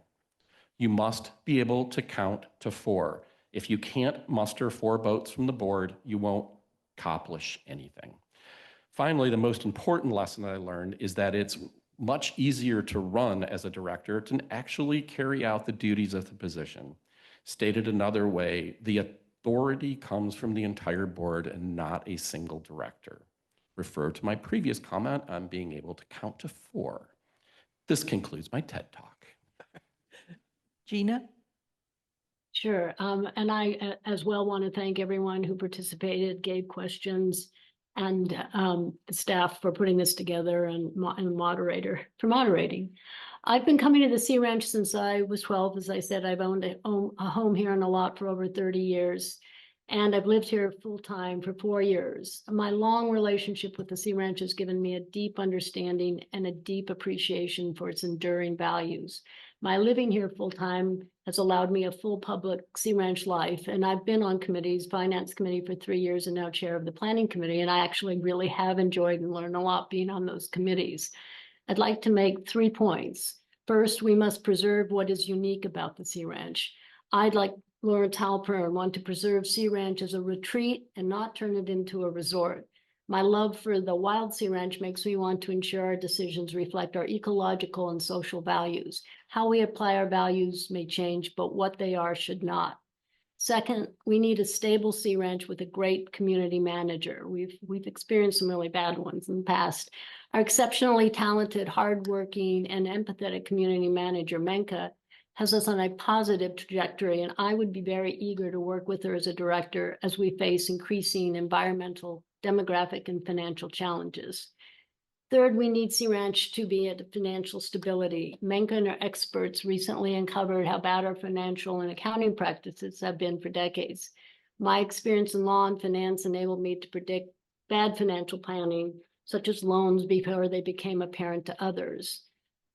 You must be able to count to 4. If you can't muster 4 votes from the board, you won't accomplish anything. Finally, the most important lesson that I learned is that it's much easier to run as a director than actually carry out the duties of the position. Stated another way, the authority comes from the entire board and not a single director. Refer to my previous comment on being able to count to 4. This concludes my TED Talk. Gina? Sure. And I as well want to thank everyone who participated, gave questions, and the staff for putting this together, and the moderator for moderating. I've been coming to the Sea Ranch since I was 12. As I said, I've owned a home here and a lot for over 30 years. And I've lived here full-time for 4 years. My long relationship with the Sea Ranch has given me a deep understanding and a deep appreciation for its enduring values. My living here full-time has allowed me a full public Sea Ranch life, and I've been on committees, Finance Committee for 3 years and now chair of the Planning Committee, and I actually really have enjoyed and learned a lot being on those committees. I'd like to make 3 points. First, we must preserve what is unique about the Sea Ranch. I'd like Lawrence Halpern and want to preserve Sea Ranch as a retreat and not turn it into a resort. My love for the wild Sea Ranch makes me want to ensure our decisions reflect our ecological and social values. How we apply our values may change, but what they are should not. Second, we need a stable Sea Ranch with a great community manager. We've experienced some really bad ones in the past. Our exceptionally talented, hardworking, and empathetic community manager, Menka, has us on a positive trajectory, and I would be very eager to work with her as a director as we face increasing environmental, demographic, and financial challenges. Third, we need Sea Ranch to be at financial stability. Menka and her experts recently uncovered how bad our financial and accounting practices have been for decades. My experience in law and finance enabled me to predict bad financial planning, such as loans, before they became apparent to others.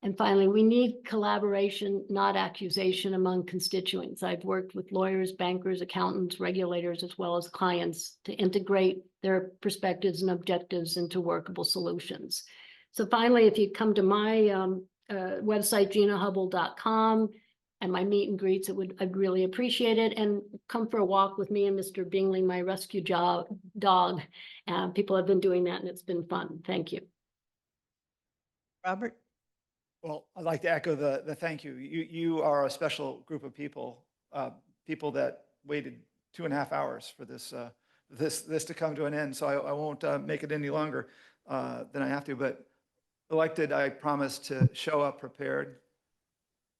And finally, we need collaboration, not accusation, among constituents. I've worked with lawyers, bankers, accountants, regulators, as well as clients to integrate their perspectives and objectives into workable solutions. So finally, if you come to my website, ginahubbell.com, and my meet and greets, I'd really appreciate it. And come for a walk with me and Mr. Bingley, my rescue dog. People have been doing that, and it's been fun. Thank you. Robert? Well, I'd like to echo the thank you. You are a special group of people, people that waited 2.5 hours for this to come to an end. So I won't make it any longer than I have to. But elected, I promise to show up prepared,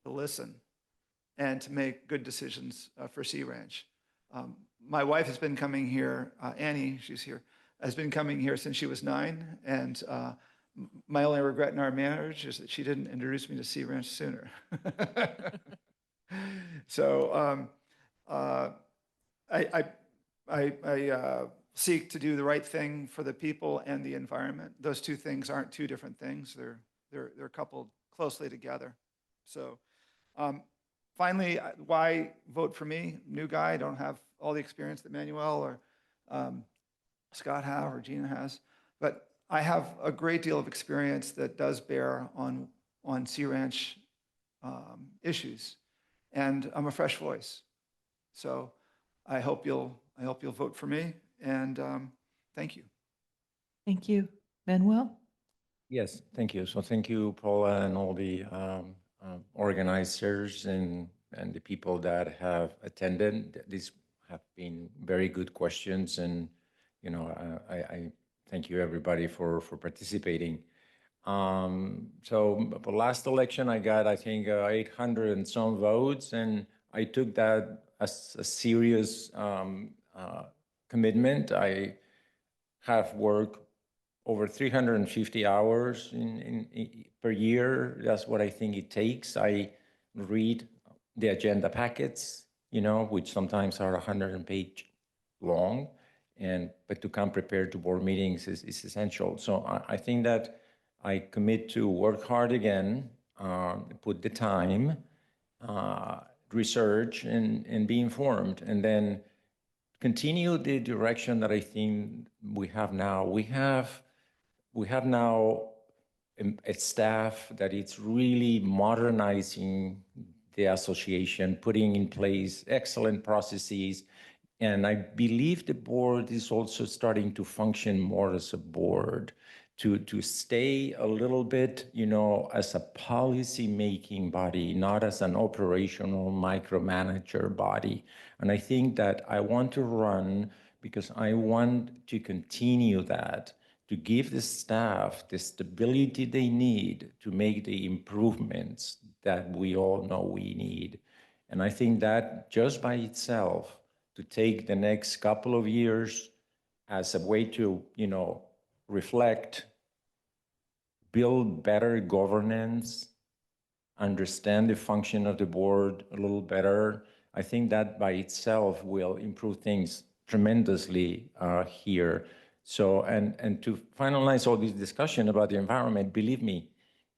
to listen, and to make good decisions for Sea Ranch. My wife has been coming here, Annie, she's here, has been coming here since she was 9, and my only regret in our marriage is that she didn't introduce me to Sea Ranch sooner. So I seek to do the right thing for the people and the environment. Those two things aren't two different things. They're coupled closely together. So Finally, why vote for me? New guy, I don't have all the experience that Manuel or Scott have or Gina has, but I have a great deal of experience that does bear on Sea Ranch issues, and I'm a fresh voice. So I hope you'll vote for me, and thank you. Thank you. Manuel? Yes, thank you. So thank you, Paula, and all the organizers and the people that have attended. These have been very good questions, and I thank you everybody for participating. So the last election, I got, I think, 800 and some votes, and I took that as a serious commitment. I have worked over 350 hours per year. That's what I think it takes. I read the agenda packets, which sometimes are 100-page long, but to come prepared to board meetings is essential. So I think that I commit to work hard again, put the time, research, and be informed, and then continue the direction that I think we have now. We have now a staff that it's really modernizing the association, putting in place excellent processes. And I believe the board is also starting to function more as a board, to stay a little bit, as a policy-making body, not as an operational micromanager body. And I think that I want to run because I want to continue that, to give the staff the stability they need to make the improvements that we all know we need. And I think that just by itself, to take the next couple of years as a way to, reflect, build better governance, understand the function of the board a little better, I think that by itself will improve things tremendously here. So, and to finalize all this discussion about the environment, believe me,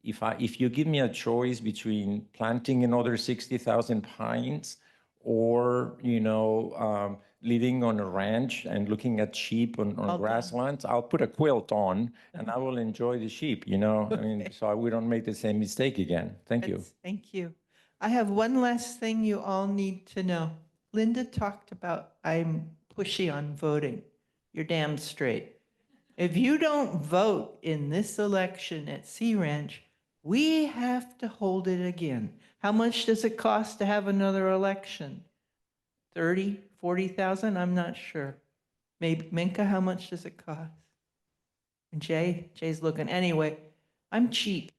if you give me a choice between planting another 60,000 pines or, living on a ranch and looking at sheep on Well done. grasslands, I'll put a quilt on and I will enjoy the sheep, I mean, so we don't make the same mistake again. Thank you. Thank you. I have one last thing you all need to know. Linda talked about I'm pushy on voting. You're damn straight. If you don't vote in this election at Sea Ranch, we have to hold it again. How much does it cost to have another election? 30, 40,000? I'm not sure. Maybe, Minka, how much does it cost? And Jay's looking. Anyway, I'm cheap.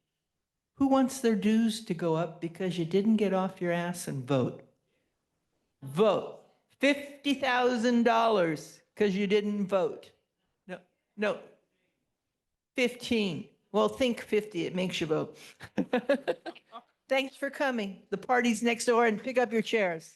Who wants their dues to go up because you didn't get off your ass and vote? Vote. $50,000 because you didn't vote. No. 15. Well, think 50. It makes you vote. Thanks for coming. The party's next door, and pick up your chairs.